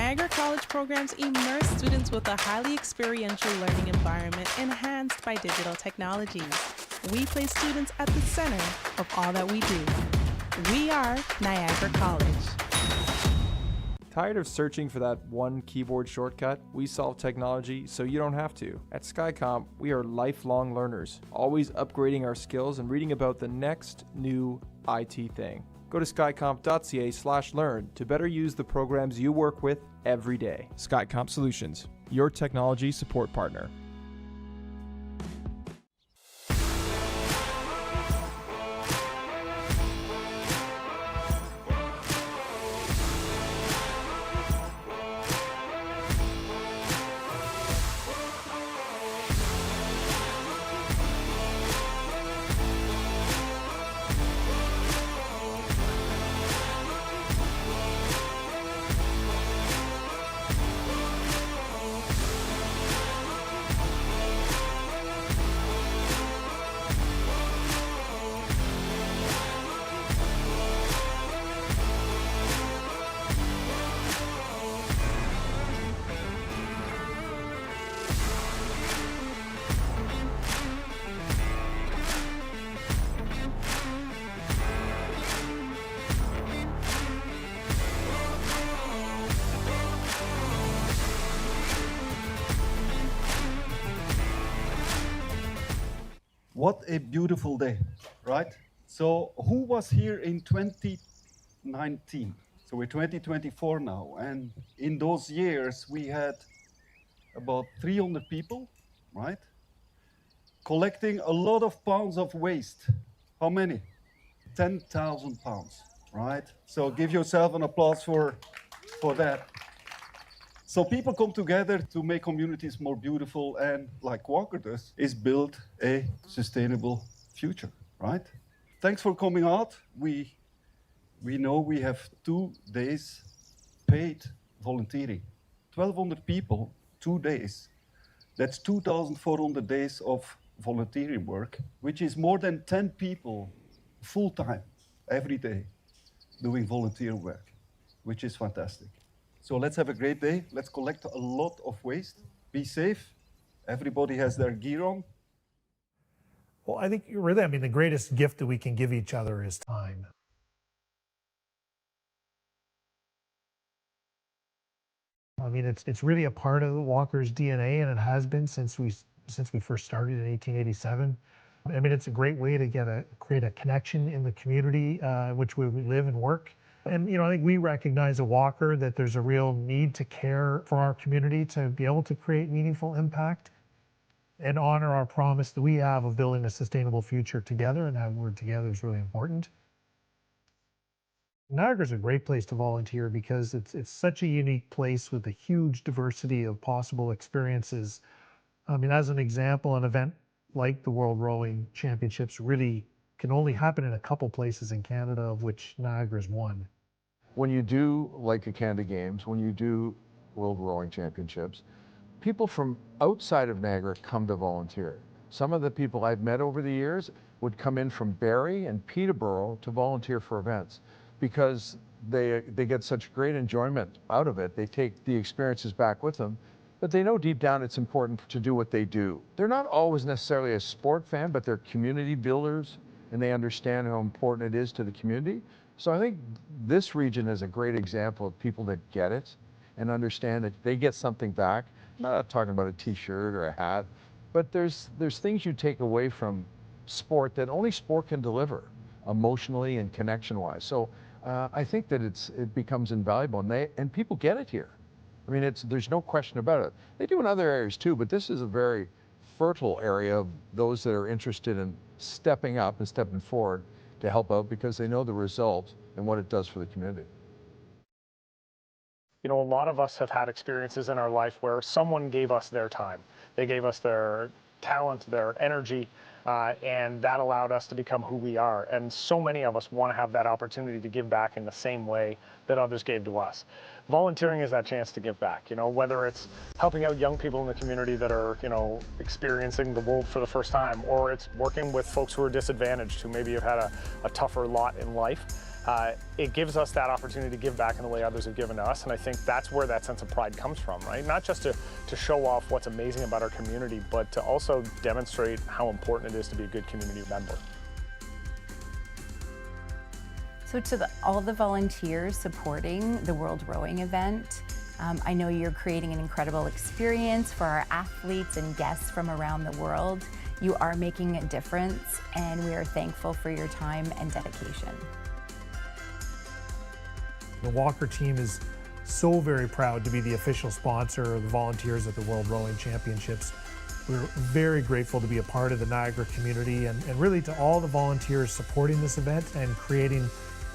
Niagara College programs immerse students with a highly experiential learning environment enhanced by digital technologies. We place students at the center of all that we do. We are Niagara College. Tired of searching for that one keyboard shortcut? We solve technology so you don't have to. At SkyComp, we are lifelong learners, always upgrading our skills and reading about the next new IT thing. Go to skycomp.ca/learn to better use the programs you work with every day. SkyComp Solutions, your technology support partner. What a beautiful day, right? So who was here in 2019? So we're 2024 now, and in those years we had about 300 people, right? Collecting a lot of pounds of waste. How many? 10,000 pounds, right? So give yourself an applause for that. So people come together to make communities more beautiful, and like Walker does, is build a sustainable future, right? Thanks for coming out. We know we have 2 days paid volunteering. 1,200 people, 2 days. That's 2,400 days of volunteering work, which is more than 10 people full-time every day doing volunteer work, which is fantastic. So let's have a great day. Let's collect a lot of waste. Be safe. Everybody has their gear on. Well, I think really, the greatest gift that we can give each other is time. It's really a part of Walker's DNA, and it has been since we first started in 1887. It's a great way to create a connection in the community in which we live and work. And I think we recognize at Walker that there's a real need to care for our community to be able to create meaningful impact and honor our promise that we have of building a sustainable future together, and that word together is really important. Niagara's a great place to volunteer because it's such a unique place with a huge diversity of possible experiences. As an example, an event like the World Rowing Championships really can only happen in a couple places in Canada, of which Niagara's one. When you do like the Canada Games, when you do World Rowing Championships, people from outside of Niagara come to volunteer. Some of the people I've met over the years would come in from Barrie and Peterborough to volunteer for events because they get such great enjoyment out of it. They take the experiences back with them, but they know deep down it's important to do what they do. They're not always necessarily a sport fan, but they're community builders, and they understand how important it is to the community. So I think this region is a great example of people that get it and understand that they get something back. I'm not talking about a t-shirt or a hat, but there's things you take away from sport that only sport can deliver emotionally and connection-wise. So I think that it becomes invaluable, and people get it here. There's no question about it. They do in other areas too, but this is a very fertile area of those that are interested in stepping up and stepping forward to help out because they know the result and what it does for the community. A lot of us have had experiences in our life where someone gave us their time. They gave us their talent, their energy, and that allowed us to become who we are. And so many of us want to have that opportunity to give back in the same way that others gave to us. Volunteering is that chance to give back, whether it's helping out young people in the community that are, experiencing the world for the first time, or it's working with folks who are disadvantaged, who maybe have had a tougher lot in life. it gives us that opportunity to give back in the way others have given to us, and I think that's where that sense of pride comes from, right? Not just to show off what's amazing about our community, but to also demonstrate how important it is to be a good community member. So to all the volunteers supporting the World Rowing event, I know you're creating an incredible experience for our athletes and guests from around the world. You are making a difference, and we are thankful for your time and dedication. The Walker team is so very proud to be the official sponsor of the volunteers at the World Rowing Championships. We're very grateful to be a part of the Niagara community and really to all the volunteers supporting this event and creating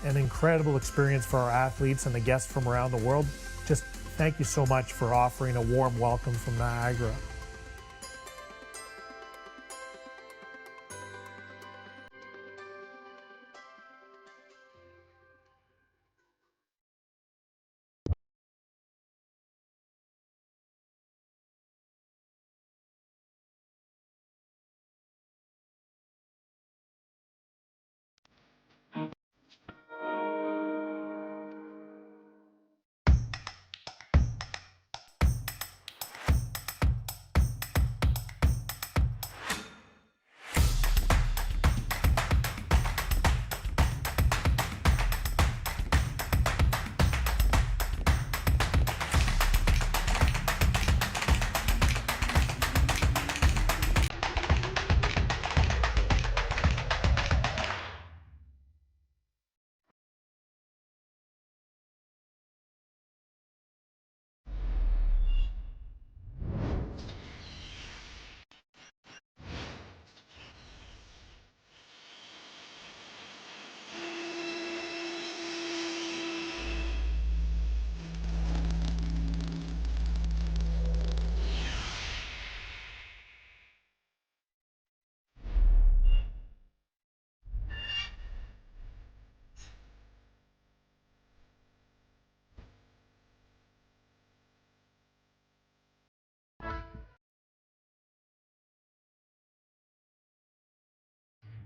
an incredible experience for our athletes and the guests from around the world. Just thank you so much for offering a warm welcome from Niagara.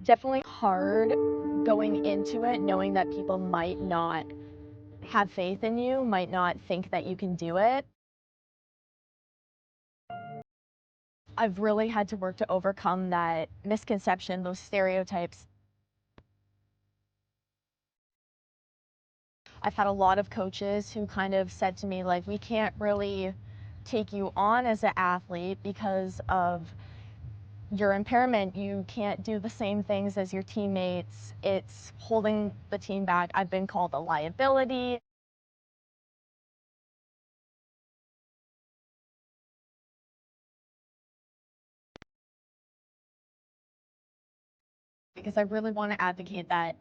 Definitely hard going into it, knowing that people might not have faith in you, might not think that you can do it. I've really had to work to overcome that misconception, those stereotypes. I've had a lot of coaches who kind of said to me, like, we can't really take you on as an athlete because of your impairment. You can't do the same things as your teammates. It's holding the team back. I've been called a liability. Because I really want to advocate that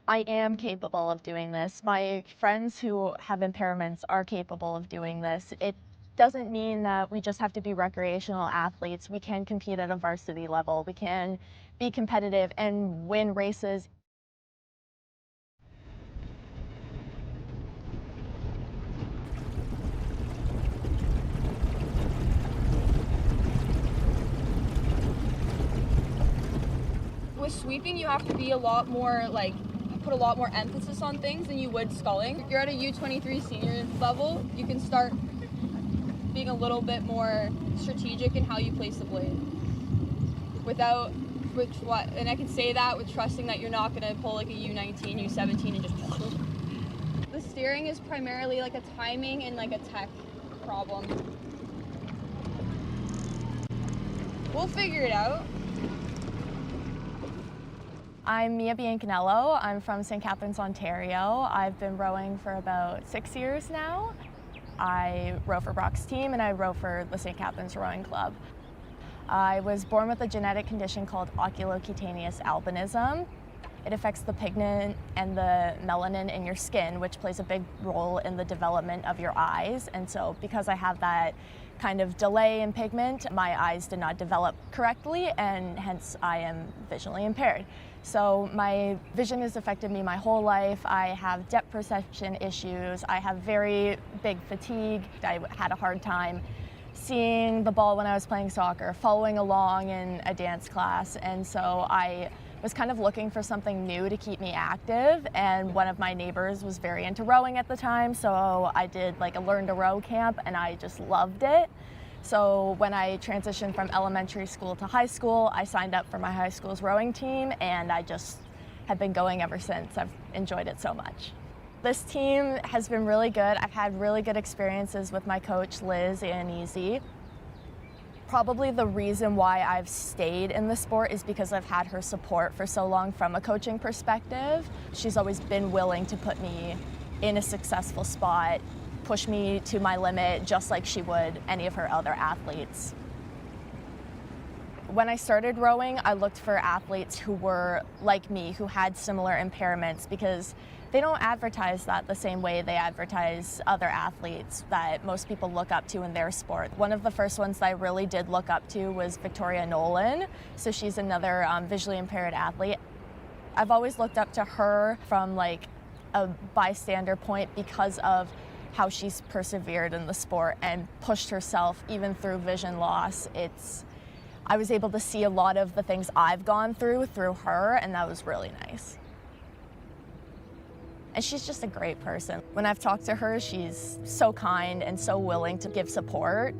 I am capable of doing this. My friends who have impairments are capable of doing this. It doesn't mean that we just have to be recreational athletes. We can compete at a varsity level. We can be competitive and win races. With sweeping, you have to be a lot more, like, put a lot more emphasis on things than you would sculling. If you're at a U23 senior level, you can start being a little bit more strategic in how you place the blade. And I can say that with trusting that you're not going to pull like a U19, U17 and just... The steering is primarily like a timing and like a tech problem. We'll figure it out. I'm Biancaniello. I'm from St Catharines, Ontario. I've been rowing for about 6 years now. I row for Brock's team and I row for the St Catharines Rowing Club. I was born with a genetic condition called oculocutaneous albinism. It affects the pigment and the melanin in your skin, which plays a big role in the development of your eyes. And so because I have that kind of delay in pigment, my eyes did not develop correctly, and hence I am visually impaired. So my vision has affected me my whole life. I have depth perception issues. I have very big fatigue. I had a hard time seeing the ball when I was playing soccer, following along in a dance class. And so I was kind of looking for something new to keep me active, and one of my neighbors was very into rowing at the time, so I did like a learn to row camp and I just loved it. So when I transitioned from elementary school to high school, I signed up for my high school's rowing team, and I just have been going ever since. I've enjoyed it so much. This team has been really good. I've had really good experiences with my coach, Liz Iannese. Probably the reason why I've stayed in the sport is because I've had her support for so long from a coaching perspective. She's always been willing to put me in a successful spot, push me to my limit, just like she would any of her other athletes. When I started rowing, I looked for athletes who were like me, who had similar impairments, because they don't advertise that the same way they advertise other athletes that most people look up to in their sport. One of the first ones that I really did look up to was Victoria Nolan. So she's another visually impaired athlete. I've always looked up to her from like a bystander point because of how she's persevered in the sport and pushed herself even through vision loss. I was able to see a lot of the things I've gone through her, and that was really nice. And she's just a great person. When I've talked to her, she's so kind and so willing to give support.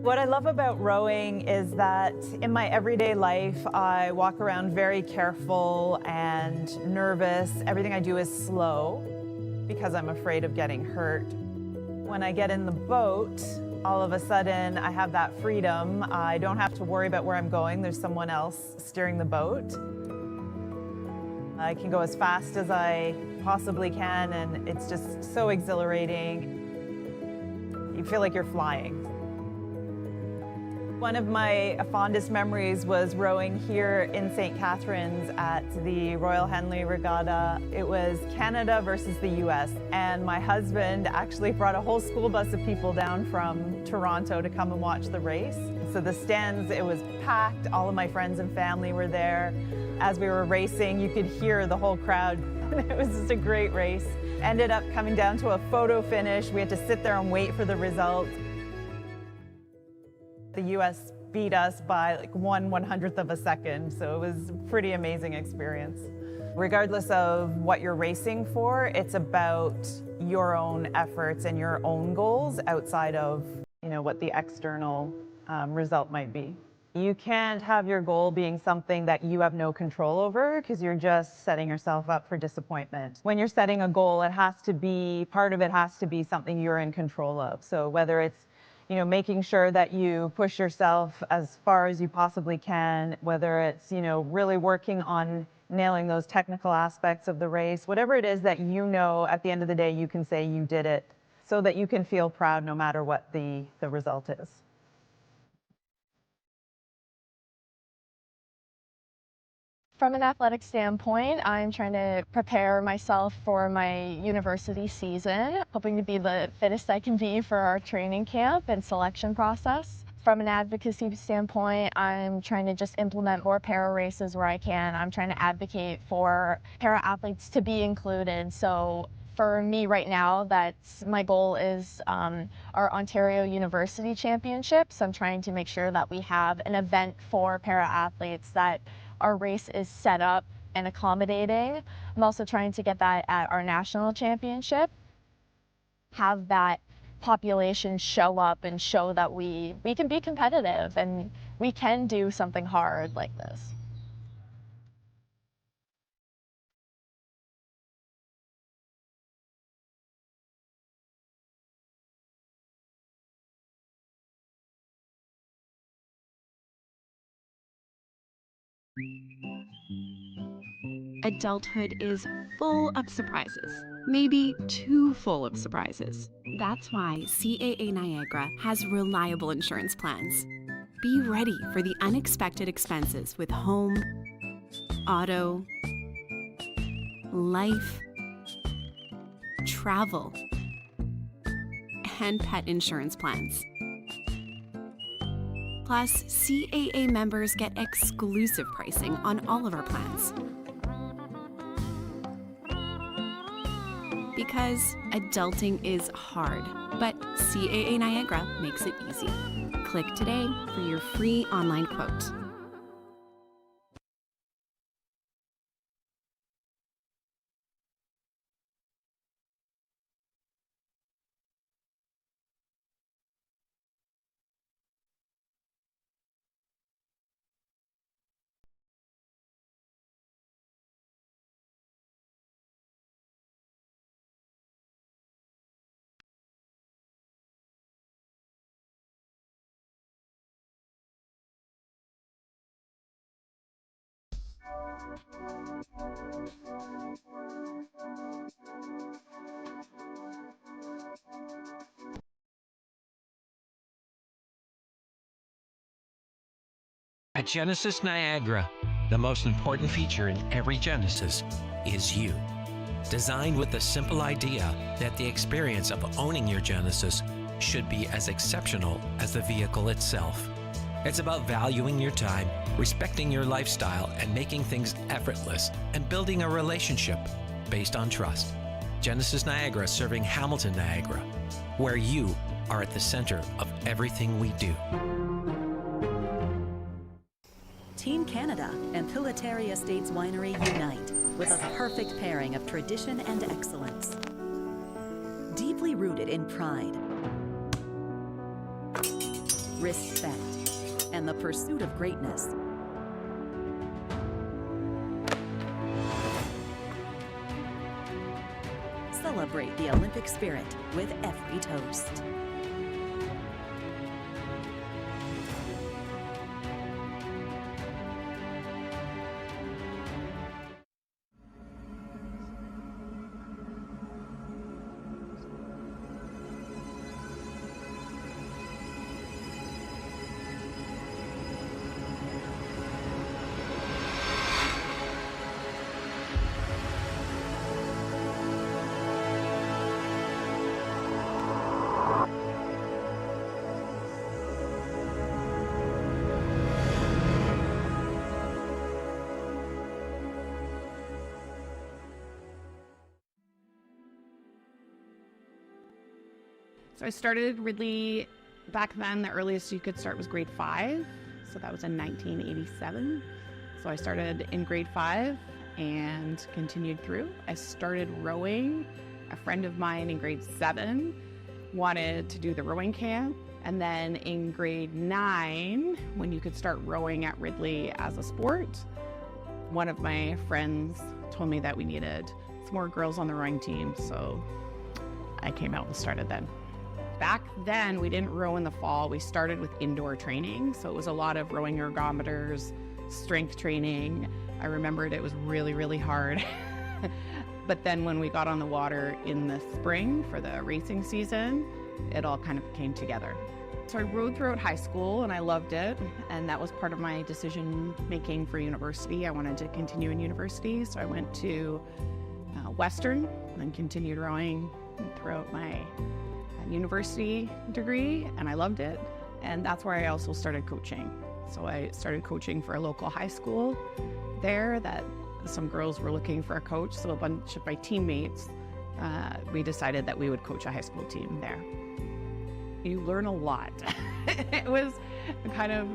What I love about rowing is that in my everyday life, I walk around very careful and nervous. Everything I do is slow because I'm afraid of getting hurt. When I get in the boat, all of a sudden I have that freedom. I don't have to worry about where I'm going. There's someone else steering the boat. I can go as fast as I possibly can, and it's just so exhilarating. You feel like you're flying. One of my fondest memories was rowing here in St Catharines at the Royal Henley Regatta. It was Canada versus the US, and my husband actually brought a whole school bus of people down from Toronto to come and watch the race. So the stands, it was packed. All of my friends and family were there. As we were racing, you could hear the whole crowd. It was just a great race. Ended up coming down to a photo finish. We had to sit there and wait for the results. The US beat us by like 1/100th of a second, so it was a pretty amazing experience. Regardless of what you're racing for, it's about your own efforts and your own goals outside of, what the external result might be. You can't have your goal being something that you have no control over, because you're just setting yourself up for disappointment. When you're setting a goal, part of it has to be something you're in control of. So whether it's making sure that you push yourself as far as you possibly can, whether it's, really working on nailing those technical aspects of the race, whatever it is that at the end of the day, you can say you did it, so that you can feel proud no matter what the result is. From an athletic standpoint, I'm trying to prepare myself for my university season, hoping to be the fittest I can be for our training camp and selection process. From an advocacy standpoint, I'm trying to just implement more para races where I can. I'm trying to advocate for para athletes to be included. So for me right now, my goal is our Ontario University Championships. I'm trying to make sure that we have an event for para athletes, that our race is set up and accommodating. I'm also trying to get that at our national championship, have that population show up and show that we can be competitive and we can do something hard like this. Adulthood is full of surprises, maybe too full of surprises. That's why CAA Niagara has reliable insurance plans. Be ready for the unexpected expenses with home, auto, life, travel, and pet insurance plans. Plus, CAA members get exclusive pricing on all of our plans. Because adulting is hard, but CAA Niagara makes it easy. Click today for your free online quote. At Genesis Niagara, the most important feature in every Genesis is you. Designed with the simple idea that the experience of owning your Genesis should be as exceptional as the vehicle itself. It's about valuing your time, respecting your lifestyle, and making things effortless, and building a relationship based on trust. Genesis Niagara serving Hamilton, Niagara, where you are at the center of everything we do. Team Canada and Pilotary Estates Winery unite with a perfect pairing of tradition and excellence. Deeply rooted in pride, respect, and the pursuit of greatness. Celebrate the Olympic spirit with every toast. So I started Ridley back then. The earliest you could start was grade 5. So that was in 1987. So I started in grade 5 and continued through. I started rowing. A friend of mine in grade 7 wanted to do the rowing camp. And then in grade 9, when you could start rowing at Ridley as a sport, one of my friends told me that we needed some more girls on the rowing team. So I came out and started then. Back then, we didn't row in the fall. We started with indoor training. So it was a lot of rowing ergometers, strength training. I remembered it was really, really hard. But then when we got on the water in the spring for the racing season, it all kind of came together. So I rowed throughout high school and I loved it. And that was part of my decision making for university. I wanted to continue in university. So I went to Western and continued rowing throughout my university degree, and I loved it. And that's where I also started coaching. So I started coaching for a local high school there that some girls were looking for a coach. So a bunch of my teammates, we decided that we would coach a high school team there. You learn a lot. It was kind of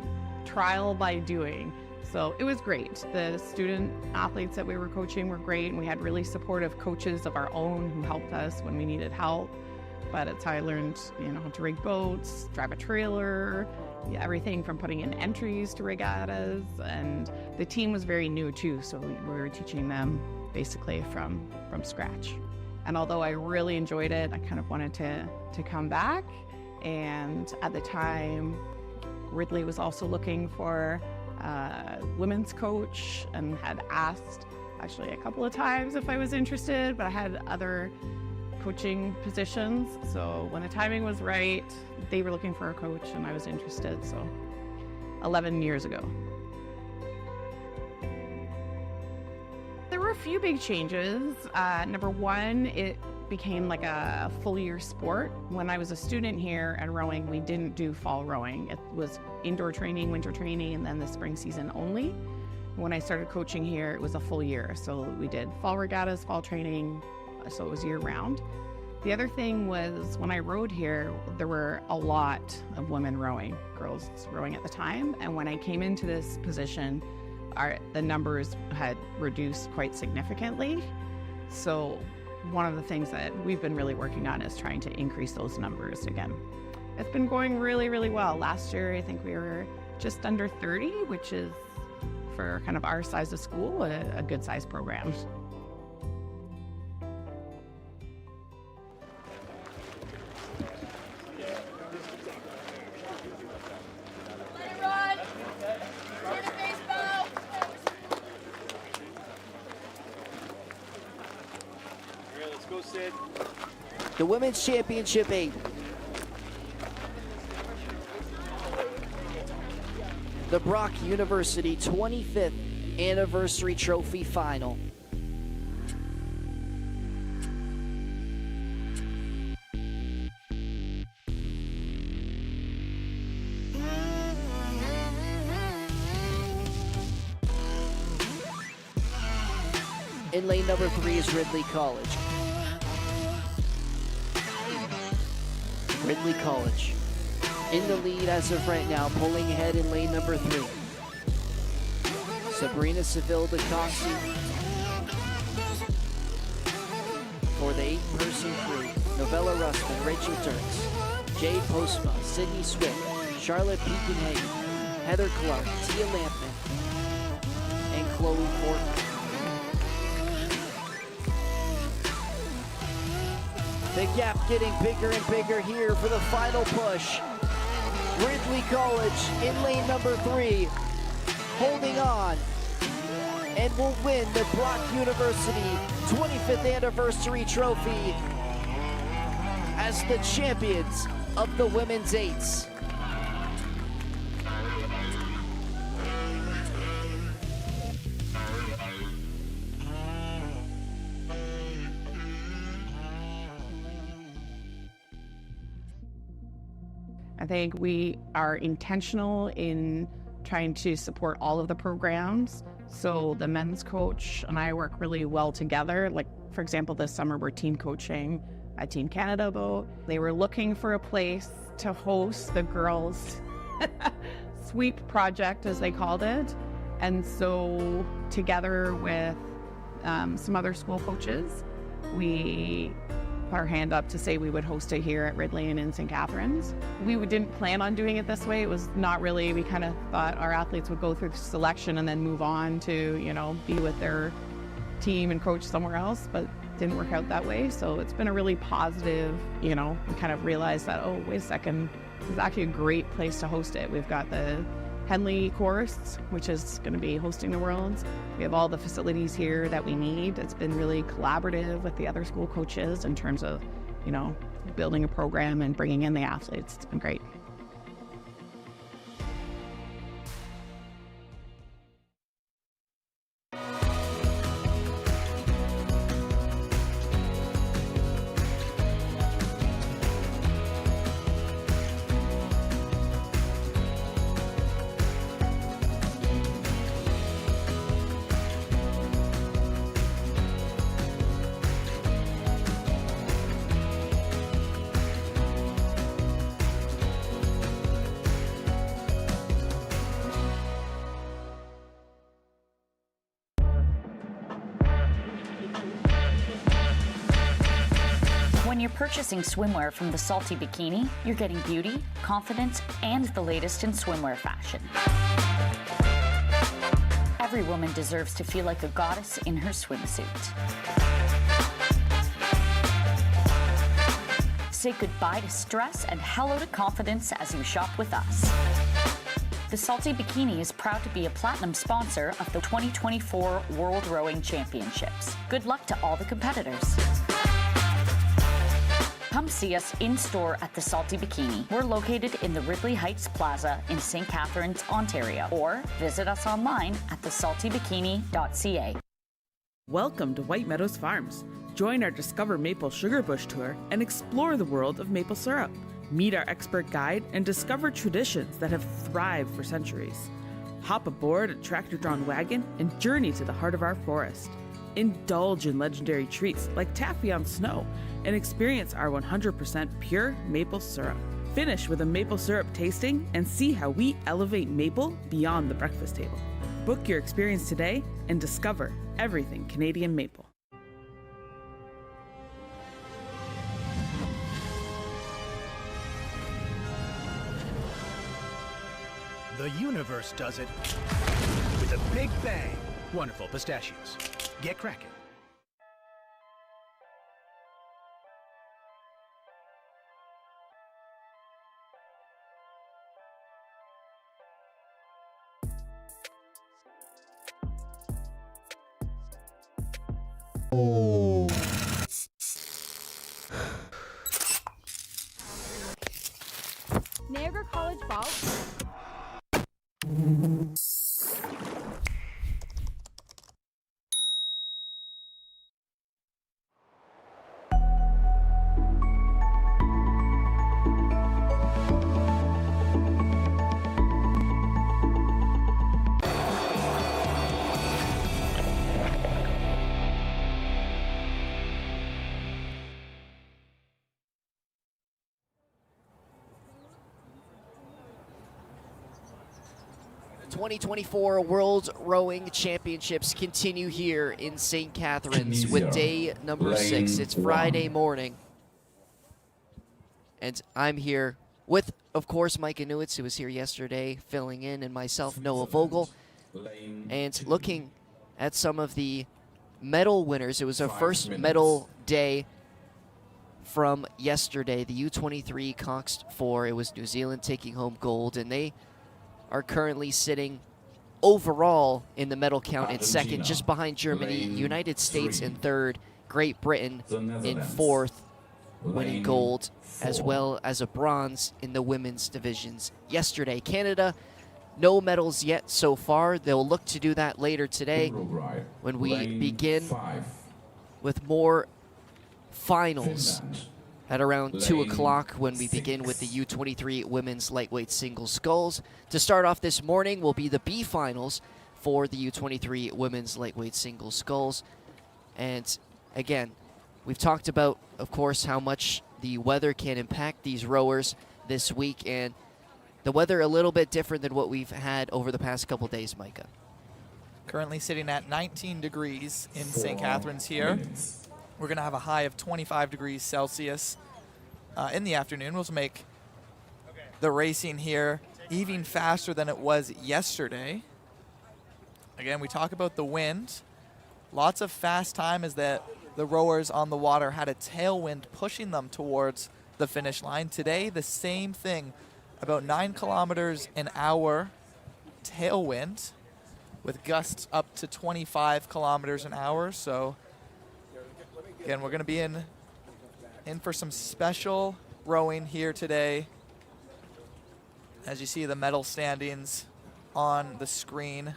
trial by doing. So it was great. The student athletes that we were coaching were great, and we had really supportive coaches of our own who helped us when we needed help. But it's how I learned, how to rig boats, drive a trailer, everything from putting in entries to regattas. And the team was very new too, so we were teaching them basically from scratch. And although I really enjoyed it, I kind of wanted to come back. And at the time, Ridley was also looking for a women's coach and had asked actually a couple of times if I was interested, but I had other coaching positions. So when the timing was right, they were looking for a coach and I was interested. So 11 years ago. There were a few big changes. Number one, it became like a full year sport. When I was a student here at rowing, we didn't do fall rowing. It was indoor training, winter training, and then the spring season only. When I started coaching here, it was a full year. So we did fall regattas, fall training, so it was year round. The other thing was when I rowed here, there were a lot of women rowing, girls rowing at the time. And when I came into this position, the numbers had reduced quite significantly. So one of the things that we've been really working on is trying to increase those numbers again. It's been going really, really well. Last year, I think we were just under 30, which is, for kind of our size of school, a good size program. The Women's Championship 8. The Brock University 25th Anniversary Trophy Final. In lane number 3 is Ridley College. Ridley College in the lead as of right now, pulling ahead in lane number 3. Sabrina Seville de Coxey for the 8-person crew. Novella Russman, Rachel Dirks, Jade Postma, Sydney Swift, Charlotte Peakenhagen, Heather Clark, Tia Lampman, and Chloe Fortman. The gap getting bigger and bigger here for the final push. Ridley College in lane number 3, holding on, and will win the Brock University 25th Anniversary Trophy as the champions of the Women's Eights. I think we are intentional in trying to support all of the programs. So the men's coach and I work really well together. Like, for example, this summer we're team coaching a Team Canada boat. They were looking for a place to host the girls' sweep project, as they called it. And so together with some other school coaches, we put our hand up to say we would host it here at Ridley and in St Catharines. We didn't plan on doing it this way. It was not really, we kind of thought our athletes would go through selection and then move on to, you know, be with their team and coach somewhere else, but didn't work out that way. So it's been a really positive, you know, we kind of realized that, oh, wait a second, this is actually a great place to host it. We've got the Henley course, which is going to be hosting the Worlds. We have all the facilities here that we need. It's been really collaborative with the other school coaches in terms of, you know, building a program and bringing in the athletes. It's been great. When you're purchasing swimwear from the Salty Bikini, you're getting beauty, confidence, and the latest in swimwear fashion. Every woman deserves to feel like a goddess in her swimsuit. Say goodbye to stress and hello to confidence as you shop with us. The Salty Bikini is proud to be a platinum sponsor of the 2024 World Rowing Championships. Good luck to all the competitors. Come see us in-store at the Salty Bikini. We're located in the Ridley Heights Plaza in St Catharines, Ontario. Or visit us online at thesaltybikini.ca. Welcome to White Meadows Farms. Join our Discover Maple Sugar Bush tour and explore the world of maple syrup. Meet our expert guide and discover traditions that have thrived for centuries. Hop aboard a tractor-drawn wagon and journey to the heart of our forest. Indulge in legendary treats like taffy on snow and experience our 100% pure maple syrup. Finish with a maple syrup tasting and see how we elevate maple beyond the breakfast table. Book your experience today and discover everything Canadian maple. The universe does it with a big bang. Wonderful pistachios. Get cracking. Niagara College Ball. The 2024 World Rowing Championships continue here in St. Catharines with day number 6. It's Friday morning. And I'm here with, of course, Micah Newitz, who was here yesterday, filling in, and myself, Noah Vogel. And looking at some of the medal winners. It was our first medal day from yesterday. The U23 Coxed 4. It was New Zealand taking home gold, and they are currently sitting overall in the medal count in second, just behind Germany, United States in third, Great Britain in fourth, winning gold, as well as a bronze in the women's divisions yesterday. Canada, no medals yet so far. They'll look to do that later today when we begin with more finals at around 2 o'clock when we begin with the U23 women's lightweight single sculls. To start off this morning will be the B finals for the U23 women's lightweight single sculls. And again, we've talked about, of course, how much the weather can impact these rowers this week, and the weather a little bit different than what we've had over the past couple days, Micah. Currently sitting at 19 degrees in St. Catharines here. We're going to have a high of 25 degrees Celsius in the afternoon, which will make the racing here even faster than it was yesterday. Again, we talk about the wind. Lots of fast time as the rowers on the water had a tailwind pushing them towards the finish line. Today, the same thing, about 9 kilometers an hour tailwind with gusts up to 25 kilometers an hour. So again, we're going to be in for some special rowing here today. As you see the medal standings on the screen,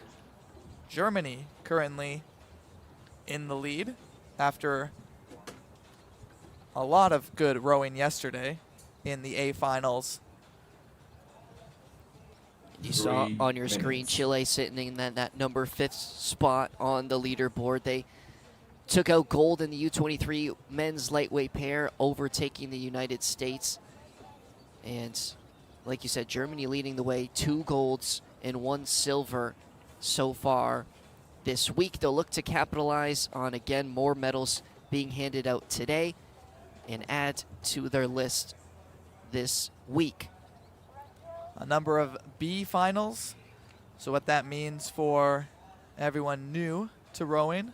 Germany currently in the lead after a lot of good rowing yesterday in the A finals. You saw on your screen Chile sitting in that number 5th spot on the leaderboard. They took out gold in the U23 men's lightweight pair, overtaking the United States. And like you said, Germany leading the way, 2 golds and 1 silver so far this week. They'll look to capitalize on, again, more medals being handed out today and add to their list this week. A number of B finals. So what that means for everyone new to rowing,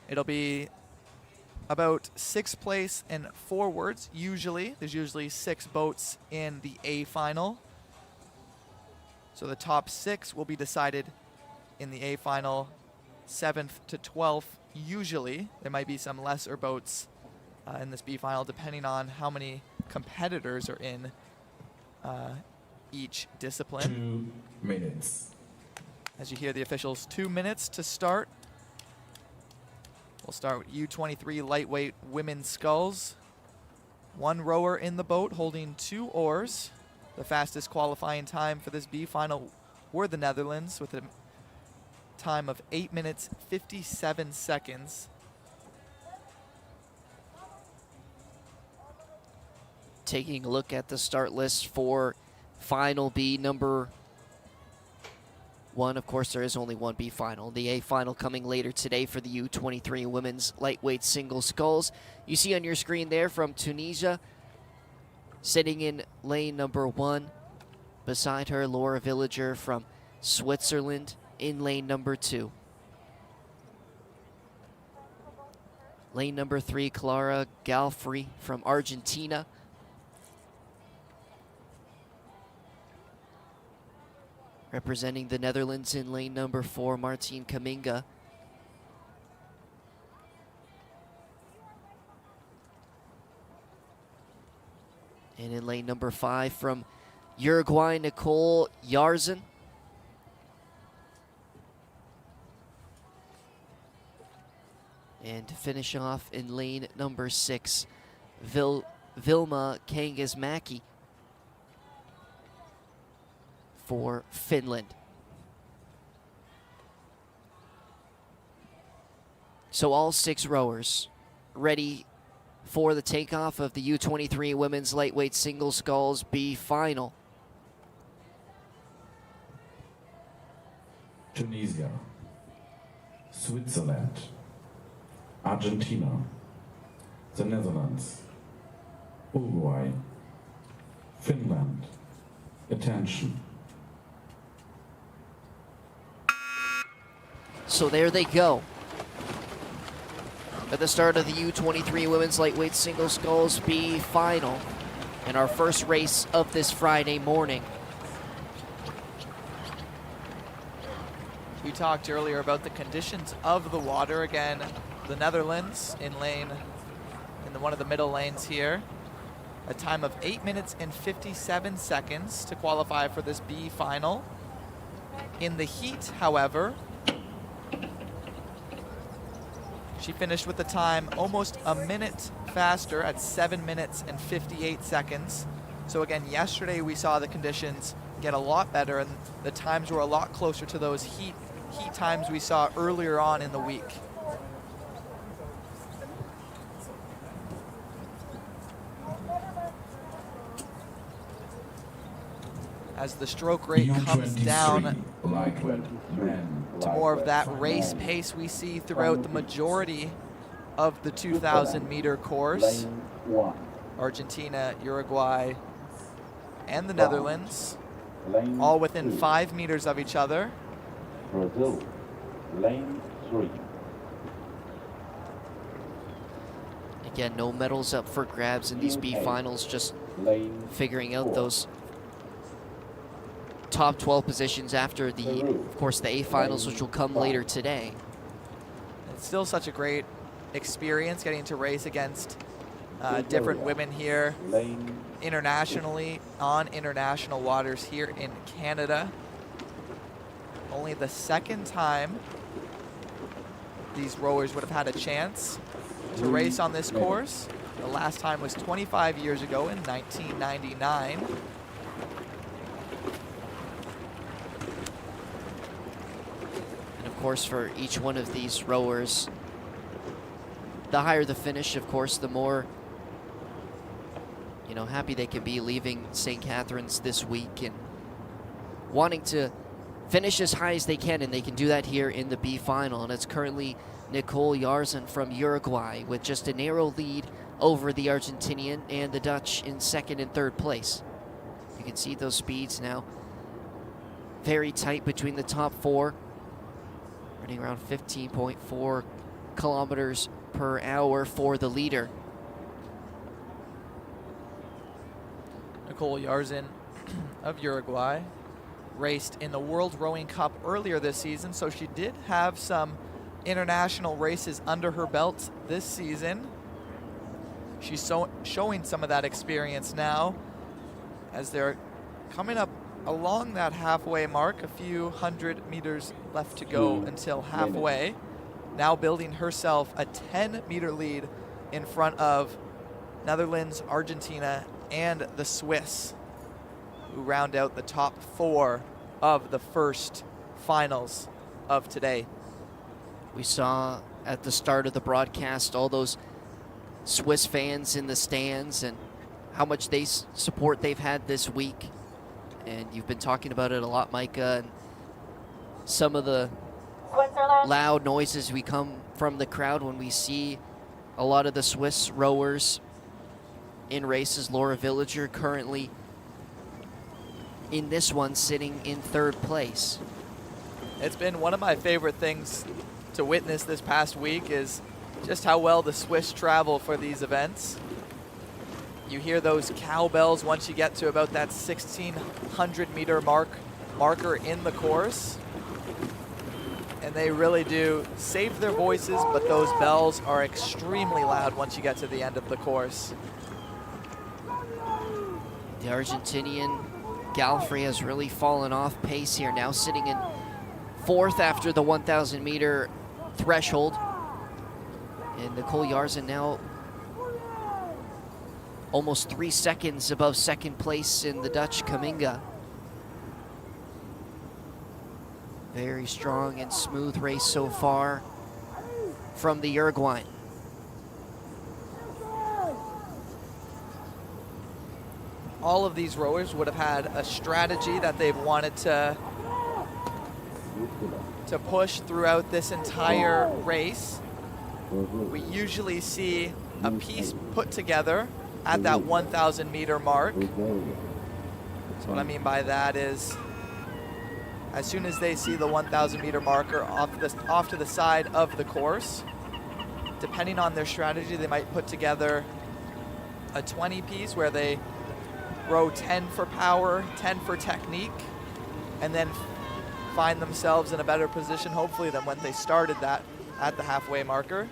it'll be about 6th place and forwards usually. There's usually 6 boats in the A final. So the top 6 will be decided in the A final, 7th to 12th usually. There might be some lesser boats in this B final depending on how many competitors are in each discipline. 2 minutes. As you hear the officials, 2 minutes to start. We'll start with U23 lightweight women's sculls. 1 rower in the boat holding 2 oars. The fastest qualifying time for this B final were the Netherlands with a time of 8 minutes 57 seconds taking a look at the start list for Final B number 1. Of course, there is only one B final. The A final coming later today for the U23 women's lightweight single sculls. You see on your screen there from Tunisia, sitting in lane number 1. Beside her, Laura Villager from Switzerland in lane number 2. Lane number 3, Clara Galfrey from Argentina. Representing the Netherlands in lane number 4, Martine Kaminga. And in lane number 5 from Uruguay, Nicole Yarzan. And to finish off in lane number 6, Vilma Kangasmäki for Finland. So all 6 rowers ready for the takeoff of the U23 women's lightweight single sculls B final. Tunisia, Switzerland, Argentina, the Netherlands, Uruguay, Finland. Attention. So there they go. At the start of the U23 women's lightweight single sculls B final and our first race of this Friday morning. We talked earlier about the conditions of the water. Again, the Netherlands in one of the middle lanes here. A time of 8 minutes and 57 seconds to qualify for this B final. In the heat, however, she finished with a time almost a minute faster at 7 minutes and 58 seconds. So again, yesterday we saw the conditions get a lot better and the times were a lot closer to those heat times we saw earlier on in the week. As the stroke rate comes down to more of that race pace we see throughout the majority of the 2,000 meter course. Argentina, Uruguay, and the Netherlands, all within 5 meters of each other. Brazil, lane 3. Again, no medals up for grabs in these B finals, just figuring out those top 12 positions after of course, the A finals, which will come later today. It's still such a great experience getting to race against different women here internationally, on international waters here in Canada. Only the second time these rowers would have had a chance to race on this course. The last time was 25 years ago in 1999. And of course, for each one of these rowers, the higher the finish, of course, the more happy they can be leaving St. Catharines this week and wanting to finish as high as they can, and they can do that here in the B final. And it's currently Nicole Yarzan from Uruguay with just a narrow lead over the Argentinian and the Dutch in second and third place. You can see those speeds now very tight between the top 4, running around 15.4 kilometers per hour for the leader. Nicole Yarzan of Uruguay raced in the World Rowing Cup earlier this season, so she did have some international races under her belt this season. She's showing some of that experience now as they're coming up along that halfway mark, a few hundred meters left to go until halfway. Now building herself a 10-meter lead in front of Netherlands, Argentina, and the Swiss, who round out the top 4 of the first finals of today. We saw at the start of the broadcast all those Swiss fans in the stands, and how much support they've had this week. And you've been talking about it a lot, Micah, and some of the loud noises we come from the crowd when we see a lot of the Swiss rowers in races. Laura Villager currently in this one sitting in 3rd place. It's been one of my favorite things to witness this past week is just how well the Swiss travel for these events. You hear those cowbells once you get to about that 1,600 meter marker in the course. And they really do save their voices, but those bells are extremely loud once you get to the end of the course. The Argentinian Galfrey has really fallen off pace here, now sitting in 4th after the 1,000 meter threshold. And Nicole Jarzen now almost 3 seconds above 2nd place in the Dutch Kaminga. Very strong and smooth race so far from the Uruguayan. All of these rowers would have had a strategy that they've wanted to push throughout this entire race. We usually see a piece put together at that 1,000 meter mark. So what I mean by that is, as soon as they see the 1,000 meter marker off to the side of the course, depending on their strategy, they might put together a 20 piece where they row 10 for power, 10 for technique, and then find themselves in a better position, hopefully, than when they started that at the halfway marker.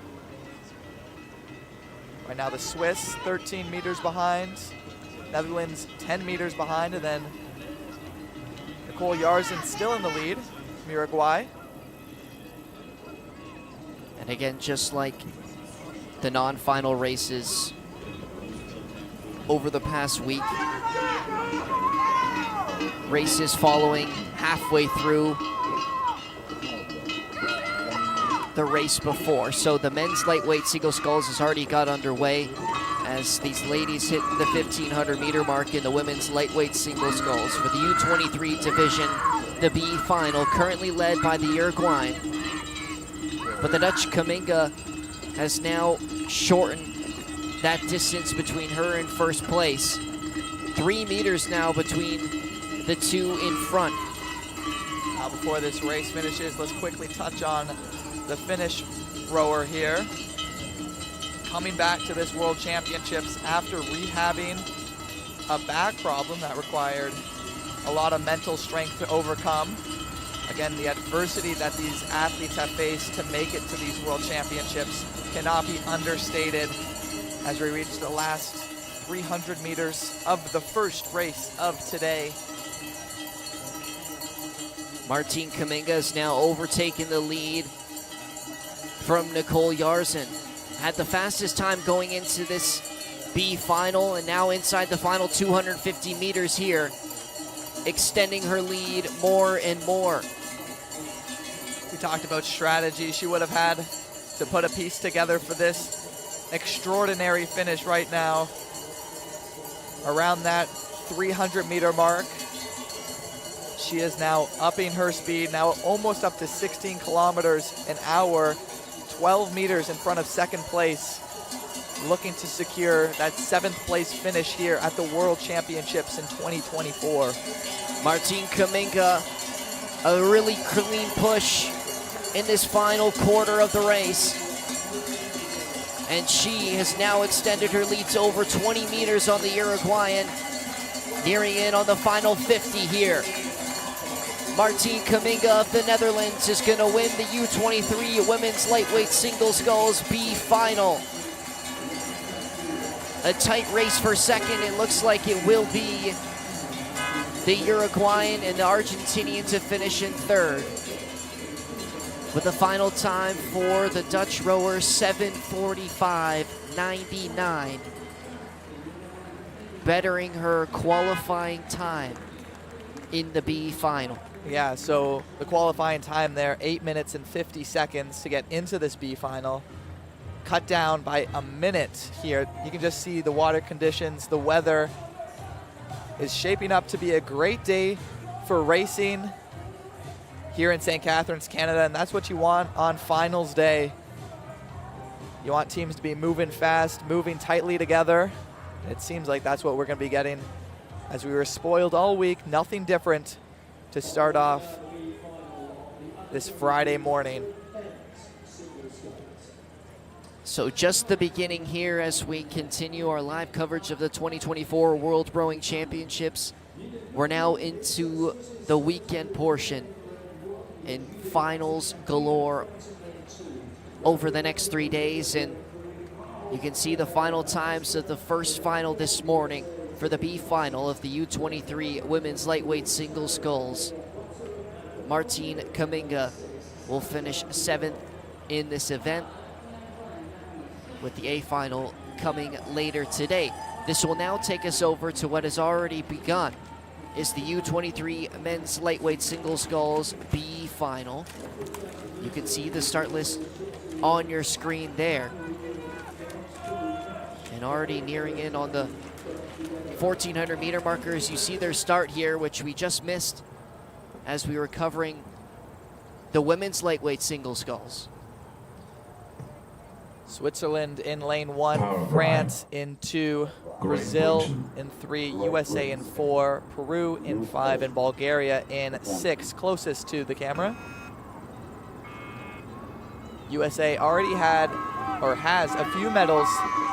Right now the Swiss 13 meters behind, Netherlands 10 meters behind, and then Nicole Jarzen still in the lead from Uruguay. And again, just like the non-final races over the past week, races following halfway through the race before. So the men's lightweight single sculls has already got underway as these ladies hit the 1,500 meter mark in the women's lightweight single sculls. For the U23 division, the B final currently led by the Uruguayan. But the Dutch Kaminga has now shortened that distance between her and 1st place. 3 meters now between the two in front. Before this race finishes, let's quickly touch on the Finnish rower here. Coming back to this World Championships after rehabbing a back problem that required a lot of mental strength to overcome. Again, the adversity that these athletes have faced to make it to these World Championships cannot be understated as we reach the last 300 meters of the first race of today. Martine Kaminga has now overtaken the lead from Nicole Jarzen. Had the fastest time going into this B final, and now inside the final 250 meters here, extending her lead more and more. We talked about strategy she would have had to put a piece together for this extraordinary finish right now. Around that 300 meter mark, she is now upping her speed, now almost up to 16 kilometers an hour, 12 meters in front of 2nd place, looking to secure that 7th place finish here at the World Championships in 2024. Martine Kaminga, a really clean push in this final quarter of the race. And she has now extended her lead to over 20 meters on the Uruguayan, nearing in on the final 50 here. Martine Kaminga of the Netherlands is going to win the U23 Women's Lightweight Single Sculls B final. A tight race for 2nd. It looks like it will be the Uruguayan and the Argentinian to finish in 3rd. With the final time for the Dutch rower, 7:45.99. Bettering her qualifying time in the B final. Yeah, so the qualifying time there, 8 minutes and 50 seconds to get into this B final. cut down by a minute here. You can just see the water conditions. The weather is shaping up to be a great day for racing here in St. Catharines, Canada, and that's what you want on finals day. You want teams to be moving fast, moving tightly together. It seems like that's what we're going to be getting, as we were spoiled all week. Nothing different to start off this Friday morning. So just the beginning here as we continue our live coverage of the 2024 World Rowing Championships. We're now into the weekend portion and finals galore over the next 3 days. And you can see the final times of the first final this morning for the B final of the U23 women's lightweight single sculls. Martine Kaminga will finish 7th in this event, with the A final coming later today. This will now take us over to what has already begun, is the U23 men's lightweight single sculls B final. You can see the start list on your screen there. And already nearing in on the 1,400 meter markers. You see their start here, which we just missed as we were covering the women's lightweight single sculls. Switzerland in lane 1, France in 2, Brazil in 3, USA in 4, Peru in 5, and Bulgaria in 6, closest to the camera. USA already had, or has, a few medals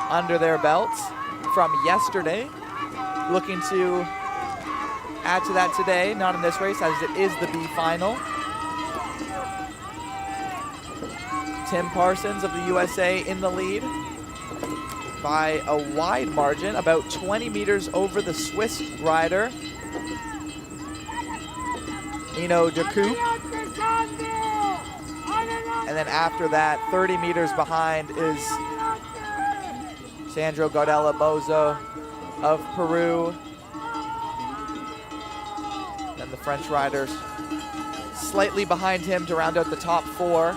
under their belts from yesterday. Looking to add to that today, not in this race, as it is the B final. Tim Parsons of the USA in the lead by a wide margin, about 20 meters over the Swiss rider, Ino de Coupe. And then after that, 30 meters behind is Sandro Gardella Bozo of Peru. Then the French riders slightly behind him to round out the top 4.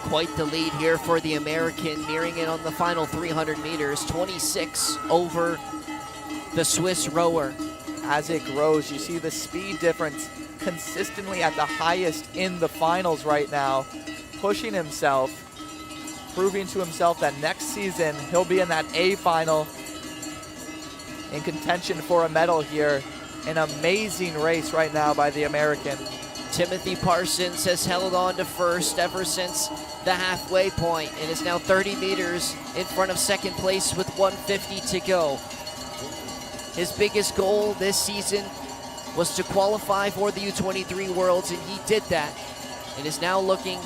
Quite the lead here for the American, nearing in on the final 300 meters, 26 over the Swiss rower. As it grows, you see the speed difference consistently at the highest in the finals right now, pushing himself, proving to himself that next season he'll be in that A final in contention for a medal here. An amazing race right now by the American. Timothy Parsons has held on to first ever since the halfway point and is now 30 meters in front of second place with 150 to go. His biggest goal this season was to qualify for the U23 Worlds, and he did that, and is now looking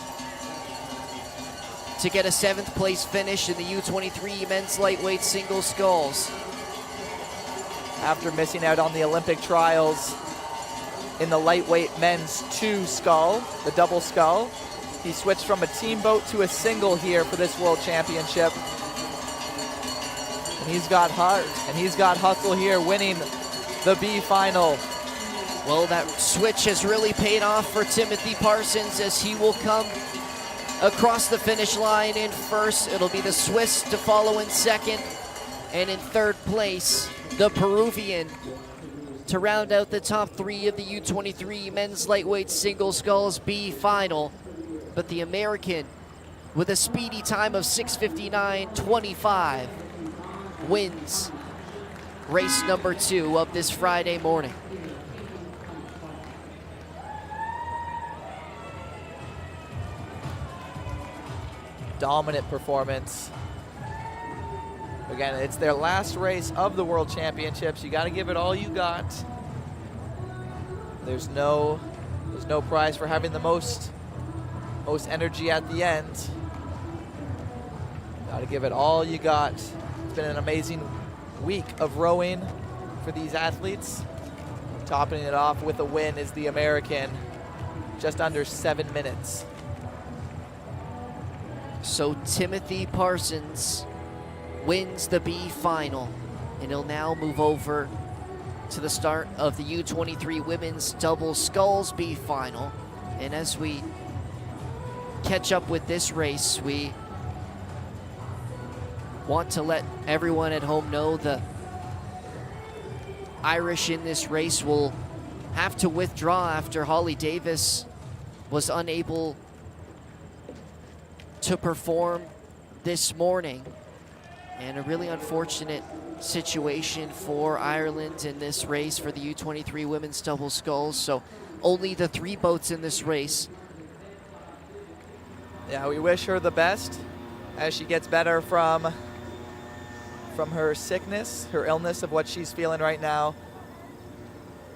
to get a 7th place finish in the U23 men's lightweight single sculls. After missing out on the Olympic trials in the lightweight men's 2 scull, the double scull, he switched from a team boat to a single here for this World Championship. And he's got heart, and he's got hustle here, winning the B final. Well, that switch has really paid off for Timothy Parsons, as he will come across the finish line in first. It'll be the Swiss to follow in second, and in third place, the Peruvian, to round out the top 3 of the U23 men's lightweight single sculls B final. But the American, with a speedy time of 6:59.25, wins race number 2 of this Friday morning. Dominant performance. Again, it's their last race of the World Championships. You got to give it all you got. There's no prize for having the most energy at the end. Got to give it all you got. It's been an amazing week of rowing for these athletes. Topping it off with a win is the American, just under 7 minutes. So Timothy Parsons wins the B final, and he'll now move over to the start of the U23 women's double sculls B final. And as we catch up with this race, we Want to let everyone at home know the Irish in this race will have to withdraw after Holly Davis was unable to perform this morning. And a really unfortunate situation for Ireland in this race for the U23 women's double sculls. So only the 3 boats in this race. Yeah, we wish her the best as she gets better from her sickness, her illness of what she's feeling right now.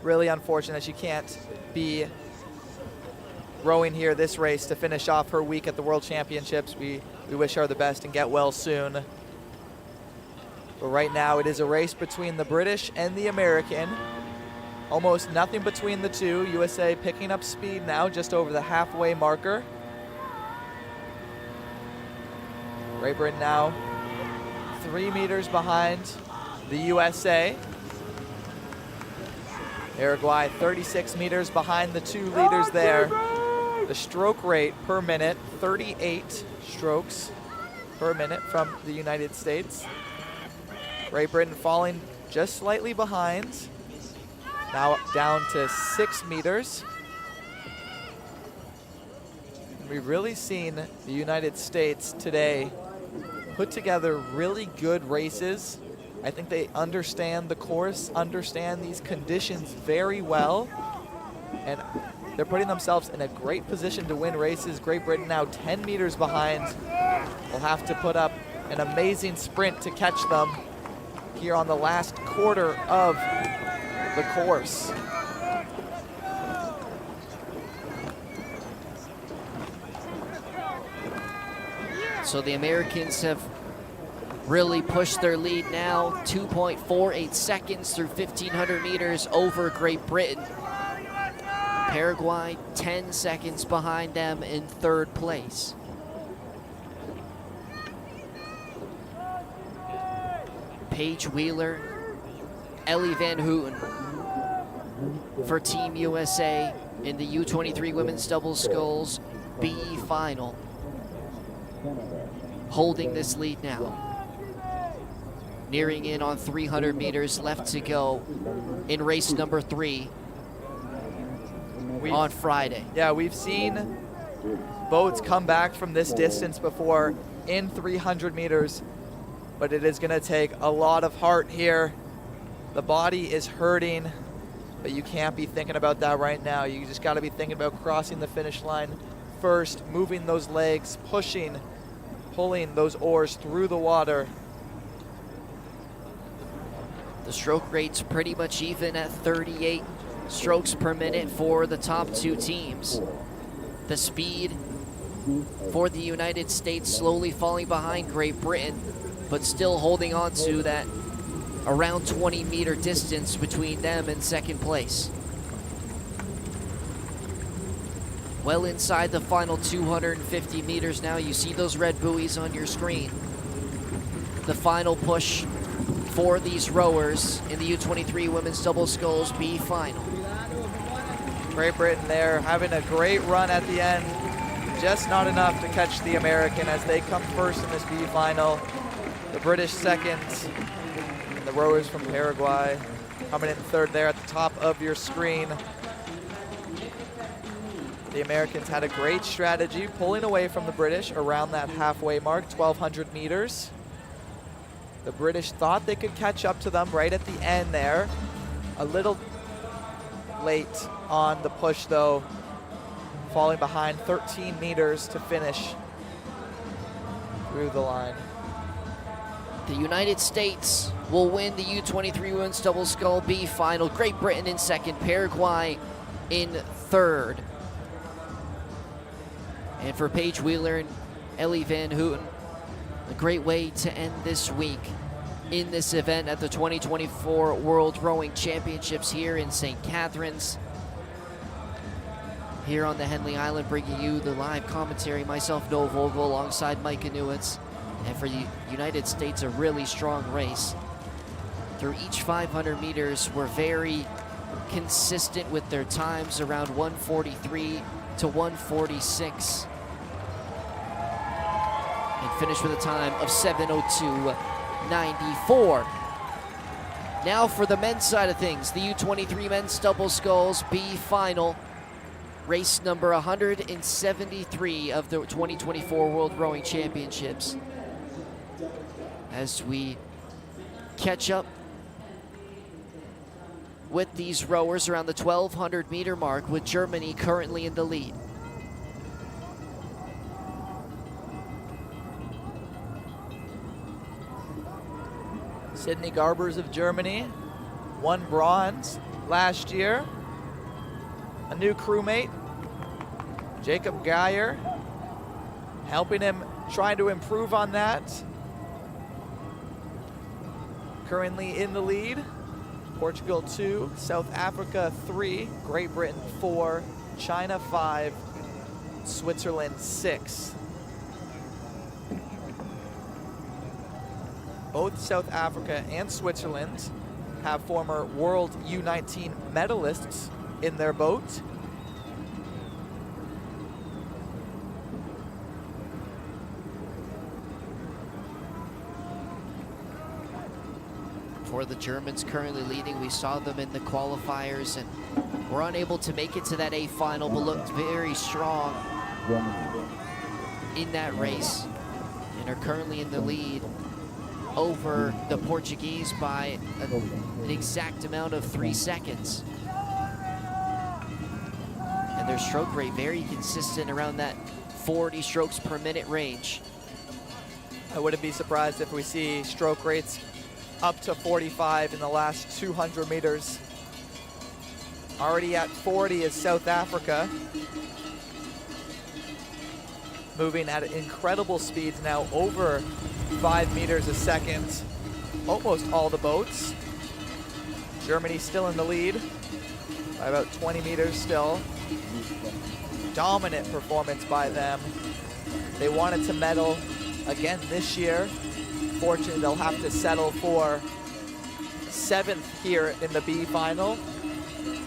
Really unfortunate that she can't be rowing here this race to finish off her week at the World Championships. We wish her the best and get well soon. But right now it is a race between the British and the American. Almost nothing between the two. USA picking up speed now, just over the halfway marker. Great Britain now 3 meters behind the USA. Paraguay 36 meters behind the 2 leaders there. The stroke rate per minute, 38 strokes per minute from the United States. Great Britain falling just slightly behind. Now down to 6 meters. We've really seen the United States today put together really good races. I think they understand the course, understand these conditions very well, and they're putting themselves in a great position to win races. Great Britain now 10 meters behind. Will have to put up an amazing sprint to catch them here on the last quarter of the course. So the Americans have really pushed their lead now, 2.48 seconds through 1,500 meters over Great Britain. Paraguay 10 seconds behind them in 3rd place. Paige Wheeler, Ellie Van Houten for Team USA in the U23 women's double sculls B final. Holding this lead now. Nearing in on 300 meters left to go in race number 3 on Friday. Yeah, we've seen boats come back from this distance before in 300 meters, but it is going to take a lot of heart here. The body is hurting, but you can't be thinking about that right now. You just got to be thinking about crossing the finish line first, moving those legs, pushing, pulling those oars through the water. The stroke rate's pretty much even at 38 strokes per minute for the top 2 teams. The speed for the United States slowly falling behind Great Britain, but still holding on to that around 20-meter distance between them and 2nd place. Well inside the final 250 meters now. You see those red buoys on your screen. The final push for these rowers in the U23 women's double sculls B final. Great Britain there having a great run at the end. Just not enough to catch the American as they come first in this B final. The British second. And the rowers from Paraguay coming in 3rd there at the top of your screen. The Americans had a great strategy pulling away from the British around that halfway mark, 1,200 meters. The British thought they could catch up to them right at the end there. A little late on the push though, falling behind 13 meters to finish through the line. The United States will win the U23 women's double scull B final. Great Britain in 2nd, Paraguay in 3rd. And for Paige Wheeler and Ellie Van Houten, a great way to end this week in this event at the 2024 World Rowing Championships here in St. Catharines. Here on the Henley Island, bringing you the live commentary, myself, Noah Vogel, alongside Mike Inuits. And for the United States, a really strong race. Through each 500 meters, we're very consistent with their times, around 1:43 to 1:46. and finished with a time of 7:02.94. Now for the men's side of things, the U23 men's double sculls B final. Race number 173 of the 2024 World Rowing Championships. As we catch up with these rowers around the 1,200 meter mark, with Germany currently in the lead. Sydney Garbers of Germany won bronze last year. A new crewmate, Jacob Geyer, helping him, trying to improve on that. Currently in the lead. Portugal 2, South Africa 3, Great Britain 4, China 5, Switzerland 6. Both South Africa and Switzerland have former World U19 medalists in their boat. For the Germans currently leading, we saw them in the qualifiers and were unable to make it to that A final, but looked very strong in that race and are currently in the lead over the Portuguese by an exact amount of 3 seconds. And their stroke rate very consistent around that 40 strokes per minute range. I wouldn't be surprised if we see stroke rates up to 45 in the last 200 meters. Already at 40 is South Africa. Moving at incredible speeds now, over 5 meters a second. Almost all the boats. Germany still in the lead by about 20 meters still. Dominant performance by them. They wanted to medal again this year. Fortunately, they'll have to settle for 7th here in the B final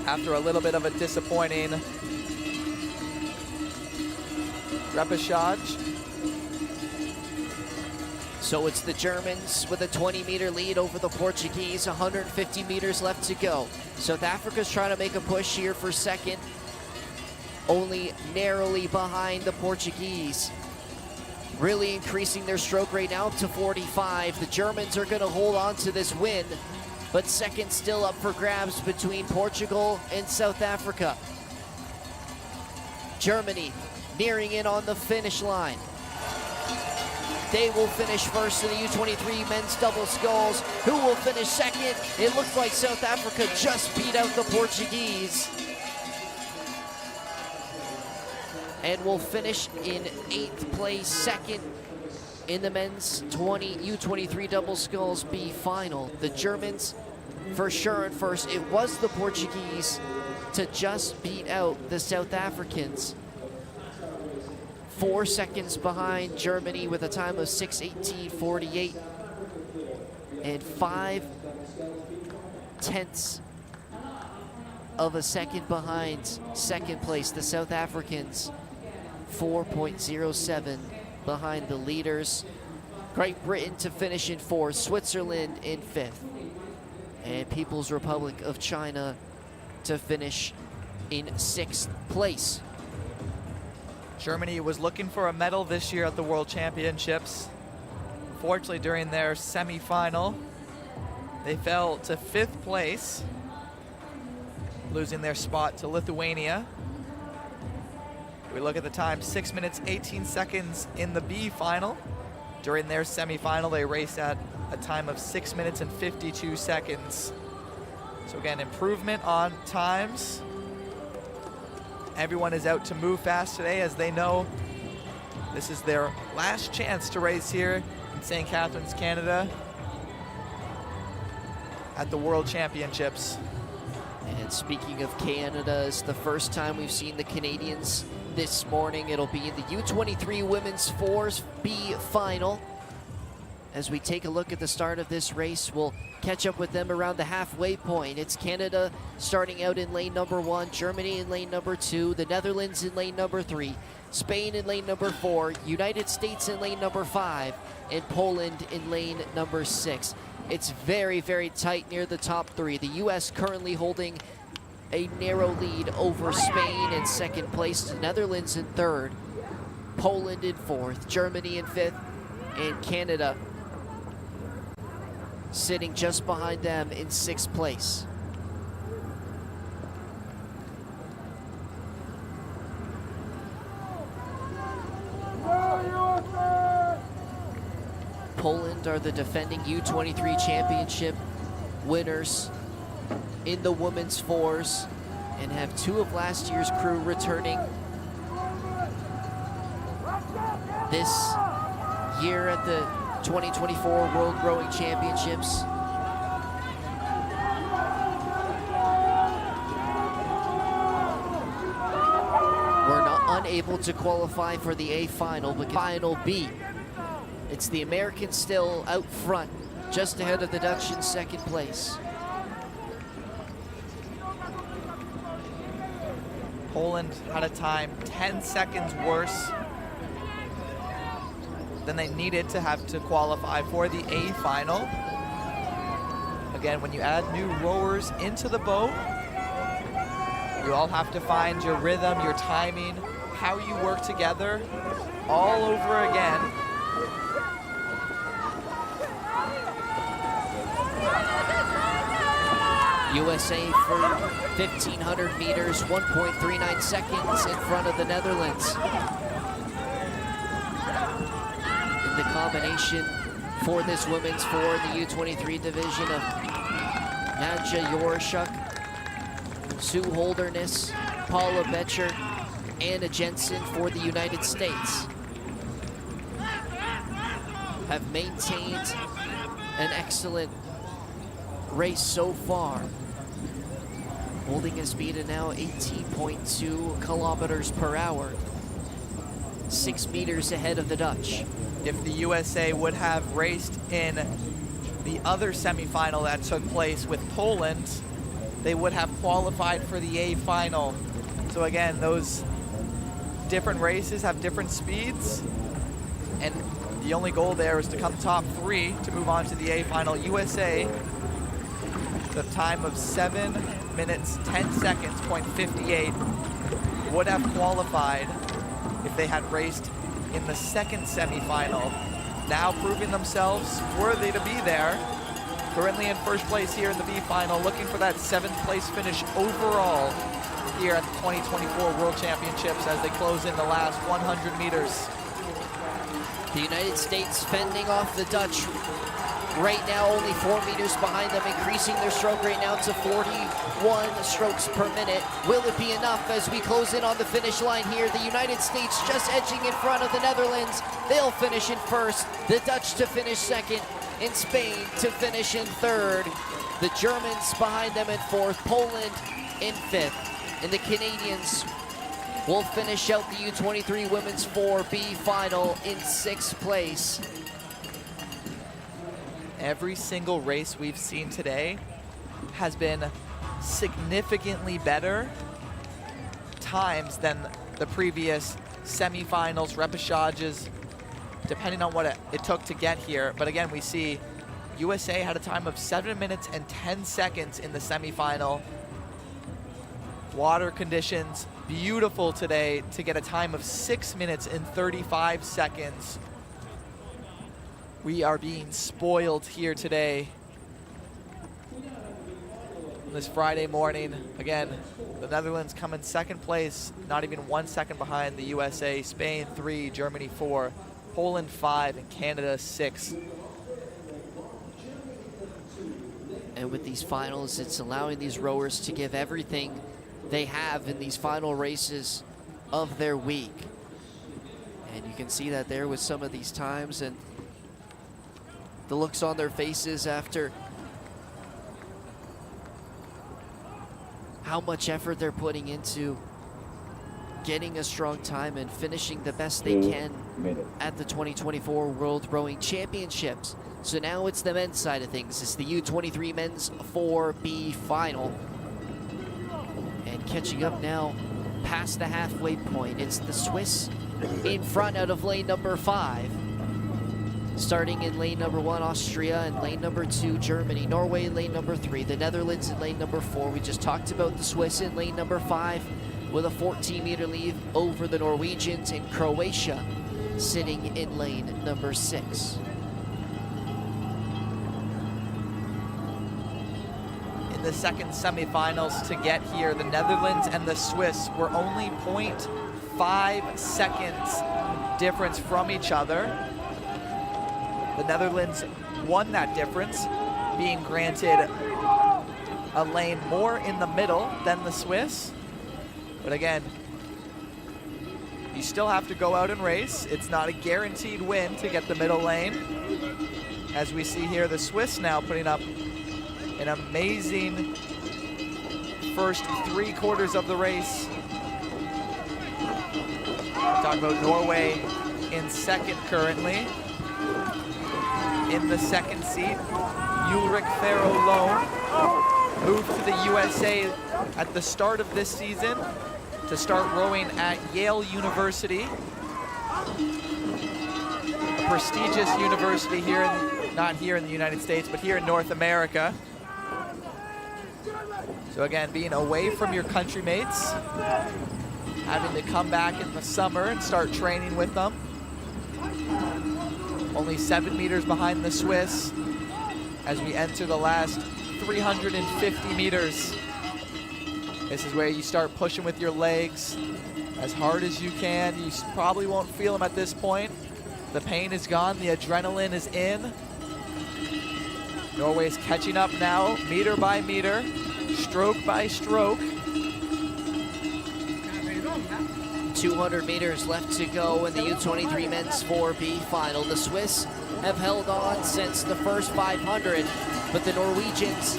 after a little bit of a disappointing repechage. So it's the Germans with a 20-meter lead over the Portuguese, 150 meters left to go. South Africa's trying to make a push here for second, only narrowly behind the Portuguese. Really increasing their stroke rate now up to 45. The Germans are going to hold on to this win, but second still up for grabs between Portugal and South Africa. Germany nearing in on the finish line. They will finish first in the U23 men's double sculls. Who will finish second? It looks like South Africa just beat out the Portuguese and will finish in 8th place, second in the men's U23 double sculls B final. The Germans for sure in first. It was the Portuguese to just beat out the South Africans. 4 seconds behind Germany with a time of 6:18.48 and 5/10 of a second behind second place, the South Africans. 4.07 behind the leaders. Great Britain to finish in 4th, Switzerland in 5th, and People's Republic of China to finish in 6th place. Germany was looking for a medal this year at the World Championships. Fortunately, during their semifinal, they fell to 5th place, losing their spot to Lithuania. We look at the time, 6 minutes, 18 seconds in the B final. During their semifinal, they raced at a time of 6 minutes and 52 seconds. So again, improvement on times. Everyone is out to move fast today, as they know this is their last chance to race here in St. Catharines, Canada at the World Championships. And speaking of Canada, it's the first time we've seen the Canadians this morning. It'll be in the U23 Women's 4s B final. As we take a look at the start of this race, we'll catch up with them around the halfway point. It's Canada starting out in lane number 1, Germany in lane number 2, the Netherlands in lane number 3, Spain in lane number 4, United States in lane number 5, and Poland in lane number 6. It's very, very tight near the top 3. The U.S. currently holding a narrow lead over Spain in second place, the Netherlands in third, Poland in fourth, Germany in fifth, and Canada sitting just behind them in sixth place. Poland are the defending U23 championship winners in the women's fours and have 2 of last year's crew returning this year at the 2024 World Rowing Championships. We're unable to qualify for the A final, but final B. It's the Americans still out front, just ahead of the Dutch in second place. Poland had a time 10 seconds worse than they needed to have to qualify for the A final. Again, when you add new rowers into the boat, you all have to find your rhythm, your timing, how you work together all over again. USA for 1,500 meters, 1.39 seconds in front of the Netherlands. In the combination for this women's four, the U23 division of Nadja Yorshuk, Sue Holderness, Paula Betcher, Anna Jensen for the United States have maintained an excellent race so far, holding a speed of now 18.2 kilometers per hour, 6 meters ahead of the Dutch. If the USA would have raced in the other semifinal that took place with Poland, they would have qualified for the A final. So again, those different races have different speeds, and the only goal there is to come top 3 to move on to the A final. USA, the time of 7 minutes, 10 seconds, .58, would have qualified if they had raced in the second semifinal. Now proving themselves worthy to be there. Currently in first place here in the B final, looking for that 7th place finish overall here at the 2024 World Championships as they close in the last 100 meters. The United States fending off the Dutch. Right now, only 4 meters behind them, increasing their stroke rate now to 41 strokes per minute. Will it be enough as we close in on the finish line here? The United States just edging in front of the Netherlands. They'll finish in first. The Dutch to finish second, and Spain to finish in third. The Germans behind them in fourth, Poland in fifth. And the Canadians will finish out the U23 Women's 4B final in sixth place. Every single race we've seen today has been significantly better times than the previous semifinals, repechages, depending on what it took to get here. But again, we see USA had a time of 7 minutes and 10 seconds in the semifinal. Water conditions beautiful today to get a time of 6 minutes and 35 seconds. We are being spoiled here today. This Friday morning, again, the Netherlands come in second place, not even 1 second behind the USA. Spain 3, Germany 4, Poland 5, and Canada 6. And with these finals, it's allowing these rowers to give everything they have in these final races of their week. And you can see that there with some of these times and the looks on their faces after how much effort they're putting into getting a strong time and finishing the best they can at the 2024 World Rowing Championships. So now it's the men's side of things. It's the U23 Men's 4B final. And catching up now, past the halfway point. It's the Swiss in front out of lane number 5. Starting in lane number 1, Austria, and lane number 2, Germany. Norway, lane number 3. The Netherlands in lane number 4. We just talked about the Swiss in lane number 5 with a 14-meter lead over the Norwegians, and Croatia sitting in lane number 6. In the second semifinals to get here, the Netherlands and the Swiss were only 0.5 seconds difference from each other. The Netherlands won that difference, being granted a lane more in the middle than the Swiss. But again, you still have to go out and race. It's not a guaranteed win to get the middle lane. As we see here, the Swiss now putting up an amazing first 3 quarters of the race. Talk about Norway in second currently. In the second seat, Ulrich Farrow-Lone moved to the USA at the start of this season to start rowing at Yale University, a prestigious university here, not here in the United States, but here in North America. So again, being away from your country mates, having to come back in the summer and start training with them. Only 7 meters behind the Swiss as we enter the last 350 meters. This is where you start pushing with your legs as hard as you can. You probably won't feel them at this point. The pain is gone, the adrenaline is in. Norway's catching up now, meter by meter, stroke by stroke. 200 meters left to go in the U23 men's 4B final. The Swiss have held on since the first 500, but the Norwegians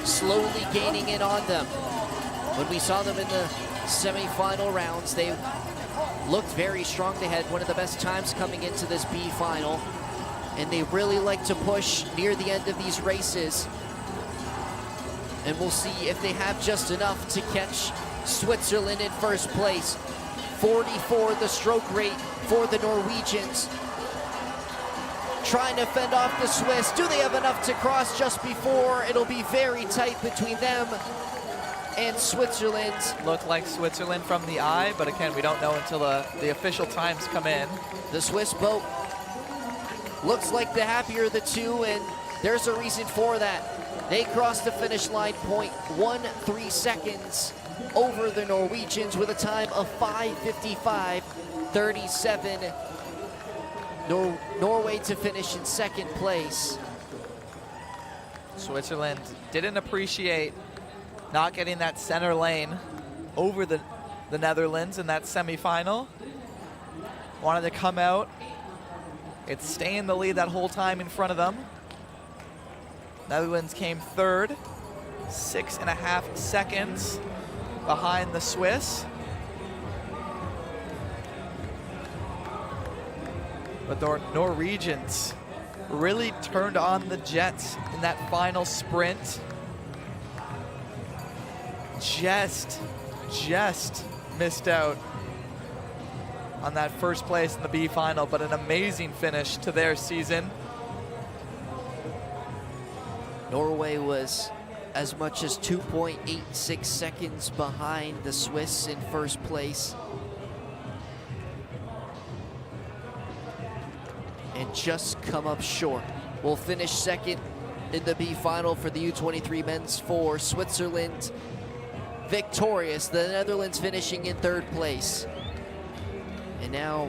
slowly gaining in on them. When we saw them in the semi-final rounds, they looked very strong. They had one of the best times coming into this B final, and they really like to push near the end of these races. And we'll see if they have just enough to catch Switzerland in first place. 44 the stroke rate for the Norwegians. Trying to fend off the Swiss. Do they have enough to cross just before? It'll be very tight between them and Switzerland. Look like Switzerland from the eye, but again, we don't know until the official times come in. The Swiss boat looks like the happier of the two, and there's a reason for that. They crossed the finish line 0.13 seconds over the Norwegians with a time of 5:55.37. Norway to finish in second place. Switzerland didn't appreciate not getting that center lane over the Netherlands in that semifinal. Wanted to come out. It's stay in the lead that whole time in front of them. Netherlands came third, 6.5 seconds behind the Swiss. But the Norwegians really turned on the jets in that final sprint. Just missed out on that first place in the B final, but an amazing finish to their season. Norway was as much as 2.86 seconds behind the Swiss in first place. And just come up short. Will finish second in the B final for the U23 men's four. Switzerland victorious, the Netherlands finishing in third place. And now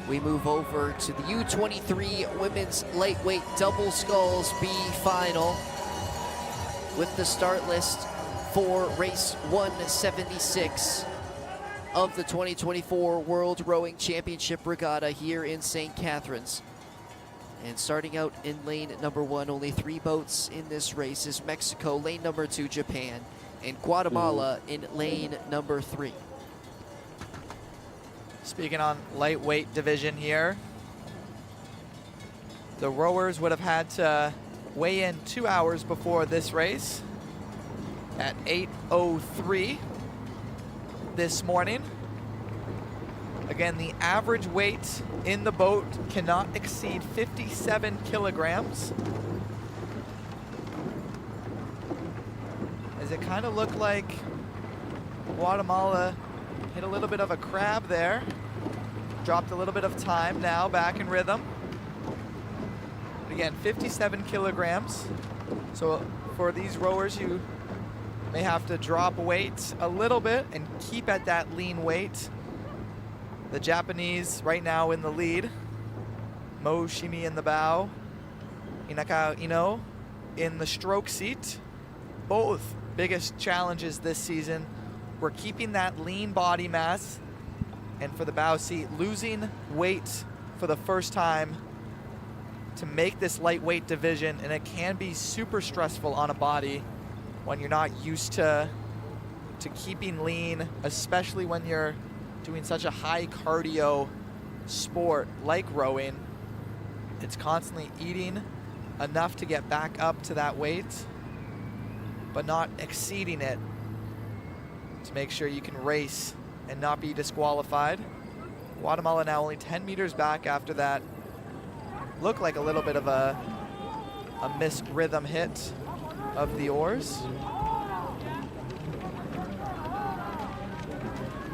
we move over to the U23 women's lightweight double sculls B final with the start list for race 176 of the 2024 World Rowing Championship Regatta here in St Catharines. And starting out in lane number 1, only 3 boats in this race, is Mexico, lane number 2, Japan, and Guatemala in lane number 3. Speaking on lightweight division here, the rowers would have had to weigh in 2 hours before this race at 8:03. this morning. Again, the average weight in the boat cannot exceed 57 kilograms. As it kind of looked like Guatemala hit a little bit of a crab there. Dropped a little bit of time now, back in rhythm. But again, 57 kilograms. So for these rowers, you may have to drop weight a little bit and keep at that lean weight. The Japanese right now in the lead. Mo Shimi in the bow. Inaka Ino in the stroke seat. Both biggest challenges this season were keeping that lean body mass, and for the bow seat, losing weight for the first time to make this lightweight division, and it can be super stressful on a body when you're not used to keeping lean, especially when you're doing such a high cardio sport like rowing. It's constantly eating enough to get back up to that weight, but not exceeding it to make sure you can race and not be disqualified. Guatemala now only 10 meters back after that. Looked like a little bit of a missed rhythm hit of the oars.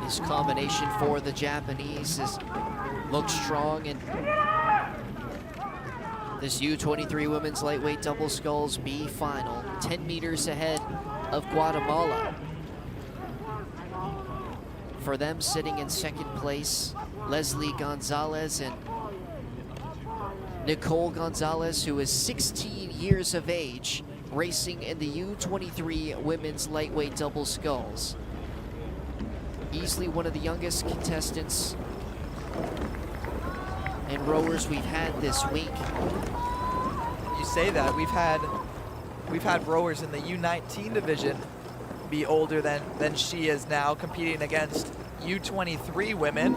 This combination for the Japanese looks strong, and this U23 women's lightweight double sculls B final, 10 meters ahead of Guatemala. For them, sitting in second place, Leslie Gonzalez and Nicole Gonzalez, who is 16 years of age, racing in the U23 women's lightweight double sculls. Easily one of the youngest contestants and rowers we've had this week. You say that, we've had rowers in the U19 division be older than she is now, competing against U23 women.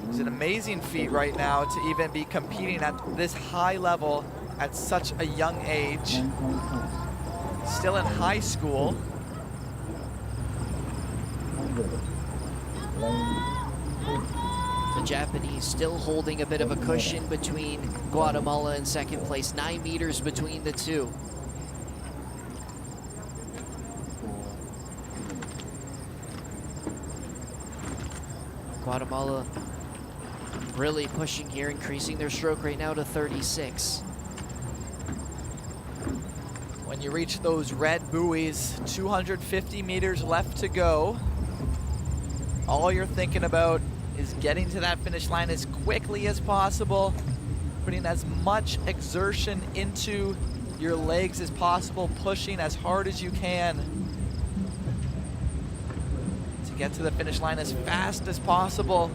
It's an amazing feat right now to even be competing at this high level at such a young age. Still in high school. The Japanese still holding a bit of a cushion between Guatemala and second place, 9 meters between the two. Guatemala really pushing here, increasing their stroke rate now to 36. When you reach those red buoys, 250 meters left to go. All you're thinking about is getting to that finish line as quickly as possible, putting as much exertion into your legs as possible, pushing as hard as you can to get to the finish line as fast as possible.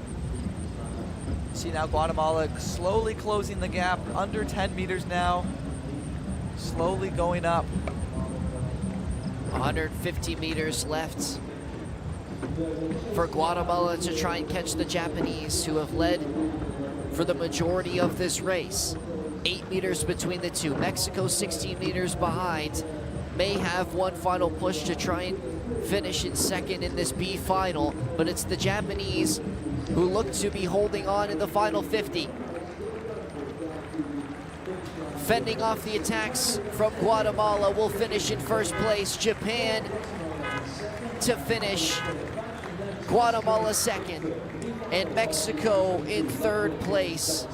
See now Guatemala slowly closing the gap, under 10 meters now, slowly going up. 150 meters left for Guatemala to try and catch the Japanese, who have led for the majority of this race. 8 meters between the two. Mexico 16 meters behind. May have one final push to try and finish in second in this B final, but it's the Japanese who look to be holding on in the final 50. Fending off the attacks from Guatemala will finish in first place. Japan to finish. Guatemala second, and Mexico in third place.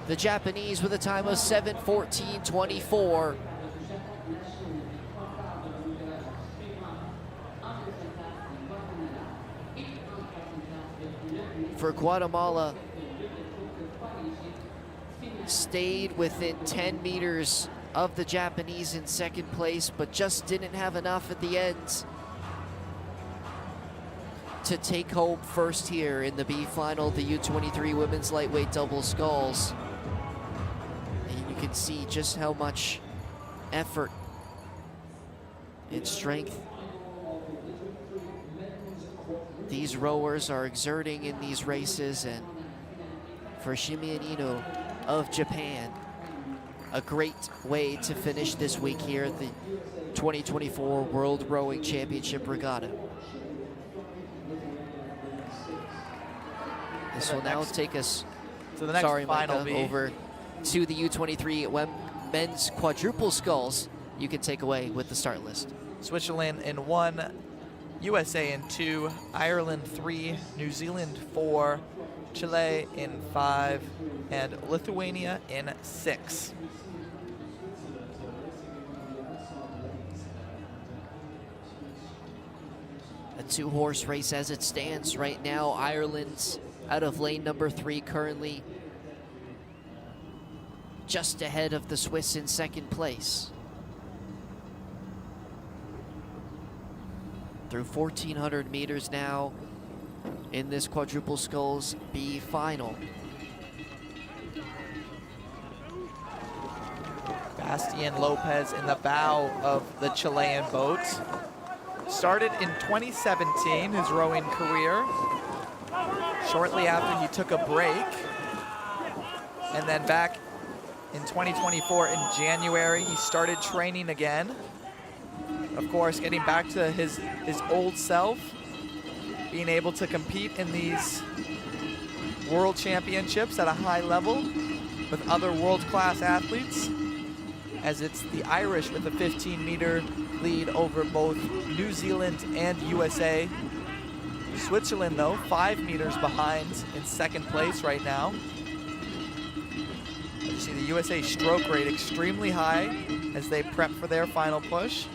The Japanese with a time of 7:14.24. For Guatemala, stayed within 10 meters of the Japanese in second place, but just didn't have enough at the end to take home first here in the B final, the U23 women's lightweight double sculls. And you can see just how much effort and strength these rowers are exerting in these races. And for Biancaniello of Japan, a great way to finish this week here at the 2024 World Rowing Championship Regatta. This will now take us, to the next final Micah, B. over to the U23 men's quadruple sculls you can take away with the start list. Switzerland in 1, USA in 2, Ireland 3, New Zealand 4, Chile in 5, and Lithuania in 6. A 2-horse race as it stands right now. Ireland's out of lane number 3 currently, just ahead of the Swiss in second place. Through 1,400 meters now in this quadruple sculls B final. Bastian Lopez in the bow of the Chilean boat. Started in 2017, his rowing career. Shortly after he took a break. And then back in 2024 in January, he started training again. Of course, getting back to his old self, being able to compete in these world championships at a high level with other world-class athletes, as it's the Irish with a 15-meter lead over both New Zealand and USA. Switzerland, though, 5 meters behind in second place right now. You see the USA stroke rate extremely high as they prep for their final push.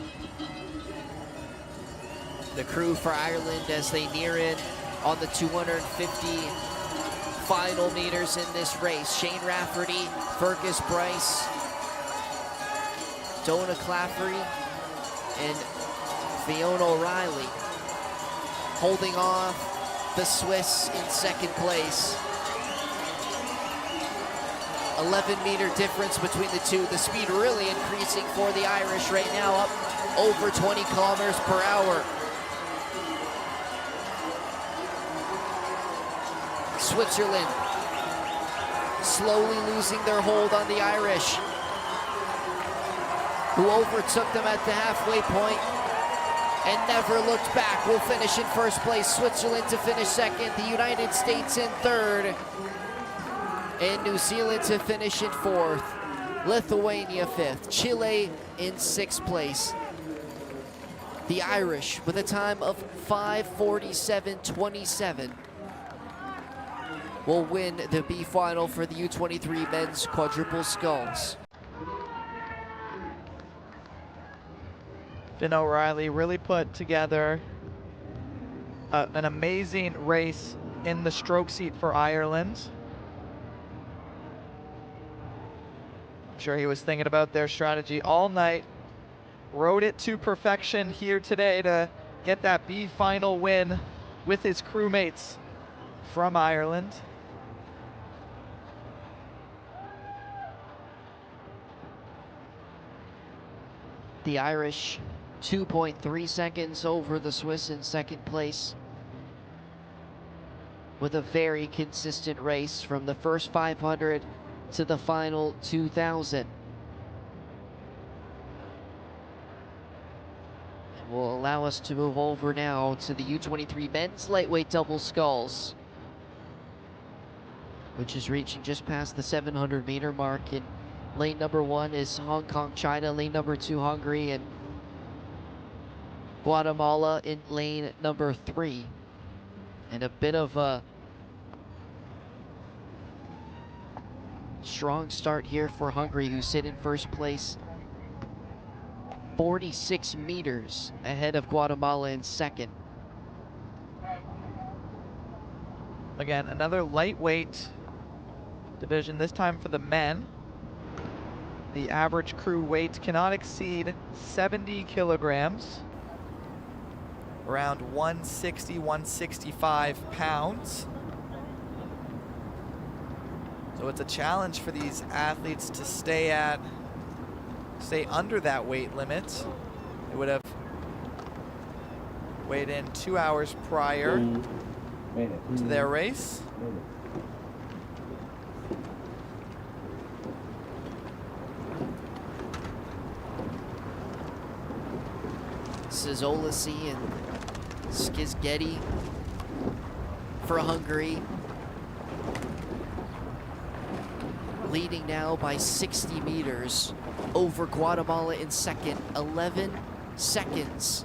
The crew for Ireland as they near in on the 250 final meters in this race. Shane Rafferty, Fergus Bryce, Donna Claffrey, and Fiona O'Reilly holding off the Swiss in second place. 11-meter difference between the two. The speed really increasing for the Irish right now, up over 20 kilometers per hour. Switzerland slowly losing their hold on the Irish, who overtook them at the halfway point and never looked back. Will finish in first place. Switzerland to finish second. The United States in third. And New Zealand to finish in fourth. Lithuania fifth. Chile in sixth place. The Irish with a time of 5:47.27 will win the B final for the U23 men's quadruple sculls. Finn O'Reilly really put together an amazing race in the stroke seat for Ireland. I'm sure he was thinking about their strategy all night. Rode it to perfection here today to get that B final win with his crewmates from Ireland. The Irish 2.3 seconds over the Swiss in second place, with a very consistent race from the first 500 to the final 2,000. And will allow us to move over now to the U23 men's lightweight double sculls, which is reaching just past the 700-meter mark. In lane number 1 is Hong Kong, China. Lane number 2, Hungary, and Guatemala in lane number 3. And a bit of a strong start here for Hungary, who sit in first place, 46 meters ahead of Guatemala in second. Again, another lightweight division, this time for the men. The average crew weight cannot exceed 70 kilograms, around 160, 165 pounds. So it's a challenge for these athletes to stay under that weight limit. They would have weighed in 2 hours prior to their race. Szolasi and Skizgeti for Hungary. leading now by 60 meters over Guatemala in second, 11 seconds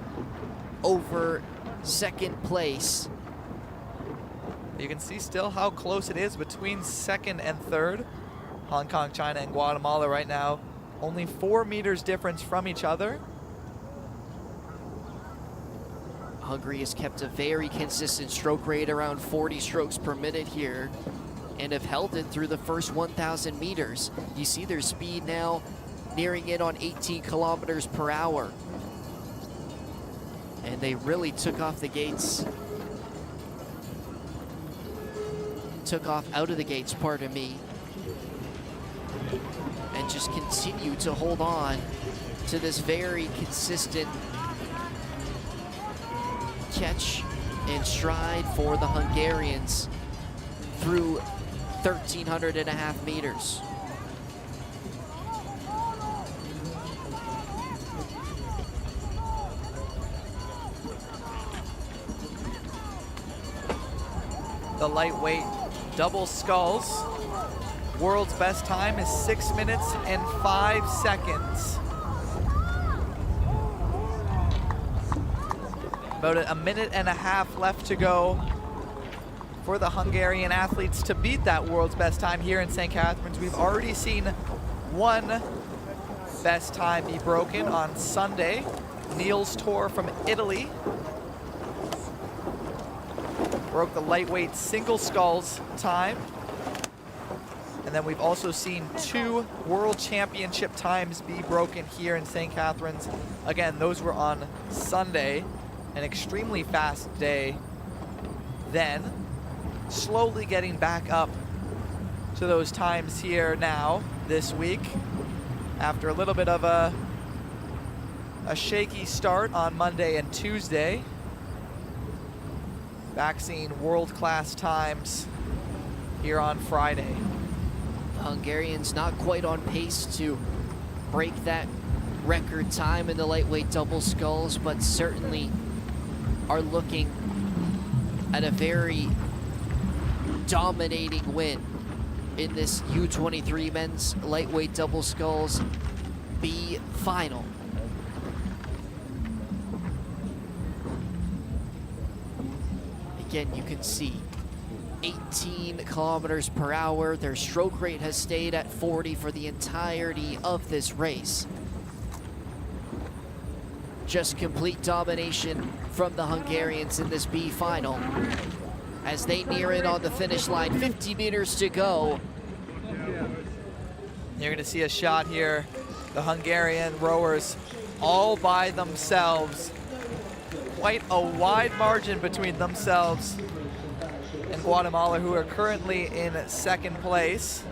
over second place. You can see still how close it is between second and third. Hong Kong, China, and Guatemala right now. Only 4 meters difference from each other. Hungary has kept a very consistent stroke rate around 40 strokes per minute here and have held it through the first 1,000 meters. You see their speed now nearing in on 18 kilometers per hour. And they really took off the gates. Took off out of the gates, pardon me. And just continue to hold on to this very consistent catch and stride for the Hungarians through 1,300.5 meters. The lightweight double sculls. World's best time is 6 minutes and 5 seconds. About a minute and a half left to go for the Hungarian athletes to beat that world's best time here in St. Catharines. We've already seen one best time be broken on Sunday. Niels Tor from Italy broke the lightweight single sculls time. And then we've also seen 2 world championship times be broken here in St. Catharines. Again, those were on Sunday, an extremely fast day. Then slowly getting back up to those times here now this week after a little bit of a shaky start on Monday and Tuesday. Back seeing world-class times here on Friday. The Hungarians not quite on pace to break that record time in the lightweight double sculls, but certainly are looking at a very dominating win in this U23 men's lightweight double sculls B final. Again, you can see 18 kilometers per hour. Their stroke rate has stayed at 40 for the entirety of this race. Just complete domination from the Hungarians in this B final as they near in on the finish line. 50 meters to go. You're gonna see a shot here. The Hungarian rowers all by themselves. Quite a wide margin between themselves and Guatemala, who are currently in second place.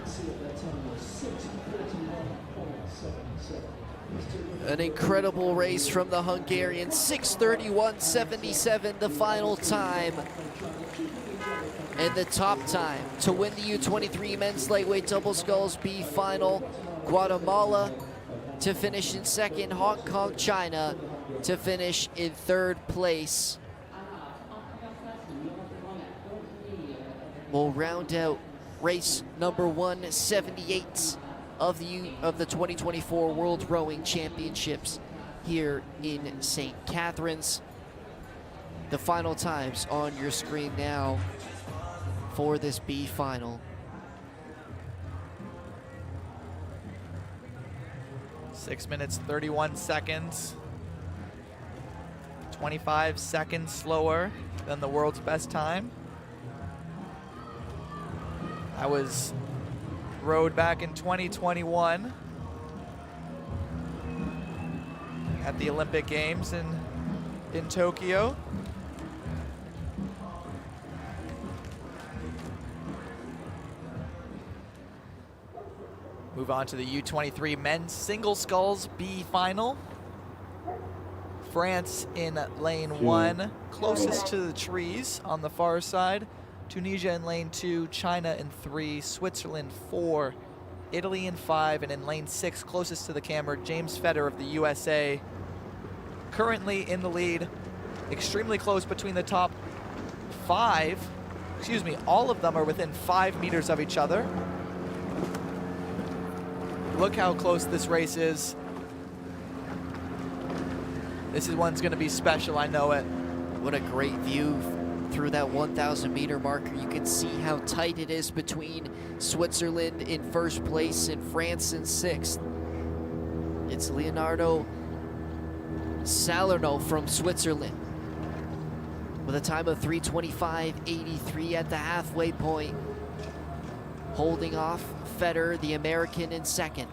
An incredible race from the Hungarians. 6:31.77 the final time. And the top time to win the U23 men's lightweight double sculls B final. Guatemala to finish in second. Hong Kong, China to finish in third place. We'll round out race number 178 of the 2024 World Rowing Championships here in St. Catharines. The final times on your screen now for this B final. 6 minutes, 31 seconds. 25 seconds slower than the world's best time. I was rowed back in 2021 at the Olympic Games in Tokyo. Move on to the U23 men's single sculls B final. France in lane 1, closest to the trees on the far side. Tunisia in lane 2, China in 3, Switzerland 4, Italy in 5, and in lane 6, closest to the camera, James Feder of the USA. Currently in the lead, extremely close between the top 5. Excuse me, all of them are within 5 meters of each other. Look how close this race is. This is one's gonna be special, I know it. What a great view through that 1,000 meter marker. You can see how tight it is between Switzerland in first place and France in sixth. It's Leonardo Salerno from Switzerland with a time of 3:25.83 at the halfway point, holding off Feder, the American, in second.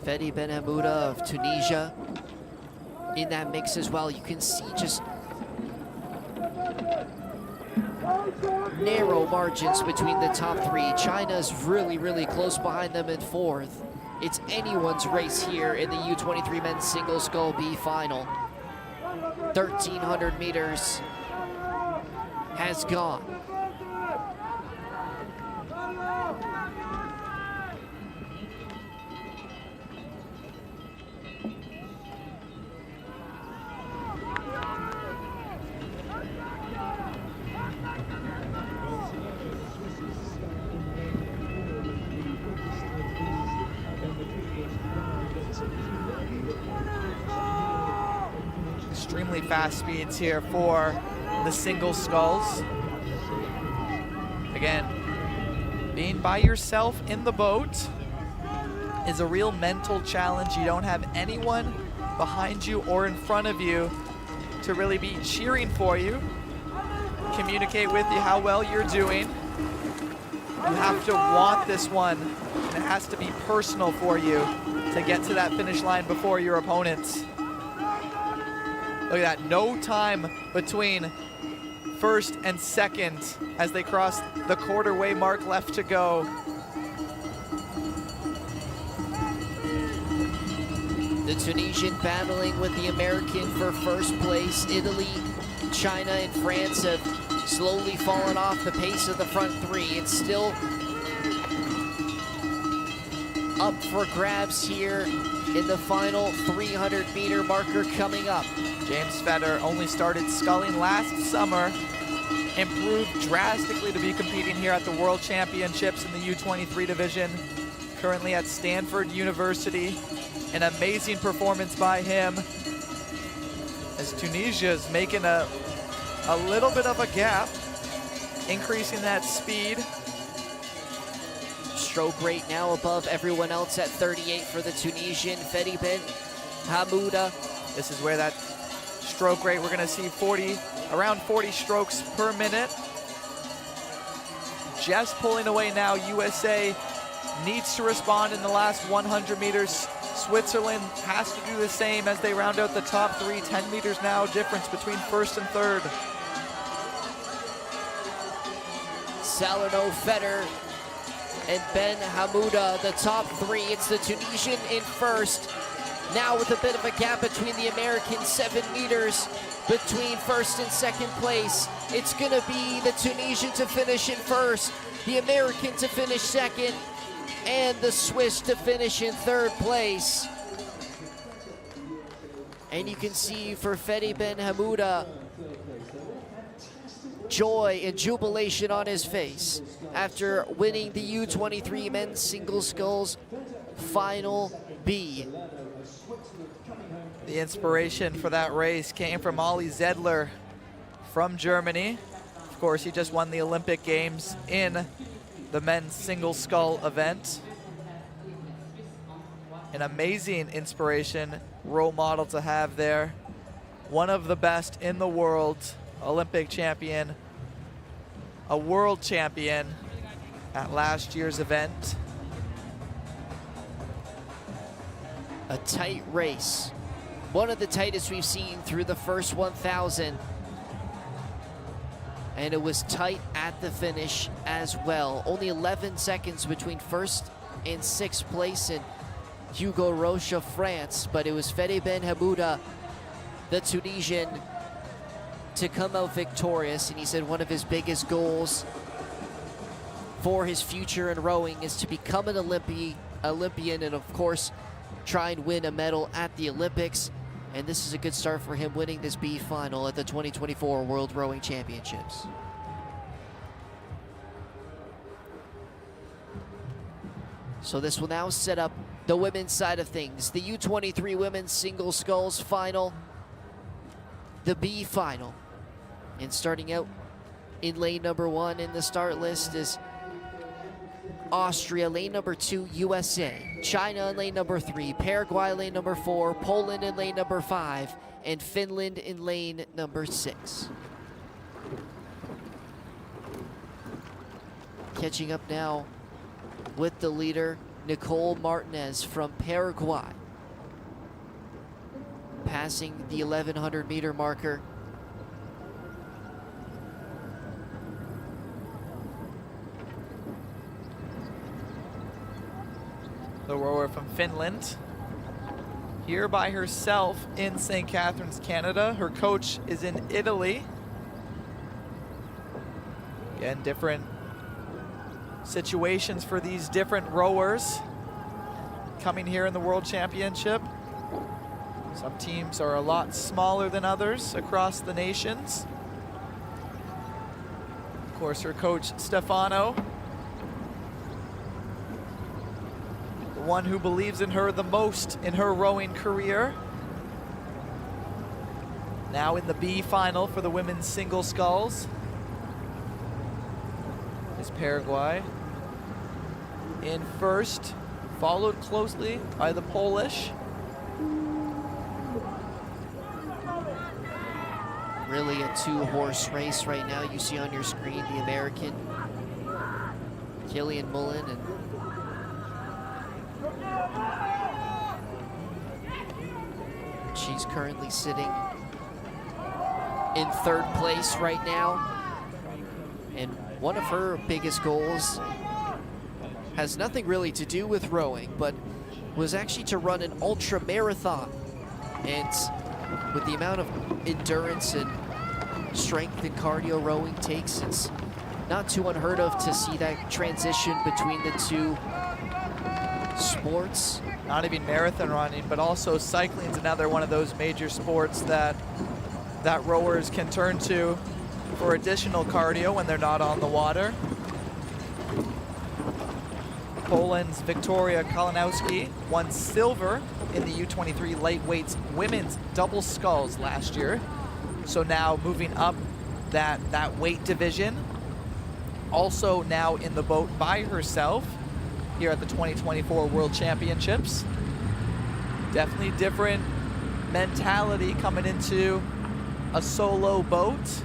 Fedi Ben Hamouda of Tunisia in that mix as well. You can see just narrow margins between the top three. China's really, really close behind them in fourth. It's anyone's race here in the U23 men's single scull B final. 1,300 meters has gone. Extremely fast speeds here for the single sculls. Again, being by yourself in the boat is a real mental challenge. You don't have anyone behind you or in front of you to really be cheering for you, communicate with you how well you're doing. You have to want this one, and it has to be personal for you to get to that finish line before your opponents. Look at that, no time between first and second as they cross the quarter-way mark left to go. The Tunisian battling with the American for first place. Italy, China, and France have slowly fallen off the pace of the front three. It's still up for grabs here in the final 300-meter marker coming up. James Feder only started sculling last summer, improved drastically to be competing here at the World Championships in the U23 division, currently at Stanford University. An amazing performance by him as Tunisia's making a little bit of a gap, increasing that speed. Stroke rate now above everyone else at 38 for the Tunisian, Fedi Ben Hamouda. This is where that stroke rate, we're gonna see around 40 strokes per minute. Just pulling away now. USA needs to respond in the last 100 meters. Switzerland has to do the same as they round out the top three. 10 meters now difference between first and third. Salerno, Feder, and Ben Hamouda, the top three. It's the Tunisian in first. Now with a bit of a gap between the Americans, 7 meters between first and second place. It's gonna be the Tunisian to finish in first, the American to finish second, and the Swiss to finish in third place. And you can see for Fedi Ben Hamouda, joy and jubilation on his face after winning the U23 men's single sculls final B. The inspiration for that race came from Ollie Zedler from Germany. Of course, he just won the Olympic Games in the men's single scull event. An amazing inspiration, role model to have there. One of the best in the world, Olympic champion, a world champion at last year's event. A tight race. One of the tightest we've seen through the first 1,000. And it was tight at the finish as well. Only 11 seconds between first and sixth place in Hugo Roche of France, but it was Fedi Ben Hamouda, the Tunisian, to come out victorious. And he said one of his biggest goals for his future in rowing is to become an Olympian and of course try and win a medal at the Olympics. And this is a good start for him, winning this B final at the 2024 World Rowing Championships. So this will now set up the women's side of things. The U23 women's single sculls final, the B final. And starting out in lane number 1 in the start list is Austria, lane number 2, USA, China in lane number 3, Paraguay lane number 4, Poland in lane number 5, and Finland in lane number 6. Catching up now with the leader, Nicole Martinez from Paraguay. Passing the 1,100 meter marker. The rower from Finland, here by herself in St. Catharines, Canada. Her coach is in Italy. Again, different situations for these different rowers coming here in the World Championship. Some teams are a lot smaller than others across the nations. Of course, her coach, Stefano, the one who believes in her the most in her rowing career. Now in the B final for the women's single sculls is Paraguay in first, followed closely by the Polish. Really a two-horse race right now. You see on your screen the American Killian Mullen, and she's currently sitting in third place right now. And one of her biggest goals has nothing really to do with rowing, but was actually to run an ultra marathon. And with the amount of endurance and strength and cardio rowing takes, it's not too unheard of to see that transition between the two sports. Not even marathon running, but also cycling is another one of those major sports that rowers can turn to for additional cardio when they're not on the water. Poland's Wiktoria Kalinowski won silver in the U23 lightweights women's double sculls last year. So now moving up that weight division. Also now in the boat by herself here at the 2024 World Championships. Definitely different mentality coming into a solo boat.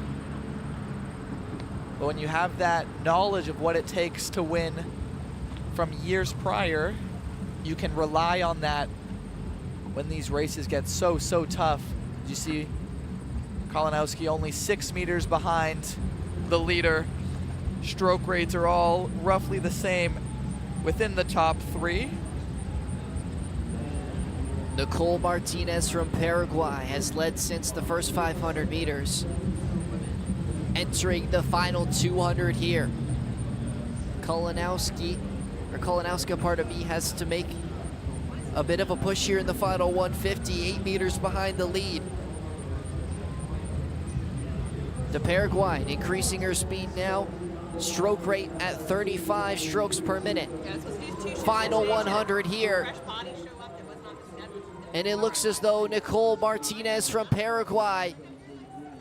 But when you have that knowledge of what it takes to win from years prior, you can rely on that when these races get so tough. You see Kalinowski only 6 meters behind the leader. Stroke rates are all roughly the same within the top 3. Nicole Martinez from Paraguay has led since the first 500 meters. Entering the final 200 here. Kalinowska, pardon me, has to make a bit of a push here in the final 150, 8 meters behind the lead. The Paraguayan increasing her speed now. Stroke rate at 35 strokes per minute. Final 100 here. And it looks as though Nicole Martinez from Paraguay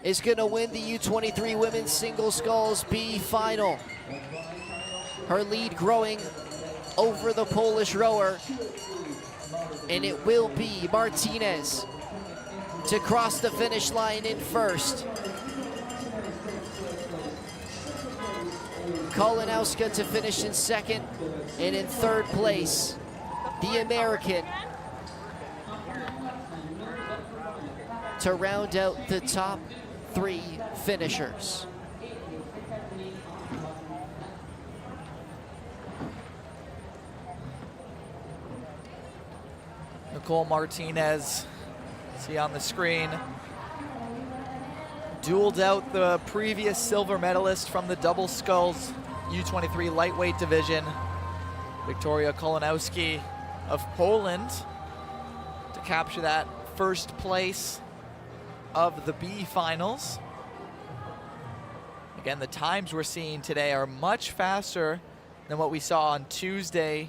is going to win the U23 women's single sculls B final. Her lead growing over the Polish rower. And it will be Martinez to cross the finish line in first. Kalinowska to finish in second, and in third place, the American to round out the top 3 finishers. Nicole Martinez, see on the screen, dueled out the previous silver medalist from the double sculls U23 lightweight division, Wiktoria Kalinowski of Poland, to capture that first place of the B finals. Again, the times we're seeing today are much faster than what we saw on Tuesday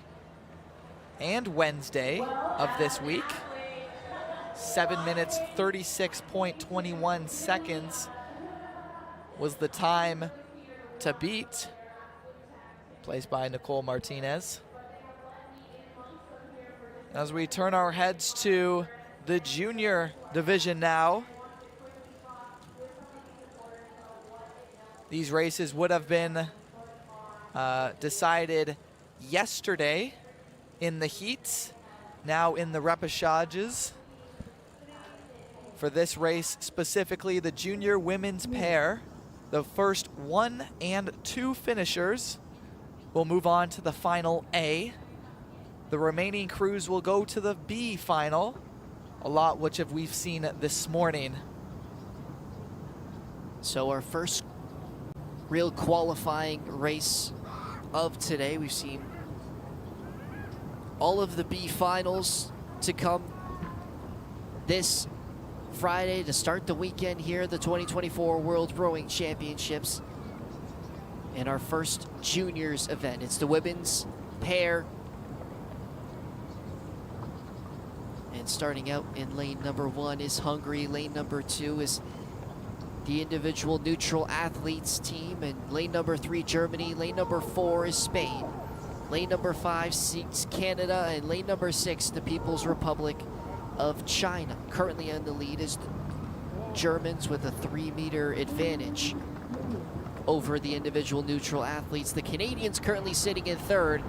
and Wednesday of this week. 7 minutes, 36.21 seconds was the time to beat, placed by Nicole Martinez. As we turn our heads to the junior division now, these races would have been decided yesterday in the heats, now in the repechages. For this race specifically, the junior women's pair, the first 1 and 2 finishers will move on to the final A. The remaining crews will go to the B final, a lot which we've seen this morning. So our first real qualifying race of today, we've seen all of the B finals to come this Friday to start the weekend here, the 2024 World Rowing Championships, and our first juniors event. It's the women's pair. And starting out in lane number 1 is Hungary. Lane number 2 is the individual neutral athletes team. And lane number 3, Germany. Lane number 4 is Spain. Lane number 5 seeks Canada. And lane number 6, the People's Republic of China. Currently in the lead is the Germans with a 3-meter advantage over the individual neutral athletes. The Canadians currently sitting in 3rd,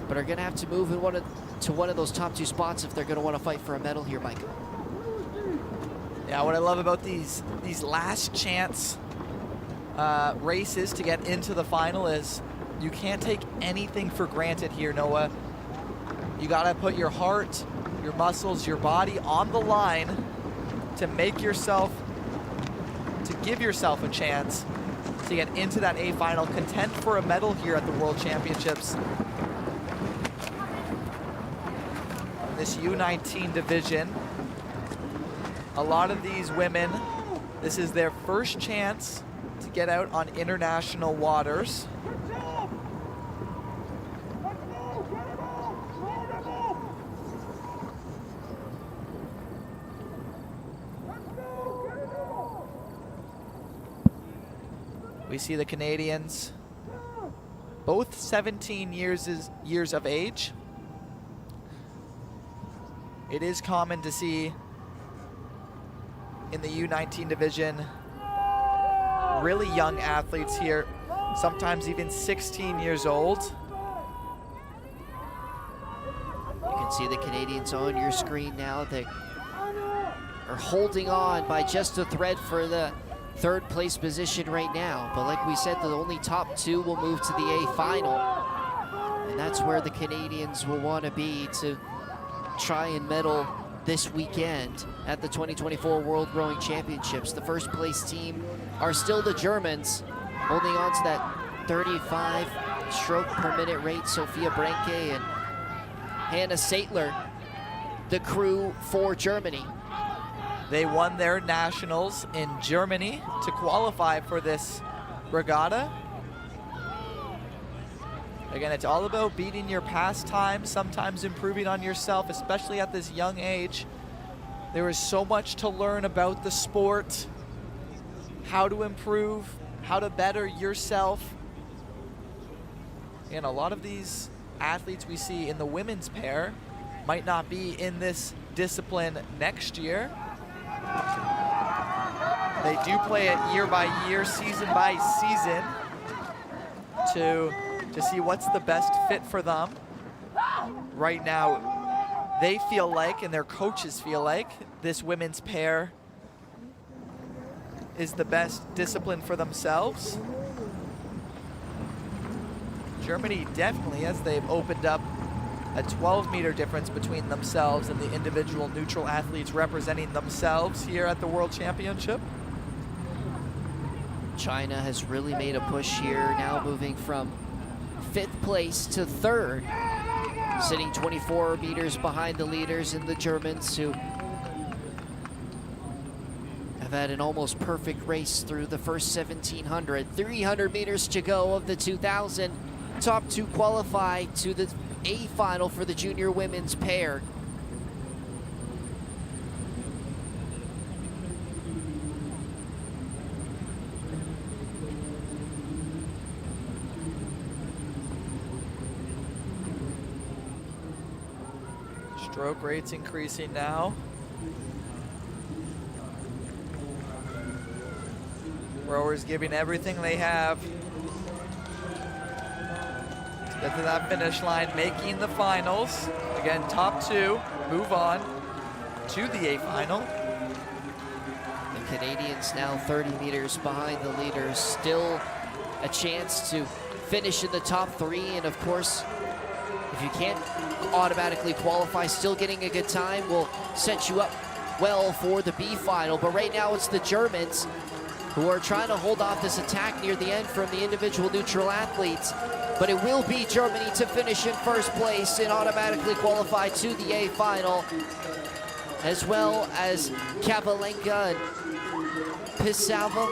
but are going to have to move in to one of those top 2 spots if they're going to want to fight for a medal here, Mike. Yeah, what I love about these last chance races to get into the final is you can't take anything for granted here, Noah. You got to put your heart, your muscles, your body on the line to make yourself, to give yourself a chance to get into that A final, contend for a medal here at the World Championships. This U19 division, a lot of these women, this is their first chance to get out on international waters. We see the Canadians, both 17 years of age. It is common to see in the U19 division really young athletes here, sometimes even 16 years old. You can see the Canadians on your screen now. They are holding on by just a thread for the 3rd place position right now. But like we said, the only top 2 will move to the A final. And that's where the Canadians will want to be to try and medal this weekend at the 2024 World Rowing Championships. The first place team are still the Germans, holding on to that 35 stroke per minute rate. Sophia Brenke and Hannah Saitler, the crew for Germany. They won their nationals in Germany to qualify for this regatta. Again, it's all about beating your past time, sometimes improving on yourself, especially at this young age. There is so much to learn about the sport, how to improve, how to better yourself. And a lot of these athletes we see in the women's pair might not be in this discipline next year. They do play it year by year, season by season to see what's the best fit for them. Right now, they feel like, and their coaches feel like, this women's pair is the best discipline for themselves. Germany definitely, as they've opened up a 12-meter difference between themselves and the individual neutral athletes representing themselves here at the World Championship. China has really made a push here, now moving from 5th place to 3rd, sitting 24 meters behind the leaders and the Germans, who have had an almost perfect race through the first 1,700. 300 meters to go of the 2,000. Top 2 qualify to the A final for the junior women's pair. Stroke rates increasing now. Rowers giving everything they have to get to that finish line, making the finals. Again, top two move on to the A final. The Canadians now 30 meters behind the leaders. Still a chance to finish in the top three, and of course, if you can't automatically qualify, still getting a good time will set you up well for the B final. But right now it's the Germans who are trying to hold off this attack near the end from the individual neutral athletes. But it will be Germany to finish in first place and automatically qualify to the A final, as well as Kabalenka and Pisava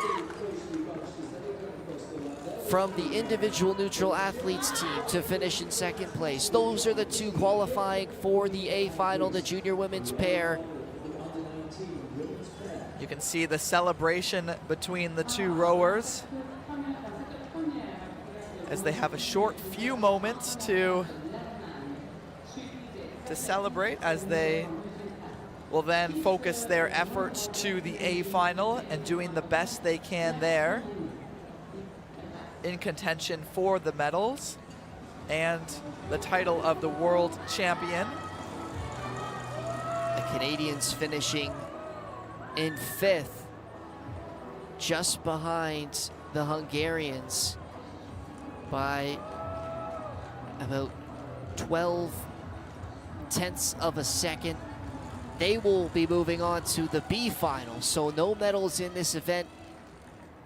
from the individual neutral athletes team to finish in second place. Those are the two qualifying for the A final, the junior women's pair. You can see the celebration between the two rowers as they have a short few moments to celebrate, as they will then focus their efforts to the A final and doing the best they can there in contention for the medals and the title of the world champion. The Canadians finishing in fifth, just behind the Hungarians by about 12 tenths of a second. They will be moving on to the B final, so no medals in this event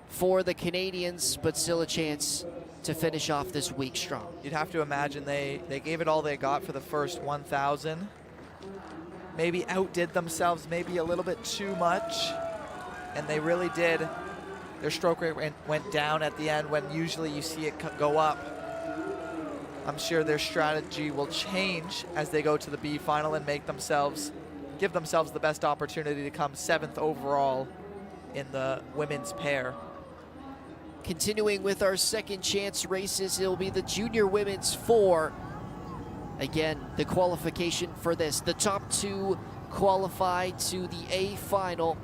for the Canadians, but still a chance to finish off this week strong. You'd have to imagine they gave it all they got for the first 1,000. Maybe outdid themselves maybe a little bit too much, and they really did. Their stroke rate went down at the end when usually you see it go up. I'm sure their strategy will change as they go to the B final and give themselves the best opportunity to come 7th overall in the women's pair. Continuing with our second chance races, it'll be the junior women's 4. Again, the qualification for this, the top two qualify to the A final,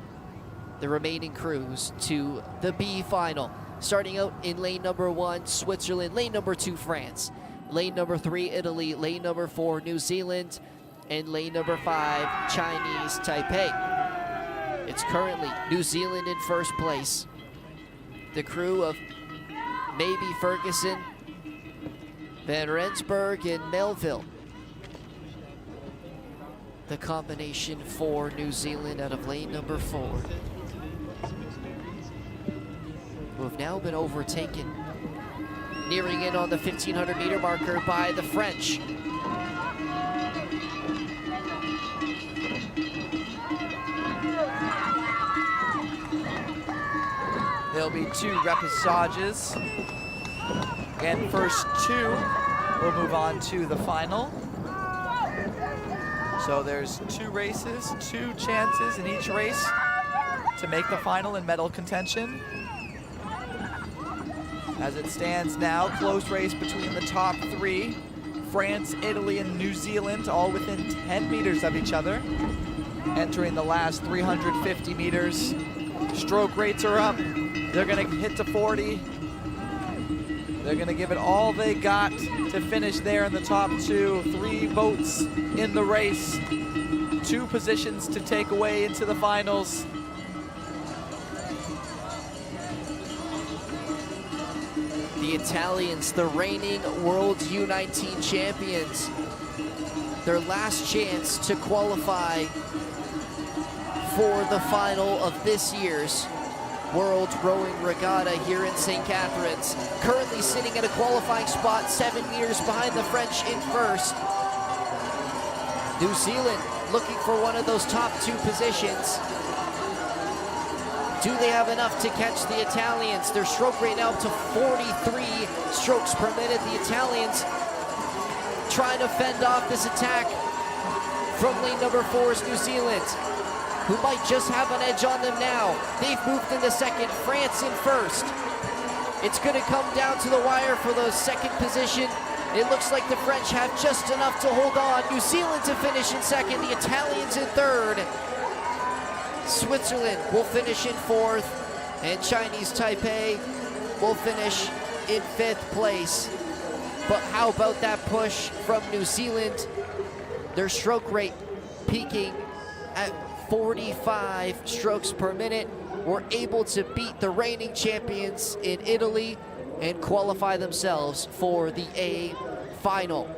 the remaining crews to the B final. Starting out in lane number 1, Switzerland, lane number 2, France, lane number 3, Italy, lane number 4, New Zealand, and lane number 5, Chinese Taipei. It's currently New Zealand in first place. The crew of Maybe Ferguson, Van Rensburg, and Melville. The combination for New Zealand out of lane number 4, who have now been overtaken, nearing in on the 1,500 meter marker by the French. There'll be 2 repassages. Again, first 2 will move on to the final. So there's 2 races, 2 chances in each race to make the final in medal contention. As it stands now, close race between the top 3. France, Italy, and New Zealand all within 10 meters of each other. Entering the last 350 meters. Stroke rates are up. They're gonna hit to 40. They're gonna give it all they got to finish there in the top 2. 3 boats in the race. 2 positions to take away into the finals. The Italians, the reigning World U19 champions, their last chance to qualify for the final of this year's World Rowing Regatta here in St Catharines. Currently sitting at a qualifying spot 7 meters behind the French in first. New Zealand looking for one of those top 2 positions. Do they have enough to catch the Italians? Their stroke rate now up to 43 strokes per minute. The Italians trying to fend off this attack from lane number 4 is New Zealand, who might just have an edge on them now. They've moved into second, France in first. It's going to come down to the wire for the second position. It looks like the French have just enough to hold on. New Zealand to finish in second, the Italians in third. Switzerland will finish in fourth, and Chinese Taipei will finish in 5th place. But how about that push from New Zealand? Their stroke rate peaking at 45 strokes per minute. Were able to beat the reigning champions in Italy and qualify themselves for the A final.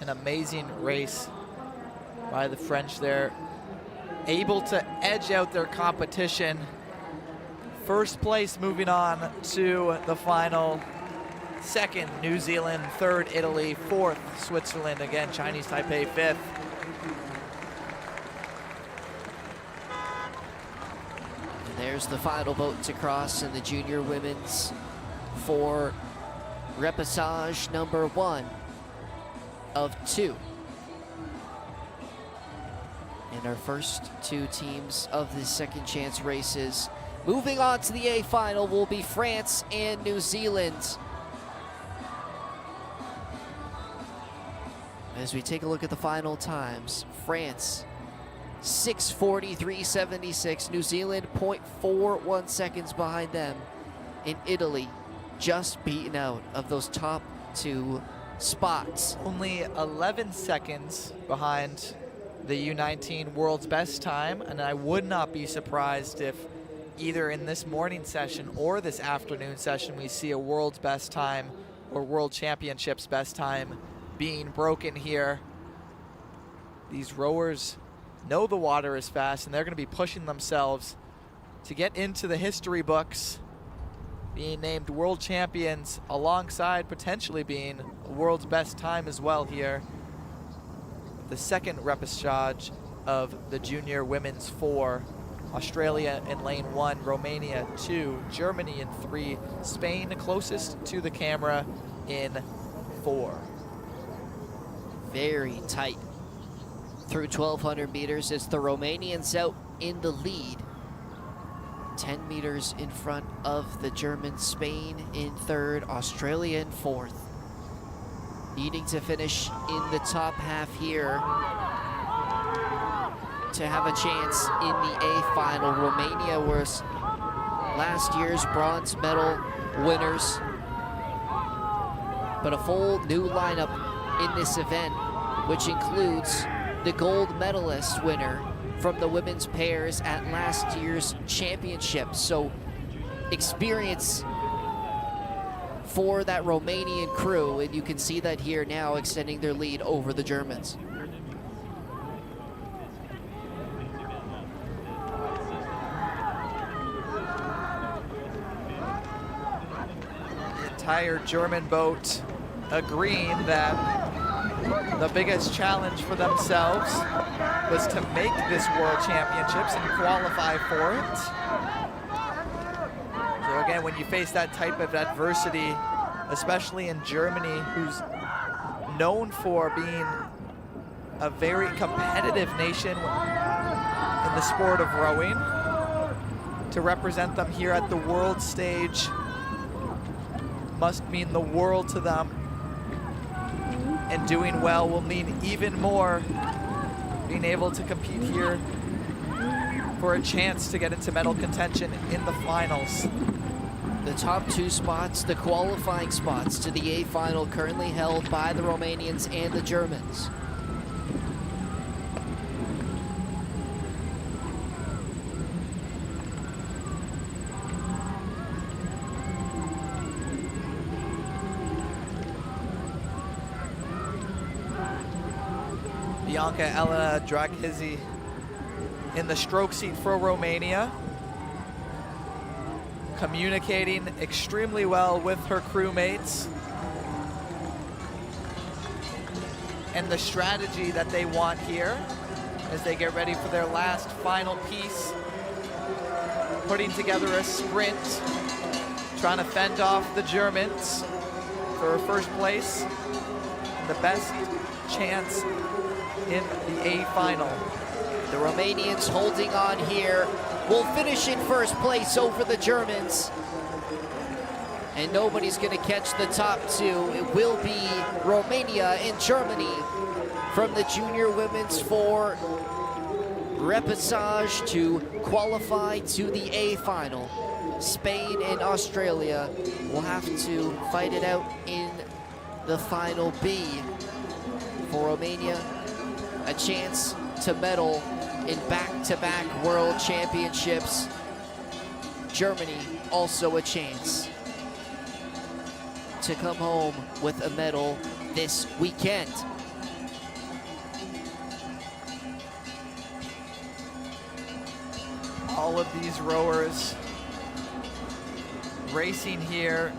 An amazing race by the French there, able to edge out their competition. First place moving on to the final. Second, New Zealand. Third, Italy. Fourth, Switzerland. Again, Chinese Taipei 5th. And there's the final boat to cross in the junior women's for repechage number 1 of 2. And our first 2 teams of the second chance races moving on to the A final will be France and New Zealand. As we take a look at the final times, France 6:43.76, New Zealand 0.41 seconds behind them, in Italy just beaten out of those top 2 spots. Only 11 seconds behind the U19 world's best time, and I would not be surprised if either in this morning session or this afternoon session we see a world's best time or world championships best time being broken here. These rowers know the water is fast, and they're going to be pushing themselves to get into the history books, being named world champions alongside potentially being the world's best time as well here. The second repechage of the junior women's 4. Australia in lane 1, Romania 2, Germany in 3, Spain closest to the camera in 4. Very tight through 1,200 meters. It's the Romanians out in the lead. 10 meters in front of the German. Spain in 3rd, Australia in 4th. Needing to finish in the top half here to have a chance in the A final. Romania was last year's bronze medal winners, but a full new lineup in this event, which includes the gold medalist winner from the women's pairs at last year's championship. So experience for that Romanian crew, and you can see that here now, extending their lead over the Germans. The entire German boat agreeing that the biggest challenge for themselves was to make this World Championships and qualify for it. So again, when you face that type of adversity, especially in Germany, who's known for being a very competitive nation in the sport of rowing, to represent them here at the world stage must mean the world to them. And doing well will mean even more being able to compete here for a chance to get into medal contention in the finals. The top 2 spots, the qualifying spots to the A final, currently held by the Romanians and the Germans. Biancaniello Draghizi in the stroke seat for Romania, communicating extremely well with her crewmates, and the strategy that they want here as they get ready for their last final piece, putting together a sprint, trying to fend off the Germans. for first place and the best chance in the A final. The Romanians holding on here will finish in first place over the Germans. And nobody's going to catch the top two. It will be Romania and Germany from the junior women's 4 repechage to qualify to the A final. Spain and Australia will have to fight it out in the final B. For Romania, a chance to medal in back-to-back world championships. Germany also a chance to come home with a medal this weekend. All of these rowers racing here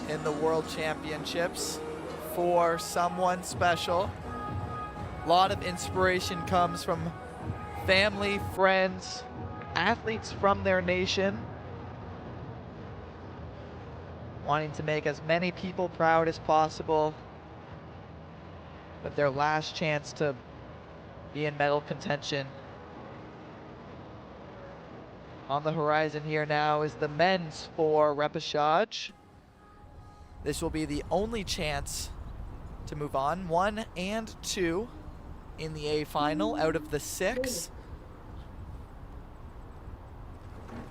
in the World Championships for someone special. A lot of inspiration comes from family, friends, athletes from their nation, wanting to make as many people proud as possible with their last chance to be in medal contention. On the horizon here now is the men's 4 repechage. This will be the only chance to move on, 1 and 2 in the A final out of the 6.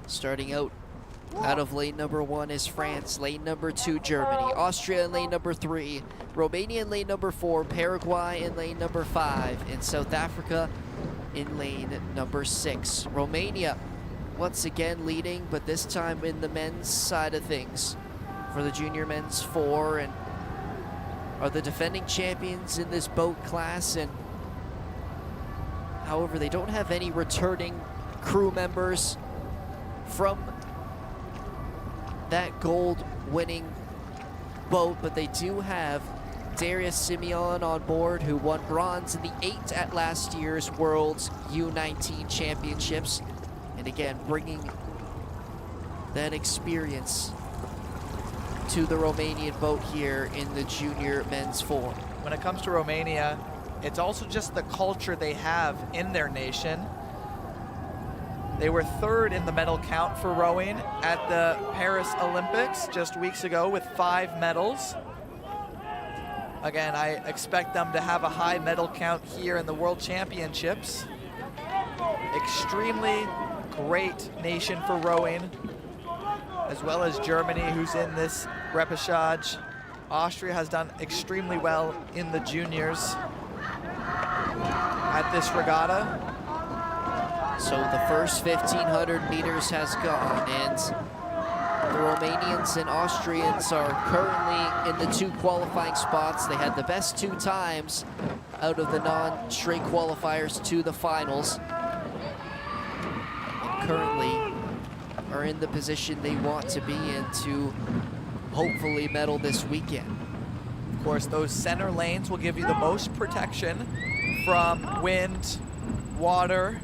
Starting out of lane number 1 is France, lane number 2 Germany, Austria in lane number 3, Romania in lane number 4, Paraguay in lane number 5, and South Africa in lane number 6. Romania once again leading, but this time in the men's side of things for the junior men's 4, and are the defending champions in this boat class. And however, they don't have any returning crew members from that gold winning boat, but they do have Darius Simeon on board, who won bronze in the 8 at last year's World's U19 Championships. And again, bringing that experience to the Romanian boat here in the junior men's 4. When it comes to Romania, it's also just the culture they have in their nation. They were 3rd in the medal count for rowing at the Paris Olympics just weeks ago with 5 medals. Again, I expect them to have a high medal count here in the World Championships. Extremely great nation for rowing, as well as Germany, who's in this repechage. Austria has done extremely well in the juniors at this regatta. So the first 1,500 meters has gone, and the Romanians and Austrians are currently in the 2 qualifying spots. They had the best 2 times out of the non-straight qualifiers to the finals. Currently are in the position they want to be in to hopefully medal this weekend. Of course, those center lanes will give you the most protection from wind, water.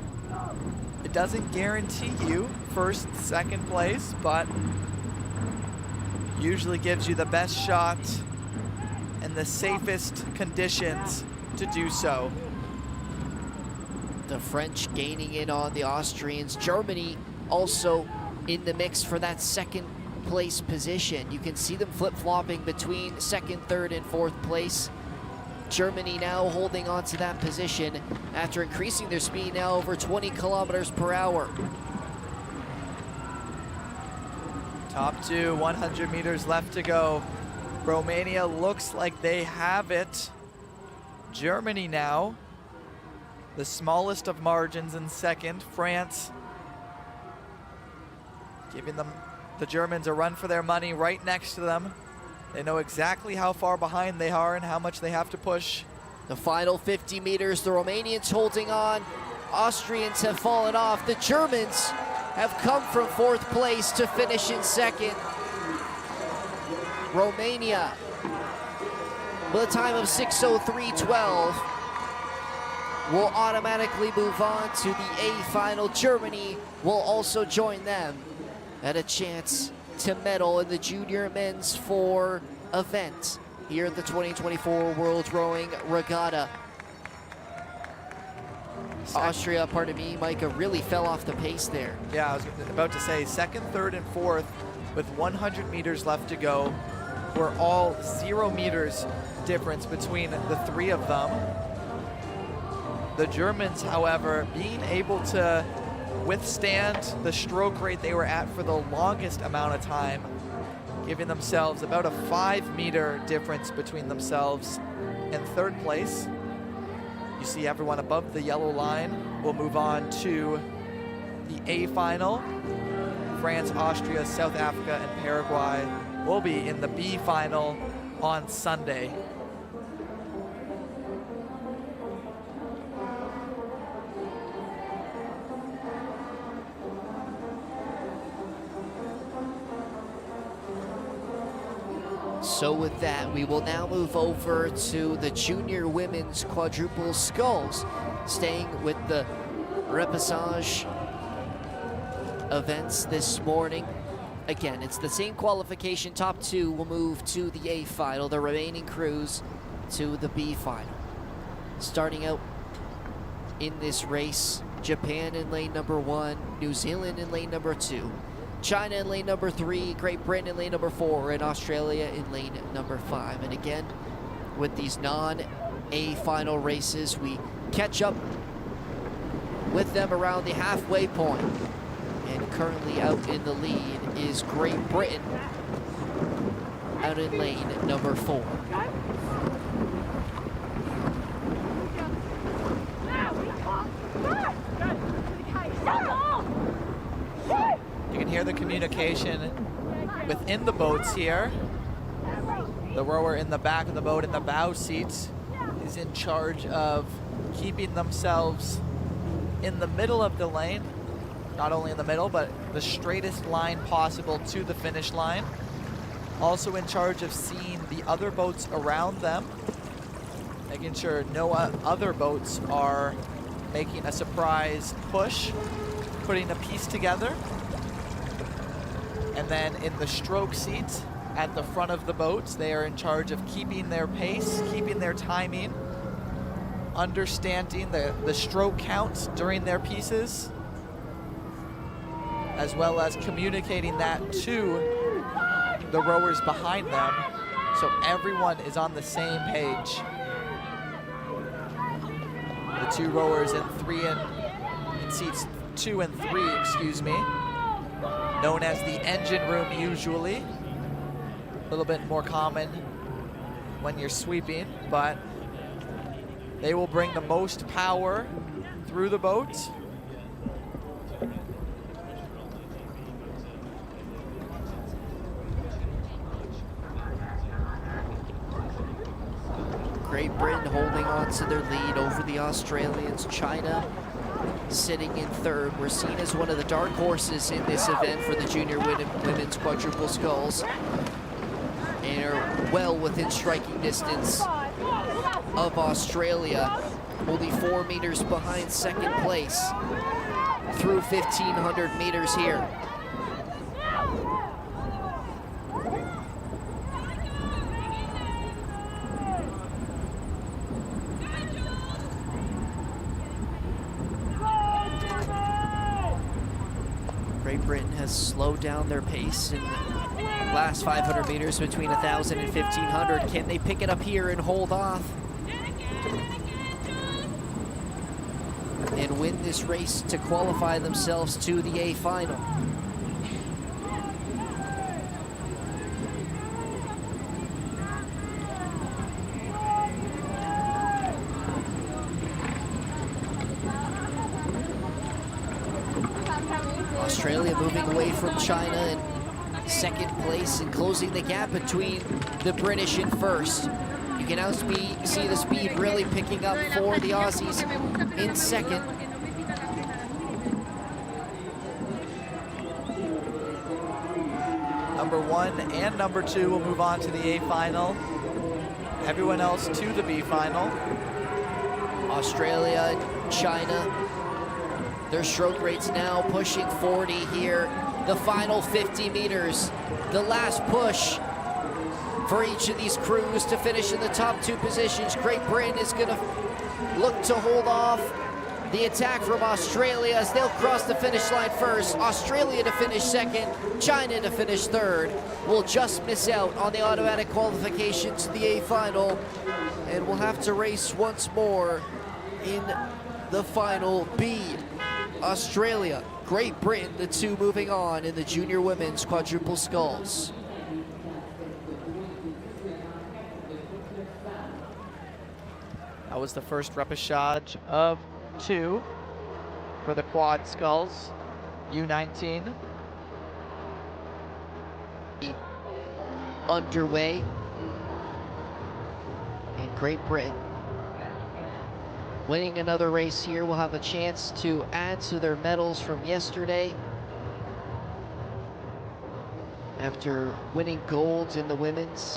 It doesn't guarantee you first, second place, but usually gives you the best shot and the safest conditions to do so. The French gaining in on the Austrians. Germany also in the mix for that second place position. You can see them flip-flopping between 2nd, 3rd, and 4th place. Germany now holding on to that position after increasing their speed now over 20 kilometers per hour. Top 2, 100 meters left to go. Romania looks like they have it. Germany now, the smallest of margins in 2nd. France giving the Germans a run for their money right next to them. They know exactly how far behind they are and how much they have to push. The final 50 meters, the Romanians holding on. Austrians have fallen off. The Germans have come from 4th place to finish in 2nd. Romania with a time of 6:03.12 will automatically move on to the A final. Germany will also join them at a chance to medal in the junior men's 4 event here at the 2024 World Rowing Regatta. Austria, pardon me, Micah, really fell off the pace there. Yeah, I was about to say second, third, and fourth with 100 meters left to go were all 0 meters difference between the three of them. The Germans, however, being able to withstand the stroke rate they were at for the longest amount of time, giving themselves about a 5-meter difference between themselves and third place. You see everyone above the yellow line. We'll move on to the A final. France, Austria, South Africa, and Paraguay will be in the B final on Sunday. So with that, we will now move over to the junior women's quadruple sculls, staying with the repassage events this morning. Again, it's the same qualification. Top two will move to the A final, the remaining crews to the B final. Starting out in this race, Japan in lane number 1, New Zealand in lane number 2, China in lane number 3, Great Britain in lane number 4, and Australia in lane number 5. And again, with these non-A final races, we catch up with them around the halfway point. And currently out in the lead is Great Britain, out in lane number 4. You can hear the communication within the boats here. The rower in the back of the boat in the bow seat is in charge of keeping themselves in the middle of the lane. Not only in the middle, but the straightest line possible to the finish line. Also in charge of seeing the other boats around them, making sure no other boats are making a surprise push, putting a piece together. And then in the stroke seat at the front of the boats, they are in charge of keeping their pace, keeping their timing, understanding the stroke count during their pieces, as well as communicating that to the rowers behind them, so everyone is on the same page. The two rowers in seats 2 and 3, excuse me, known as the engine room usually. A little bit more common when you're sweeping, but they will bring the most power through the boat. Great Britain holding on to their lead over the Australians. China sitting in third. We're seen as one of the dark horses in this event for the junior women's quadruple sculls, and are well within striking distance of Australia, only 4 meters behind second place through 1,500 meters here. Great Britain has slowed down their pace in the last 500 meters between 1,000 and 1,500. Can they pick it up here and hold off and win this race to qualify themselves to the A final? Australia moving away from China in second place and closing the gap between the British in first. You can now see the speed really picking up for the Aussies in second. Number 1 and number 2 will move on to the A final. Everyone else to the B final. Australia, China, their stroke rates now pushing 40 here. The final 50 meters, the last push for each of these crews to finish in the top 2 positions. Great Britain is going to look to hold off the attack from Australia as they'll cross the finish line first. Australia to finish second, China to finish third. Will just miss out on the automatic qualification to the A final, and will have to race once more in the final B. Australia, Great Britain, the 2 moving on in the junior women's quadruple sculls. That was the first repechage of 2 for the quad sculls, U19. Underway in Great Britain. Winning another race here will have a chance to add to their medals from yesterday. After winning gold in the women's,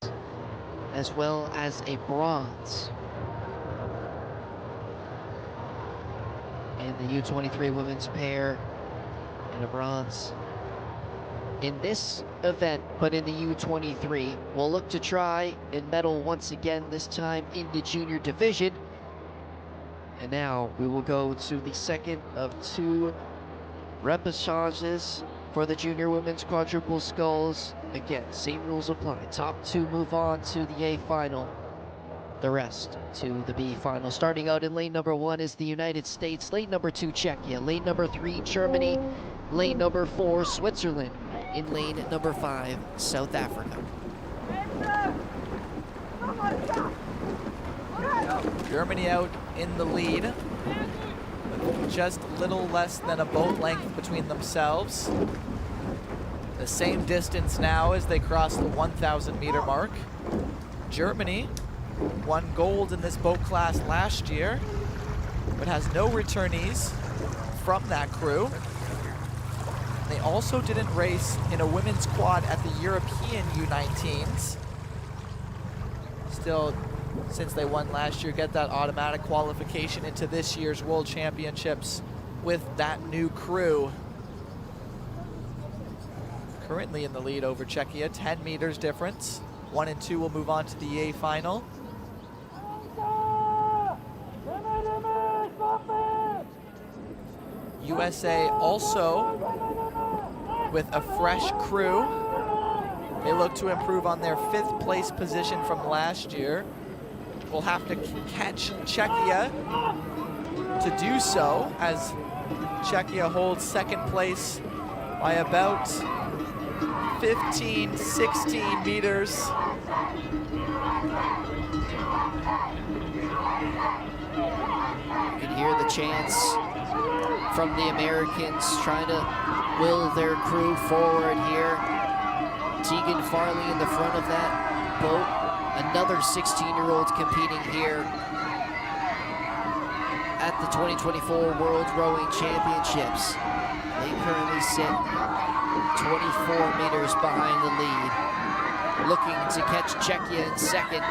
as well as a bronze in the U23 women's pair, and a bronze in this event, but in the U23. We'll look to try and medal once again, this time in the junior division. And now we will go to the second of 2 repechages for the junior women's quadruple sculls. Again, same rules apply. Top 2 move on to the A final. The rest to the B final. Starting out in lane number 1 is the United States, lane number 2 Czechia, lane number 3 Germany, lane number 4 Switzerland, in lane number 5 South Africa. Germany out in the lead, with just a little less than a boat length between themselves. The same distance now as they cross the 1,000 meter mark. Germany won gold in this boat class last year, but has no returnees from that crew. They also didn't race in a women's quad at the European U19s. Still, since they won last year, get that automatic qualification into this year's World Championships with that new crew. Currently in the lead over Czechia, 10 meters difference. 1 and 2 will move on to the A final. USA also with a fresh crew. They look to improve on their 5th place position from last year. Will have to catch Czechia to do so, as Czechia holds 2nd place by about 15, 16 meters. You can hear the chants from the Americans trying to will their crew forward here. Tegan Farley in the front of that boat. Another 16-year-old competing here at the 2024 World Rowing Championships. They currently sit 24 meters behind the lead, looking to catch Czechia in 2nd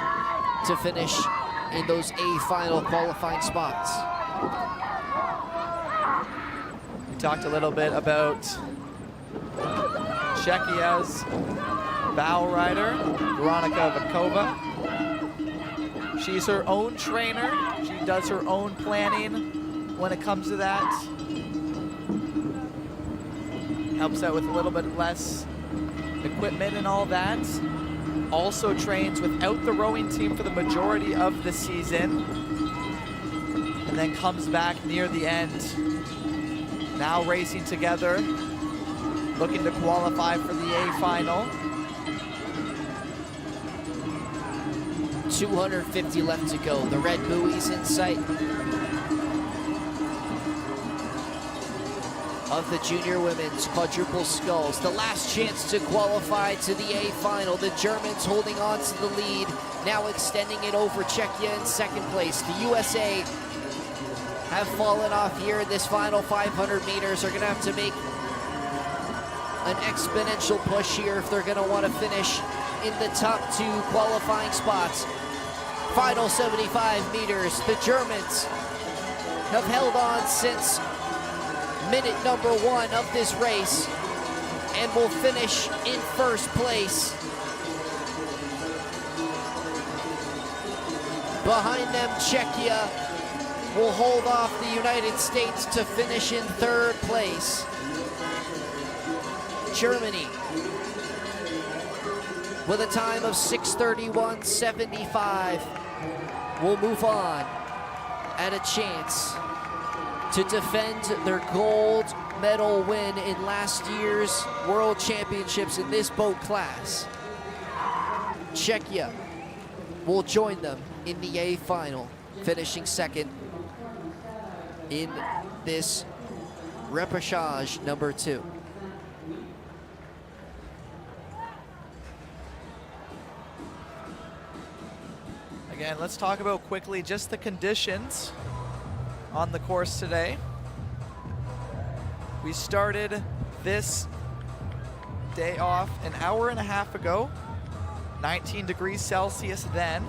to finish in those A final qualifying spots. We talked a little bit about Czechia's bow rider, Veronika Vakova. She's her own trainer. She does her own planning when it comes to that. Helps out with a little bit less equipment and all that. Also trains without the rowing team for the majority of the season. And then comes back near the end. Now racing together, looking to qualify for the A final. 250 left to go. The red buoys in sight of the junior women's quadruple sculls. The last chance to qualify to the A final. The Germans holding on to the lead, now extending it over Czechia in 2nd place. The USA have fallen off here in this final 500 meters. They're gonna have to make an exponential push here if they're gonna wanna finish in the top 2 qualifying spots. Final 75 meters. The Germans have held on since minute number 1 of this race and will finish in 1st place. Behind them, Czechia will hold off the United States to finish in third place. Germany with a time of 6:31.75 will move on at a chance to defend their gold medal win in last year's World Championships in this boat class. Czechia will join them in the A final, finishing second in this repechage number 2. Again, let's talk about quickly just the conditions on the course today. We started this day off an hour and a half ago, 19 degrees Celsius then.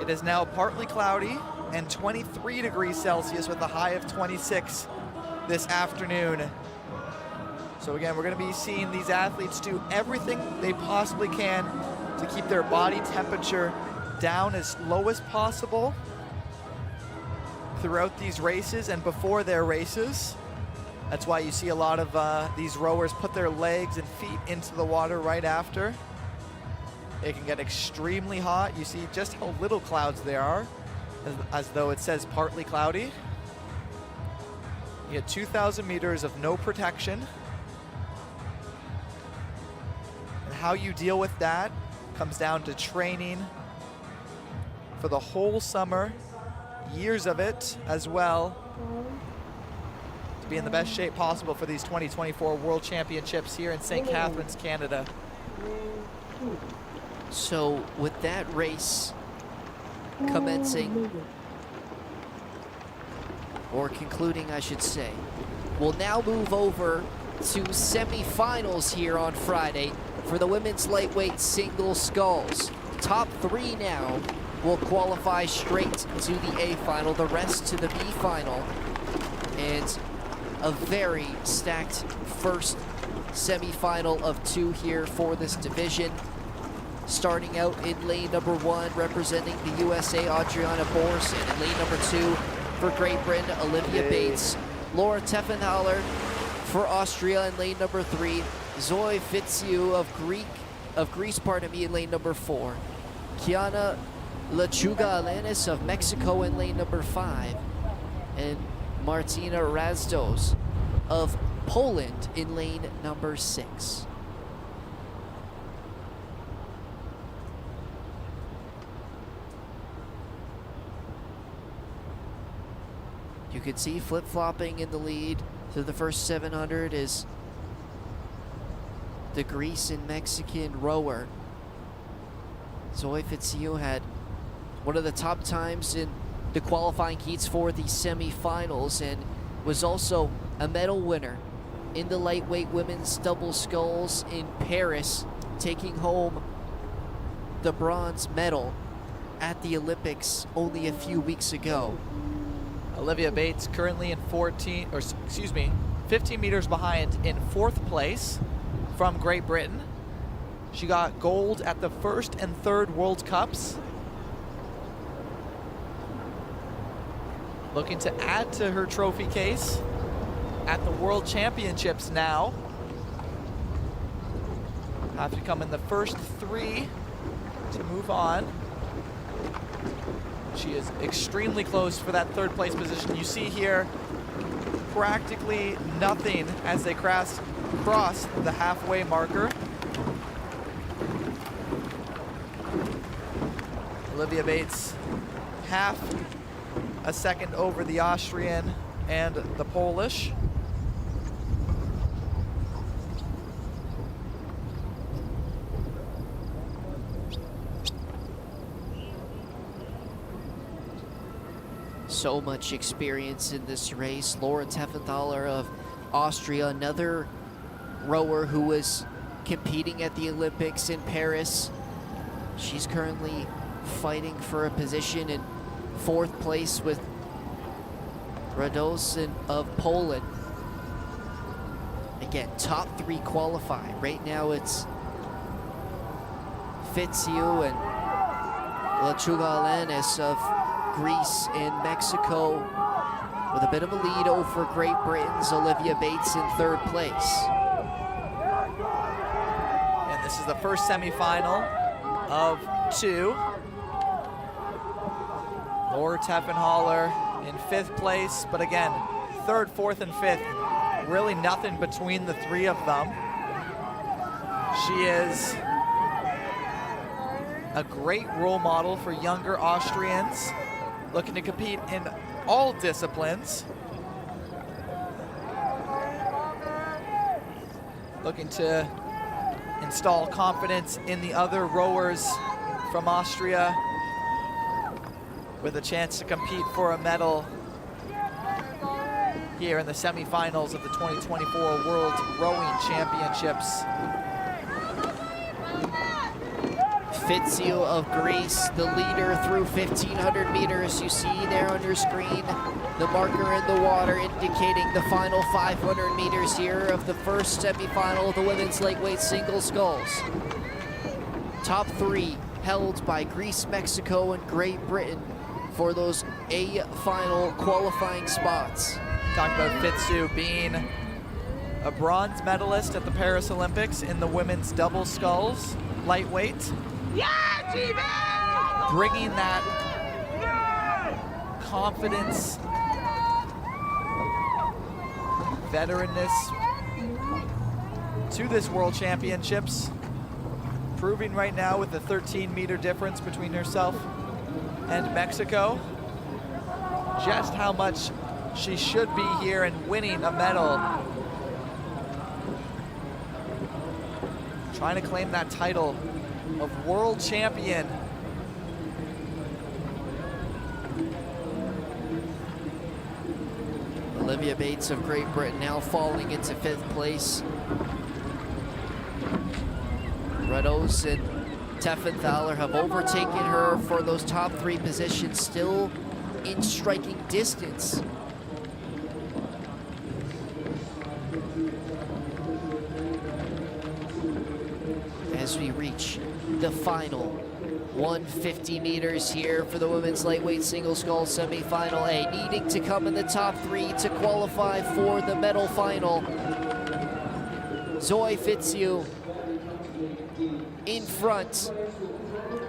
It is now partly cloudy and 23 degrees Celsius with a high of 26 this afternoon. So again, we're going to be seeing these athletes do everything they possibly can to keep their body temperature down as low as possible throughout these races and before their races. That's why you see a lot of these rowers put their legs and feet into the water right after. It can get extremely hot. You see just how little clouds there are, as though it says partly cloudy. You get 2,000 meters of no protection. And how you deal with that comes down to training for the whole summer, years of it as well, to be in the best shape possible for these 2024 World Championships here in St. Catharines, Canada. So with that race commencing, or concluding I should say, we'll now move over to semifinals here on Friday for the women's lightweight single sculls. Top 3 now will qualify straight to the A final, the rest to the B final. And a very stacked first semifinal of 2 here for this division. Starting out in lane number 1, representing the USA, Adriana Bors, and in lane number 2 for Great Britain, Olivia Bates. Laura Teffenthaler for Austria in lane number 3. Zoe Fitsiou of Greece, in lane number 4. Kiana Lechuga Alanis of Mexico in lane number 5. And Martina Razdos of Poland in lane number 6. You can see flip-flopping in the lead through the first 700 is the Greece and Mexican rower. Zoe Fitsiou had one of the top times in the qualifying heats for the semifinals and was also a medal winner in the lightweight women's double sculls in Paris, taking home the bronze medal at the Olympics only a few weeks ago. Olivia Bates currently in 15 meters behind in 4th place from Great Britain. She got gold at the 1st and 3rd World Cups. Looking to add to her trophy case at the World Championships now. Have to come in the first 3 to move on. She is extremely close for that 3rd place position. You see here practically nothing as they cross the halfway marker. Olivia Bates half a second over the Austrian and the Polish. So much experience in this race. Laura Teffenthaler of Austria, another rower who was competing at the Olympics in Paris. She's currently fighting for a position in 4th place with Radosin of Poland. Again, top 3 qualify. Right now it's Fitsiou and Lechuga Alanis of Greece and Mexico with a bit of a lead over Great Britain's Olivia Bates in third place. And this is the first semifinal of 2. Laura Teffenhaller in 5th place, but again, 3rd, 4th, and 5th, really nothing between the 3 of them. She is a great role model for younger Austrians looking to compete in all disciplines. Looking to install confidence in the other rowers from Austria with a chance to compete for a medal here in the semifinals of the 2024 World Rowing Championships. Fitsiu of Greece, the leader through 1,500 meters. You see there on your screen the marker in the water indicating the final 500 meters here of the first semifinal of the women's lightweight single sculls. Top 3 held by Greece, Mexico, and Great Britain for those A final qualifying spots. Talked about Fitsiu being a bronze medalist at the Paris Olympics in the women's double sculls lightweight. Bringing that confidence, veteranness to this World Championships. Proving right now with the 13-meter difference between herself and Mexico just how much she should be here and winning a medal. Trying to claim that title of world champion. Olivia Bates of Great Britain now falling into 5th place. Ruddles and Teffenthaler have overtaken her for those top 3 positions, still in striking distance. As we reach the final 150 meters here for the women's lightweight single scull semifinal A, needing to come in the top 3 to qualify for the medal final. Zoe Fitsiu in front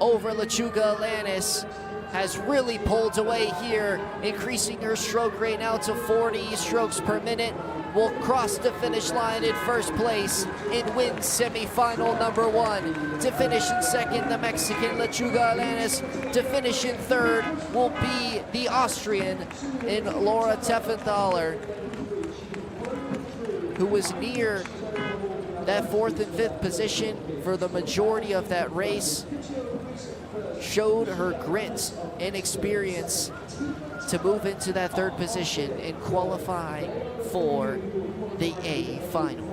over Lechuga Alanis, has really pulled away here, increasing her stroke rate now to 40 strokes per minute. Will cross the finish line in first place and win semifinal number 1. To finish in second, the Mexican Lechuga Alanis. To finish in third will be the Austrian in Laura Teffenthaler, who was near that 4th and 5th position for the majority of that race. Showed her grit and experience to move into that 3rd position and qualify for the A final.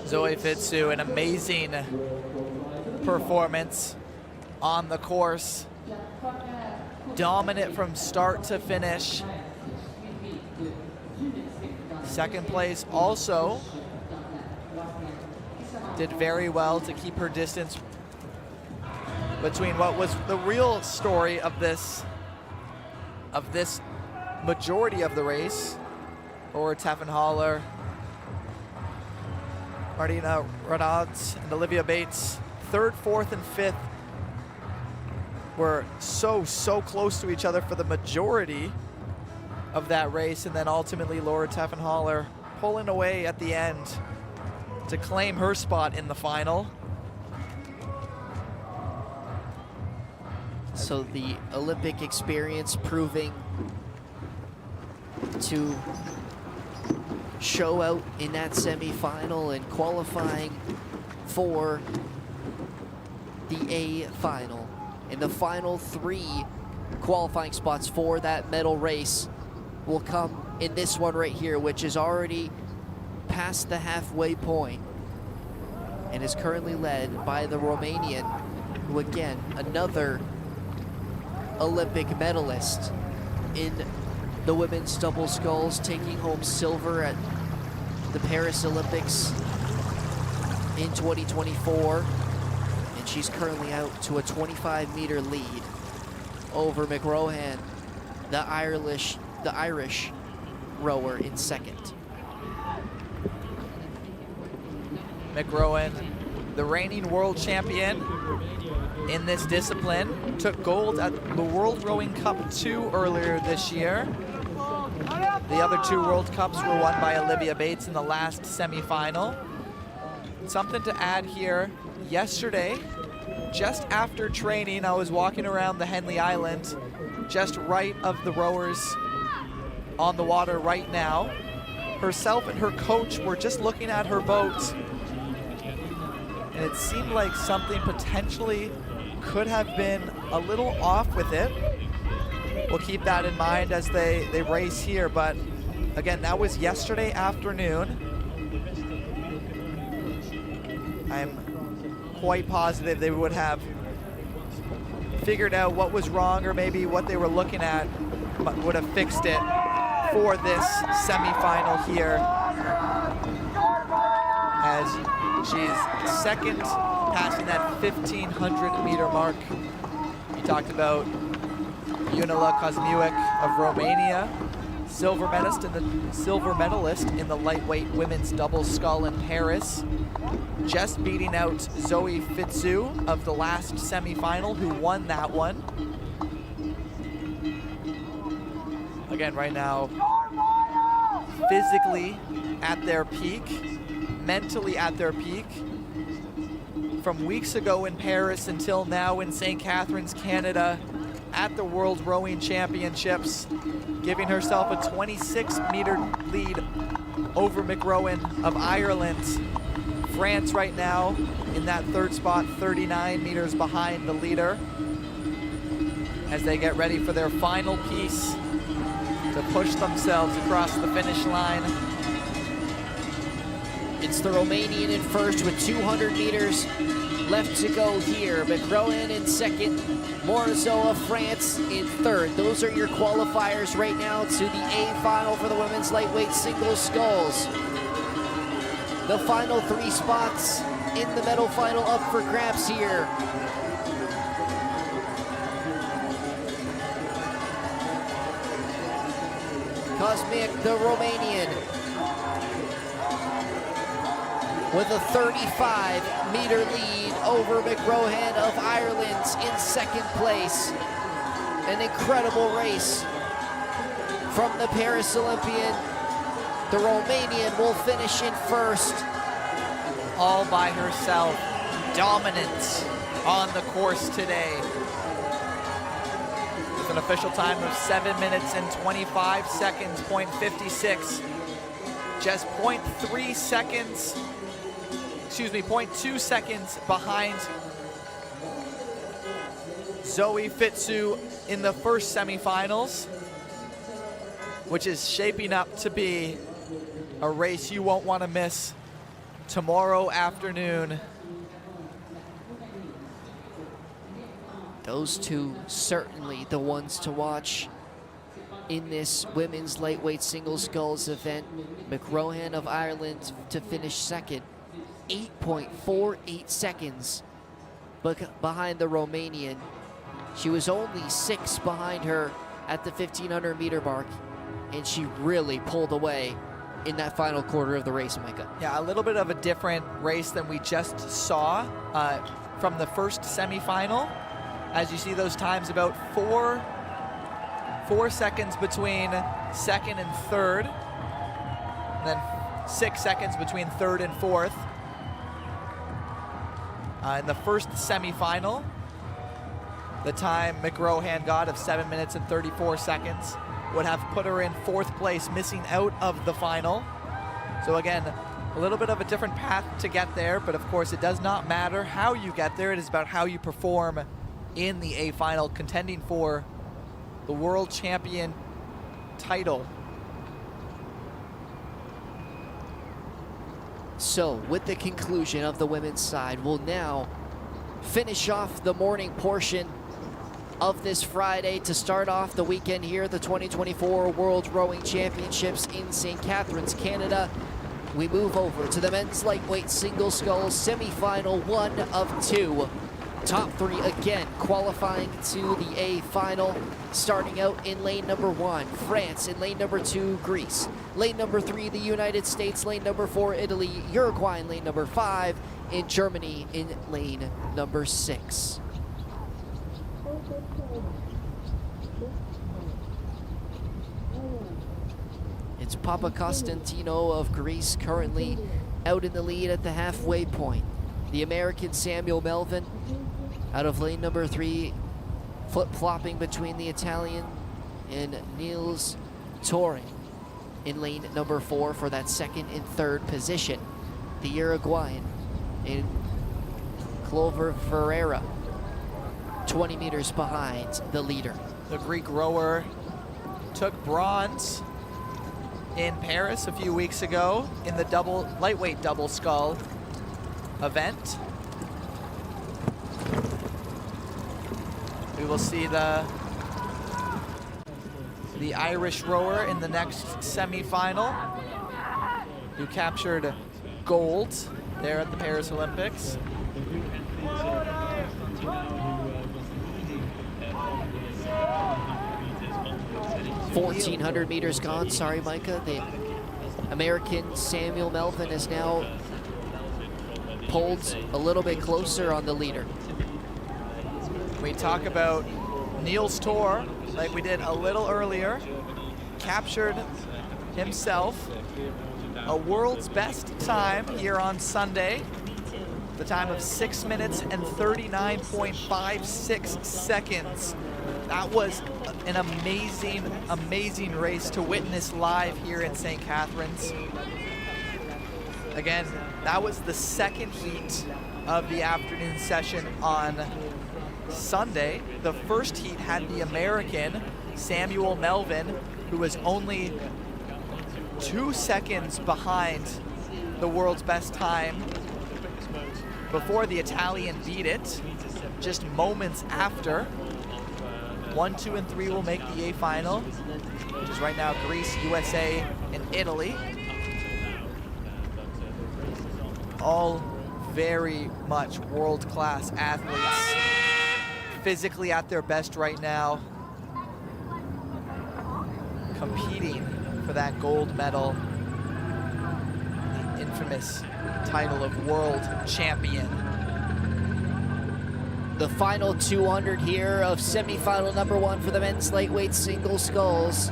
Zoe Fitsiu, an amazing performance on the course. Dominant from start to finish. 2nd place also did very well to keep her distance between what was the real story of this majority of the race, or Teffenhaller, Martina Radaz, and Olivia Bates. 3rd, 4th, and 5th were so close to each other for the majority of that race, and then ultimately Laura Teffenhaller pulling away at the end to claim her spot in the final. So the Olympic experience proving to show out in that semifinal and qualifying for the A final. And the final 3 qualifying spots for that medal race will come in this one right here, which is already past the halfway point and is currently led by the Romanian, who again, another Olympic medalist in the women's double sculls, taking home silver at the Paris Olympics in 2024. And and she's currently out to a 25-meter lead over McRohan, the Irish rower, in second. McRohan, the reigning world champion in this discipline, took gold at the World Rowing Cup 2 earlier this year. The other 2 World Cups were won by Olivia Bates in the last semifinal. Something to add here, yesterday, just after training, I was walking around the Henley Island, just right of the rowers on the water right now. Herself and her coach were just looking at her boat, and it seemed like something potentially could have been a little off with it. We'll keep that in mind as they race here, but again, that was yesterday afternoon. I'm quite positive they would have figured out what was wrong, or maybe what they were looking at, but would have fixed it for this semifinal here, as she's second, passing that 1,500 meter mark. You talked about Junela Kosmiuk of Romania, silver medalist in the lightweight women's double scull in Paris, just beating out Zoe Fitzhugh of the last semifinal, who won that one. Again, right now, physically at their peak, mentally at their peak. From weeks ago in Paris until now in St Catharines, Canada, at the World Rowing Championships, giving herself a 26-meter lead over McRohan of Ireland. France right now in that third spot, 39 meters behind the leader, as they get ready for their final piece to push themselves across the finish line. It's the Romanian in first with 200 meters left to go here. McRohan in second, Morzeau of France in third. Those are your qualifiers right now to the A final for the women's lightweight single sculls. The final 3 spots in the medal final up for grabs here. Kosmiuk, the Romanian, with a 35-meter lead over McRohan of Ireland in second place. An incredible race from the Paris Olympian. The Romanian will finish in first. All by herself, dominant on the course today. With an official time of 7 minutes and 25 seconds, 0.56. Just 0.3 seconds, 0.2 seconds behind Zoe Fitzhugh in the first semifinals, which is shaping up to be a race you won't want to miss tomorrow afternoon. Those two certainly the ones to watch in this women's lightweight single sculls event. McRohan of Ireland to finish second, 8.48 seconds behind the Romanian. She was only 6 behind her at the 1,500 meter mark, and she really pulled away in that final quarter of the race, Micah. Yeah, a little bit of a different race than we just saw from the first semifinal. As you see those times, about 4 seconds between second and third, and then 6 seconds between third and fourth. In the first semifinal, the time McRohan got of 7 minutes and 34 seconds would have put her in fourth place, missing out of the final. So again, a little bit of a different path to get there, but of course it does not matter how you get there. It is about how you perform in the A final, contending for the world champion title. So with the conclusion of the women's side, we'll now finish off the morning portion of this Friday to start off the weekend here at the 2024 World Rowing Championships in St. Catharines, Canada. We move over to the men's lightweight single sculls semifinal 1 of 2. top three again qualifying to the A final. Starting out in lane number 1, France. In lane number 2, Greece. Lane number 3, the United States. Lane number 4, Italy. Uruguay in lane number 5. And Germany in lane number 6. It's Papa Costantino of Greece currently out in the lead at the halfway point. The American Samuel Melvin out of lane number 3, flip-flopping between the Italian and Niels Torre in lane number 4 for that second and third position. The Uruguayan in Clover Ferreira, 20 meters behind the leader. The Greek rower took bronze in Paris a few weeks ago in the lightweight double scull event. We will see the Irish rower in the next semifinal, who captured gold there at the Paris Olympics. 1,400 meters gone. Sorry, Micah. The American Samuel Melvin is now pulled a little bit closer on the leader. We talk about Niels Torre, like we did a little earlier, captured himself a world's best time here on Sunday. The time of 6 minutes and 39.56 seconds. That was an amazing, amazing race to witness live here in St. Catharines. Again, that was the second heat of the afternoon session on Sunday. The first heat had the American Samuel Melvin, who was only 2 seconds behind the world's best time before the Italian beat it, just moments after. 1, 2, and 3 will make the A final, which is right now Greece, USA, and Italy. All very much world-class athletes, physically at their best right now, competing for that gold medal, the infamous title of world champion. The final 200 here of semifinal number 1 for the men's lightweight single sculls.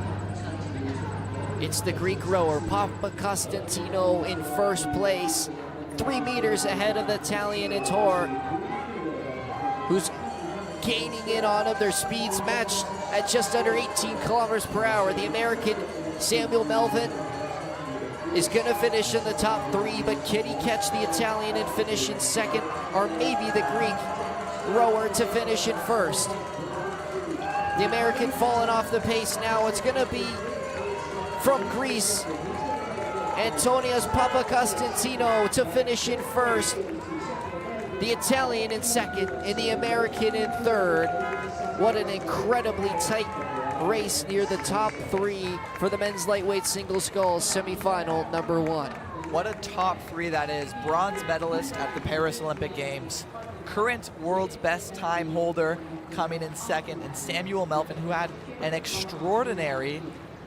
It's the Greek rower, Papa Costantino, in first place, 3 meters ahead of the Italian Torre, who's gaining in on him. Their speeds matched at just under 18 kilometers per hour. The American Samuel Melvin is going to finish in the top 3, but can he catch the Italian and finish in second, or maybe the Greek rower to finish in first? The American falling off the pace now. It's going to be from Greece, Antonios Papakostantino to finish in first, the Italian in second, and the American in third. What an incredibly tight race near the top 3 for the men's lightweight single sculls semifinal number 1. What a top 3 that is. Bronze medalist at the Paris Olympic Games, current world's best time holder coming in second, and Samuel Melvin, who had an extraordinary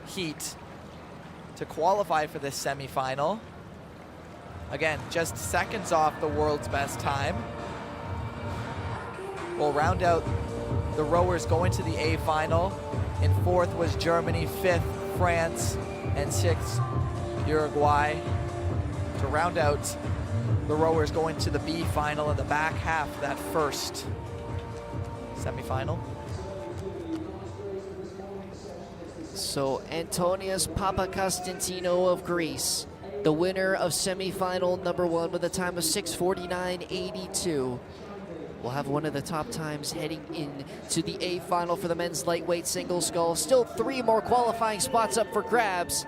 heat to qualify for this semifinal. Again, just seconds off the world's best time. We'll round out the rowers going to the A final. In fourth was Germany, 5th France, and 6th Uruguay. To round out the rowers going to the B final in the back half of that first semifinal. So Antonios Papakostantino of Greece, the winner of semifinal number 1 with a time of 6:49.82. We'll have one of the top times heading in to the A final for the men's lightweight single scull. Still 3 more qualifying spots up for grabs,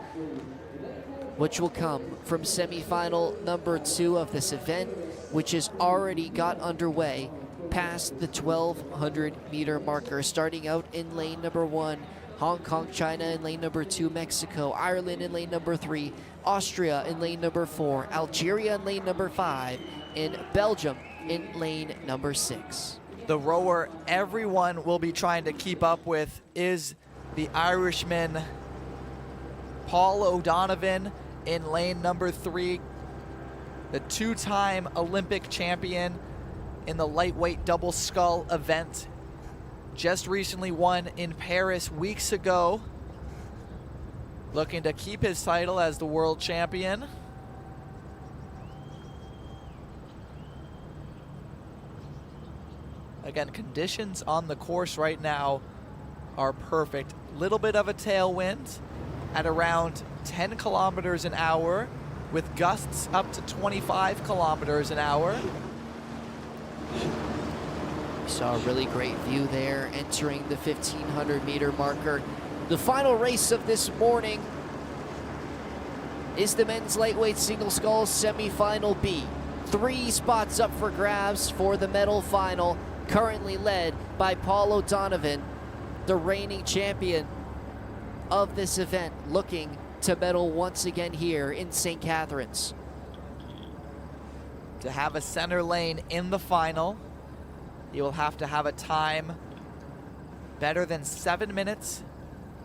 which will come from semifinal number 2 of this event, which has already got underway past the 1,200 meter marker. Starting out in lane number 1, Hong Kong, China in lane number 2, Mexico, Ireland in lane number 3, Austria in lane number 4, Algeria in lane number 5, and Belgium in lane number 6. The rower everyone will be trying to keep up with is the Irishman Paul O'Donovan in lane number 3, the 2-time Olympic champion in the lightweight double scull event. Just recently won in Paris weeks ago. Looking to keep his title as the world champion. Again, conditions on the course right now are perfect. Little bit of a tailwind at around 10 kilometers an hour with gusts up to 25 kilometers an hour. We saw a really great view there entering the 1,500 meter marker. The final race of this morning is the men's lightweight single sculls semifinal B. 3 spots up for grabs for the medal final, currently led by Paul O'Donovan, the reigning champion of this event, looking to medal once again here in St. Catharines. To have a center lane in the final, you will have to have a time better than 7 minutes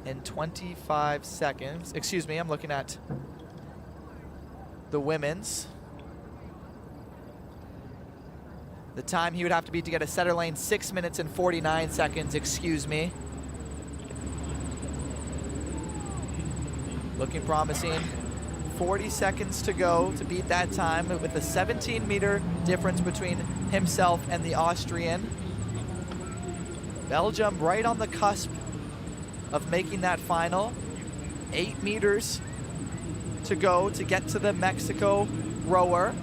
and 25 seconds. Excuse me, I'm looking at the women's. The time he would have to beat to get a center lane, 6 minutes and 49 seconds, excuse me. Looking promising. 40 seconds to go to beat that time with a 17-meter difference between himself and the Austrian. Belgium right on the cusp of making that final. 8 meters to go to get to the Mexico rower.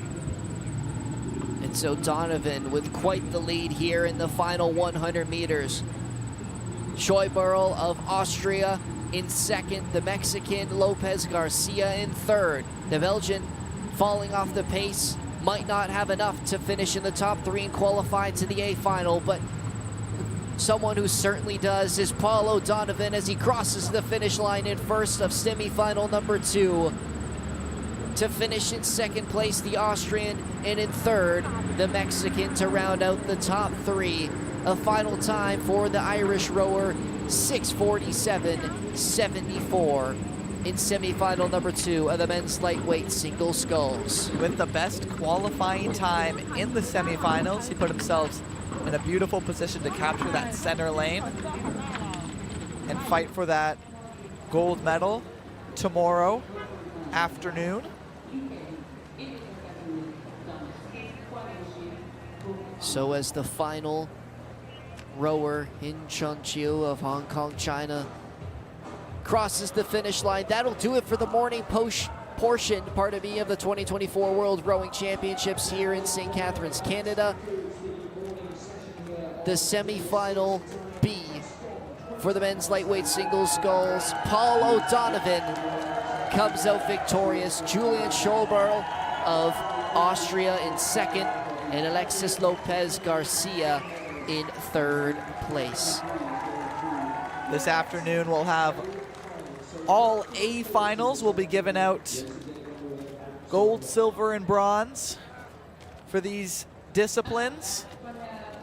And so Donovan with quite the lead here in the final 100 meters. Scheuberl of Austria in second, the Mexican Lopez Garcia in third. The Belgian falling off the pace, might not have enough to finish in the top 3 and qualify to the A final, but someone who certainly does is Paul O'Donovan as he crosses the finish line in first of semifinal number 2. To finish in second place, the Austrian, and in third, the Mexican to round out the top 3. A final time for the Irish rower, 6:47.74 in semifinal number 2 of the men's lightweight single sculls. With the best qualifying time in the semifinals, he put himself in a beautiful position to capture that center lane and fight for that gold medal tomorrow afternoon. So as the final rower in Chunqiu of Hong Kong, China, crosses the finish line, that'll do it for the morning portion, part of the 2024 World Rowing Championships here in St. Catharines, Canada. The semifinal B for the men's lightweight single sculls. Paul O'Donovan comes out victorious. Julian Scheuberl of Austria in second, and Alexis Lopez Garcia in third place. This afternoon we'll have all A finals. Will be given out gold, silver, and bronze for these disciplines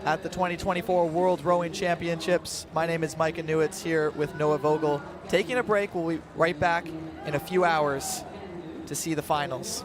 at the 2024 World Rowing Championships. My name is Micah Newitz here with Noah Vogel. Taking a break, we'll be right back in a few hours to see the finals.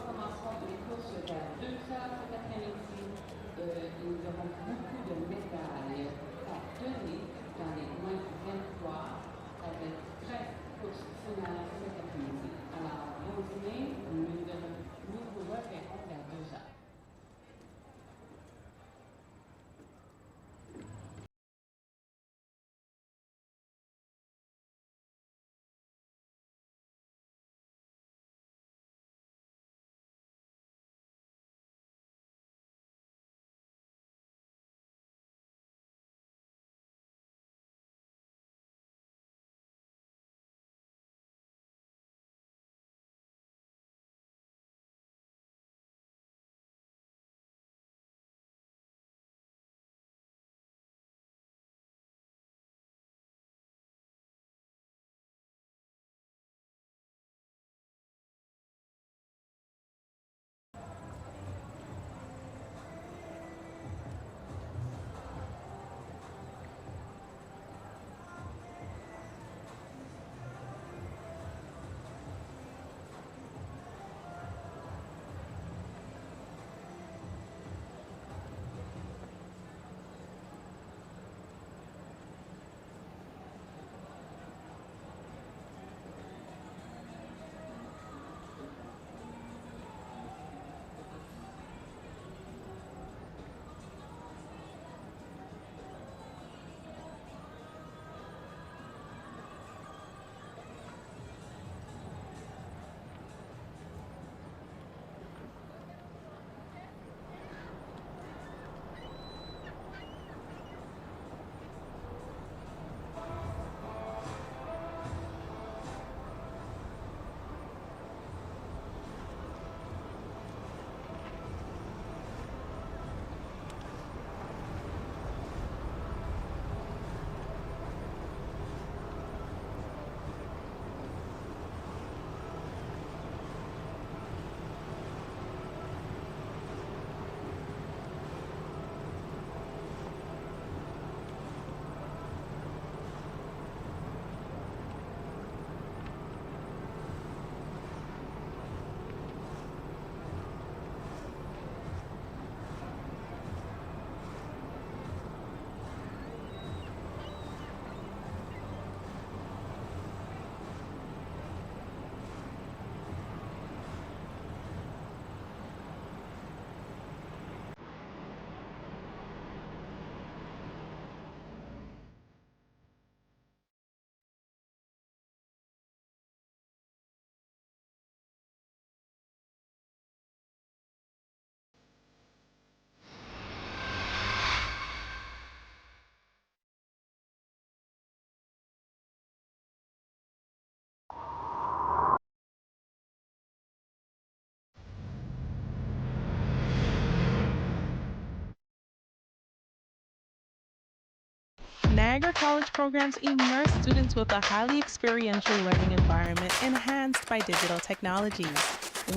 Niagara College programs immerse students with a highly experiential learning environment enhanced by digital technologies.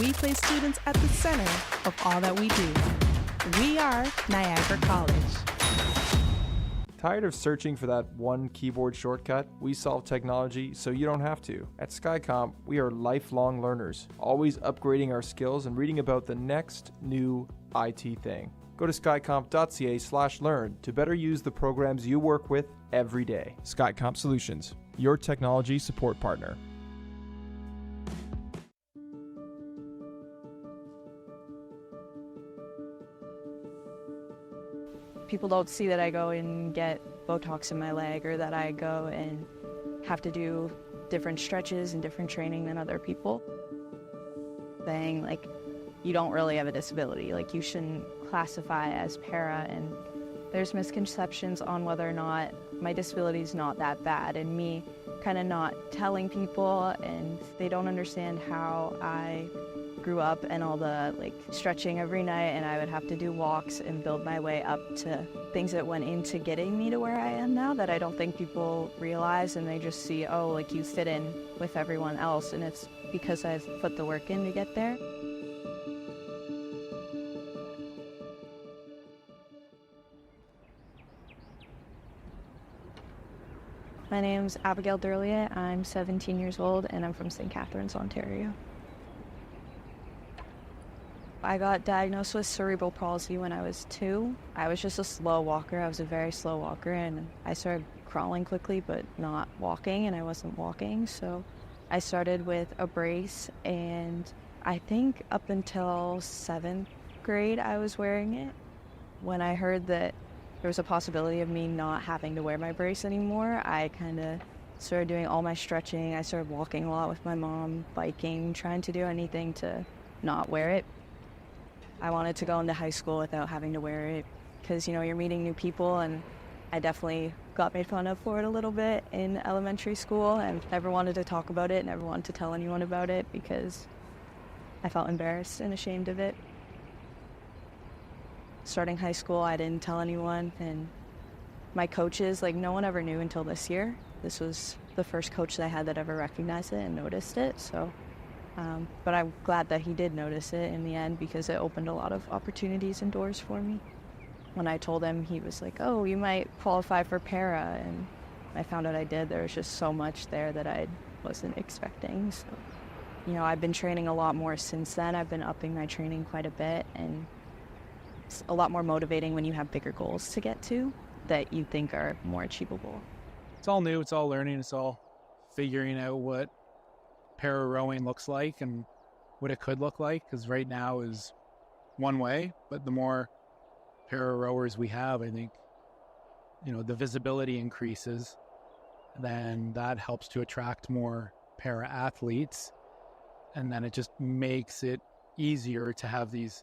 We place students at the center of all that we do. We are Niagara College. Tired of searching for that one keyboard shortcut? We solve technology so you don't have to. At SkyComp, we are lifelong learners, always upgrading our skills and reading about the next new IT thing. Go to skycomp.ca/learn to better use the programs you work with every day. SkyComp Solutions, your technology support partner. People don't see that I go and get Botox in my leg, or that I go and have to do different stretches and different training than other people. Saying, like, you don't really have a disability, like, you shouldn't classify as para, and there's misconceptions on whether or not my disability is not that bad, and me kind of not telling people, and they don't understand how I grew up and all the stretching every night, and I would have to do walks and build my way up to things that went into getting me to where I am now that I don't think people realize, and they just see, oh, like, you fit in with everyone else, and it's because I've put the work in to get there. My name's Abigail Durlier. I'm 17 years old, and I'm from St Catharines, Ontario. I got diagnosed with cerebral palsy when I was 2. I was just a slow walker. I was a very slow walker, and I started crawling quickly but not walking, and I wasn't walking. So I started with a brace, and I think up until 7th grade I was wearing it. When I heard that there was a possibility of me not having to wear my brace anymore, I kind of started doing all my stretching. I started walking a lot with my mom, biking, trying to do anything to not wear it. I wanted to go into high school without having to wear it because, you know, you're meeting new people, and I definitely got made fun of for it a little bit in elementary school, and never wanted to talk about it, never wanted to tell anyone about it because I felt embarrassed and ashamed of it. Starting high school, I didn't tell anyone, and my coaches, no one ever knew until this year. This was the first coach that I had that ever recognized it and noticed it, so. But I'm glad that he did notice it in the end because it opened a lot of opportunities and doors for me. When I told him, he was like, oh, you might qualify for para, and I found out I did. There was just so much there that I wasn't expecting. So, you know, I've been training a lot more since then. I've been upping my training quite a bit, and it's a lot more motivating when you have bigger goals to get to that you think are more achievable. It's all new, it's all learning, it's all figuring out what para rowing looks like and what it could look like, because right now is one way, but the more para rowers we have, I think, you know, the visibility increases, then that helps to attract more para athletes, and then it just makes it easier to have these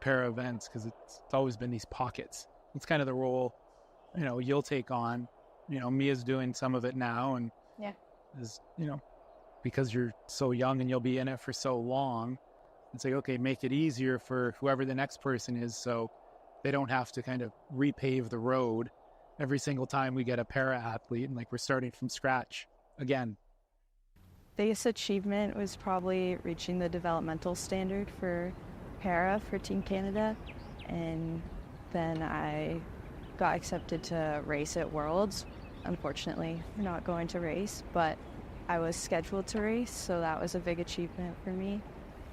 para events, because it's always been these pockets. It's kind of the role, you know, you'll take on. You know, Mia's doing some of it now, and yeah, is, you know, because you're so young and you'll be in it for so long, it's like, okay, make it easier for whoever the next person is, so they don't have to kind of repave the road every single time we get a para athlete, and we're starting from scratch again. Biggest achievement was probably reaching the developmental standard for para for Team Canada, and then I got accepted to race at Worlds. Unfortunately, not going to race, but I was scheduled to race, so that was a big achievement for me.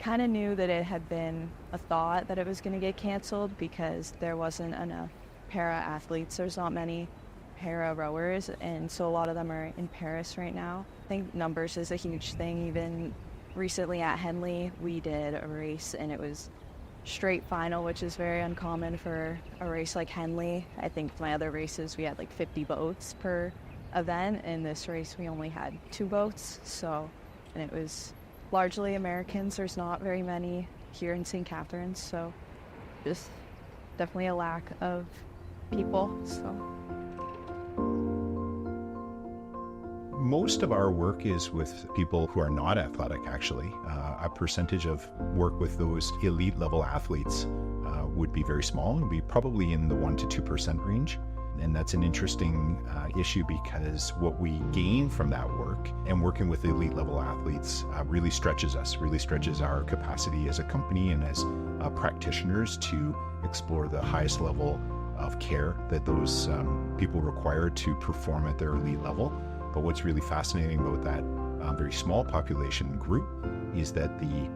Kind of knew that it had been a thought that it was going to get canceled because there wasn't enough para athletes. There's not many para rowers, and so a lot of them are in Paris right now. I think numbers is a huge thing. Even recently at Henley, we did a race, and it was straight final, which is very uncommon for a race like Henley. I think my other races, we had 50 boats per event. In this race, we only had 2 boats, so, and it was largely Americans. There's not very many here in St Catharines, so just definitely a lack of people, so. Most of our work is with people who are not athletic, actually. A percentage of work with those elite level athletes would be very small. It would be probably in the 1% to 2% range. And that's an interesting issue because what we gain from that work and working with elite level athletes really stretches us, really stretches our capacity as a company and as practitioners to explore the highest level of care that those people require to perform at their elite level. But what's really fascinating about that very small population group is that the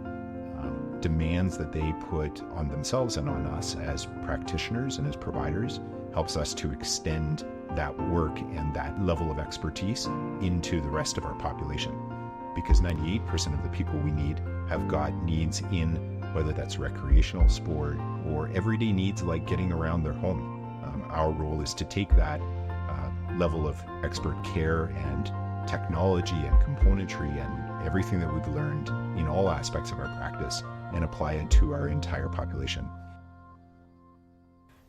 demands that they put on themselves and on us as practitioners and as providers helps us to extend that work and that level of expertise into the rest of our population. Because 98% of the people we need have got needs in whether that's recreational sport or everyday needs like getting around their home. Our role is to take that level of expert care and technology and componentry and everything that we've learned in all aspects of our practice and apply it to our entire population.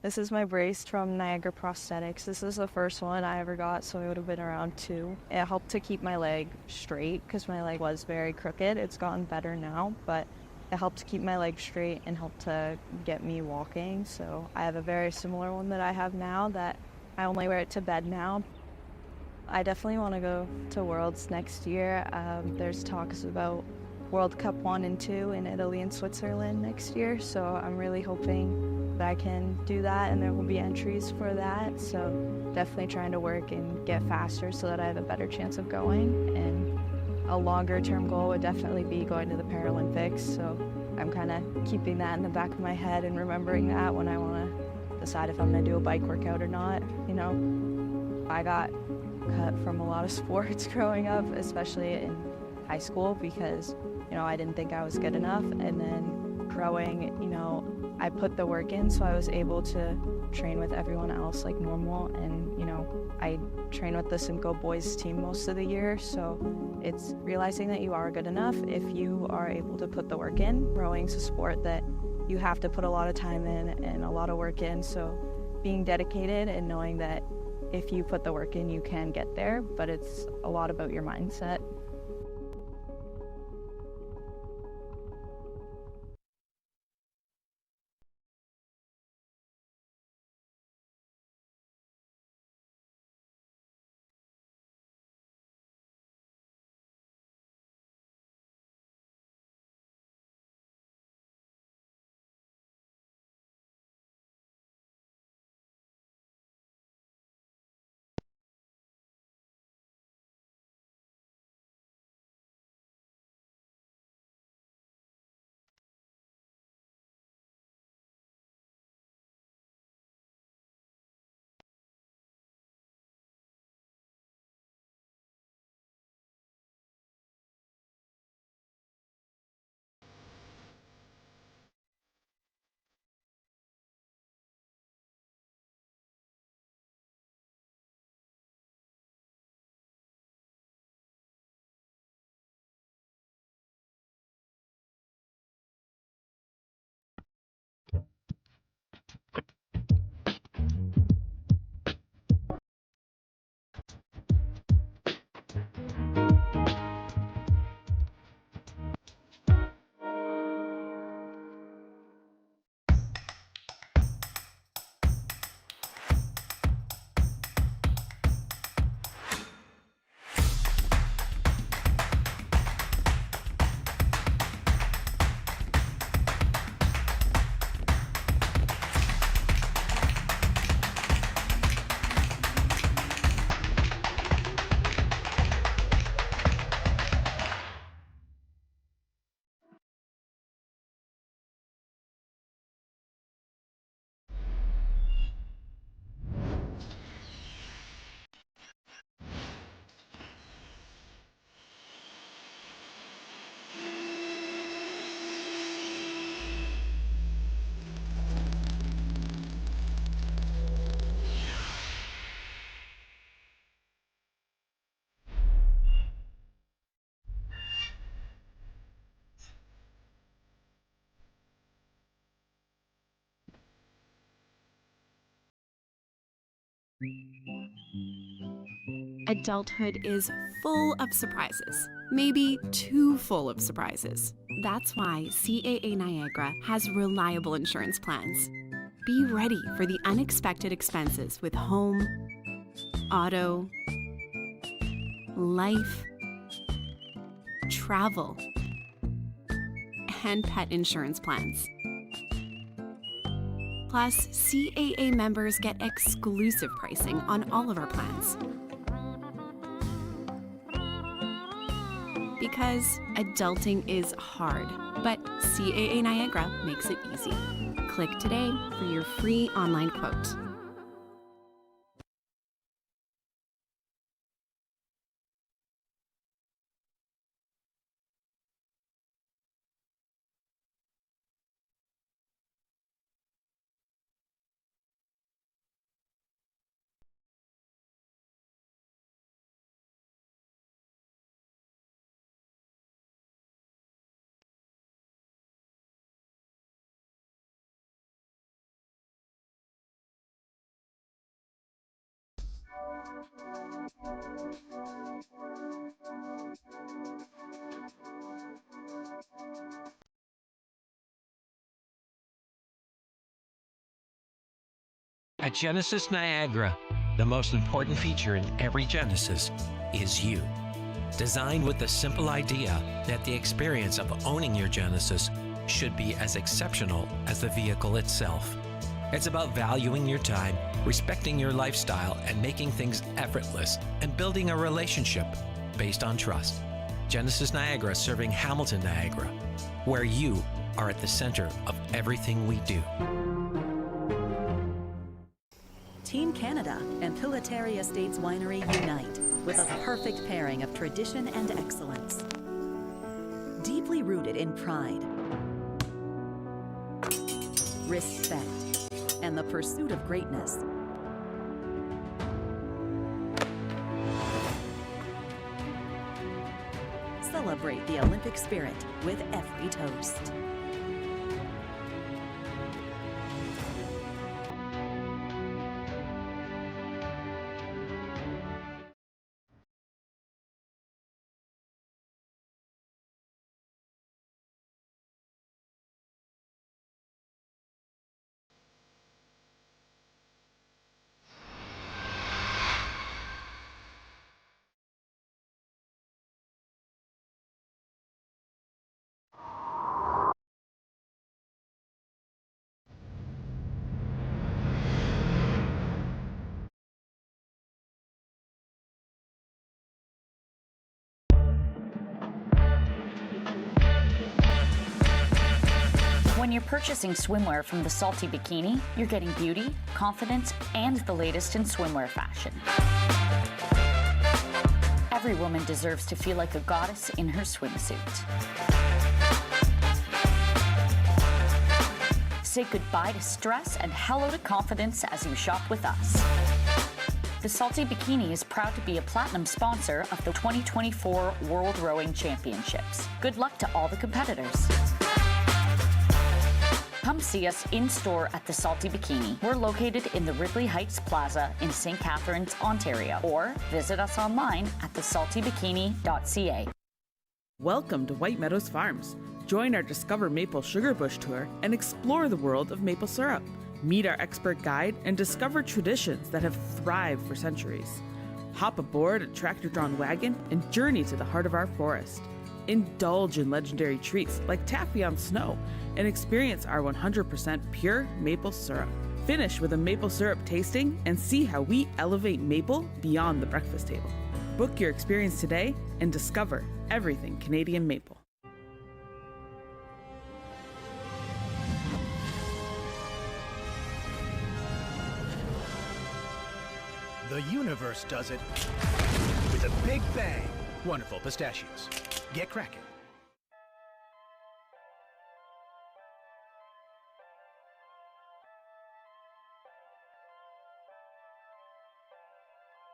This is my brace from Niagara Prosthetics. This is the first one I ever got, so it would have been around 2. It helped to keep my leg straight because my leg was very crooked. It's gotten better now, but it helped to keep my leg straight and helped to get me walking. So I have a very similar one that I have now that I only wear it to bed now. I definitely want to go to Worlds next year. There's talks about World Cup 1 and 2 in Italy and Switzerland next year, so I'm really hoping that I can do that, and there will be entries for that. So definitely trying to work and get faster so that I have a better chance of going. And a longer term goal would definitely be going to the Paralympics. So I'm kind of keeping that in the back of my head and remembering that when I want to decide if I'm going to do a bike workout or not. You know, I got cut from a lot of sports growing up, especially in high school, because, you know, I didn't think I was good enough. And then growing, you know, I put the work in, so I was able to train with everyone else like normal. And, you know, I train with the Simcoe boys team most of the year, so it's realizing that you are good enough if you are able to put the work in. Rowing's a sport that you have to put a lot of time in and a lot of work in, so being dedicated and knowing that if you put the work in, you can get there, but it's a lot about your mindset. Adulthood is full of surprises, maybe too full of surprises. That's why CAA Niagara has reliable insurance plans. Be ready for the unexpected expenses with home, auto, life, travel, and pet insurance plans. Plus, CAA members get exclusive pricing on all of our plans. Because adulting is hard, but CAA Niagara makes it easy. Click today for your free online quote. At Genesis Niagara, the most important feature in every Genesis is you. Designed with the simple idea that the experience of owning your Genesis should be as exceptional as the vehicle itself. It's about valuing your time, respecting your lifestyle, and making things effortless, and building a relationship based on trust. Genesis Niagara serving Hamilton, Niagara, where you are at the center of everything we do. Team Canada and Pilotary Estates Winery unite with a perfect pairing of tradition and excellence. Deeply rooted in pride, respect, and the pursuit of greatness. Celebrate the Olympic spirit with every toast. When you're purchasing swimwear from the Salty Bikini, you're getting beauty, confidence, and the latest in swimwear fashion. Every woman deserves to feel like a goddess in her swimsuit. Say goodbye to stress and hello to confidence as you shop with us. The Salty Bikini is proud to be a platinum sponsor of the 2024 World Rowing Championships. Good luck to all the competitors. Come see us in-store at the Salty Bikini. We're located in the Ridley Heights Plaza in St Catharines, Ontario, or visit us online at thesaltybikini.ca. Welcome to White Meadows Farms. Join our Discover Maple Sugar Bush tour and explore the world of maple syrup. Meet our expert guide and discover traditions that have thrived for centuries. Hop aboard a tractor-drawn wagon and journey to the heart of our forest. Indulge in legendary treats like taffy on snow and experience our 100% pure maple syrup. Finish with a maple syrup tasting and see how we elevate maple beyond the breakfast table. Book your experience today and discover everything Canadian maple. The universe does it with a big bang. Wonderful pistachios. Get cracking.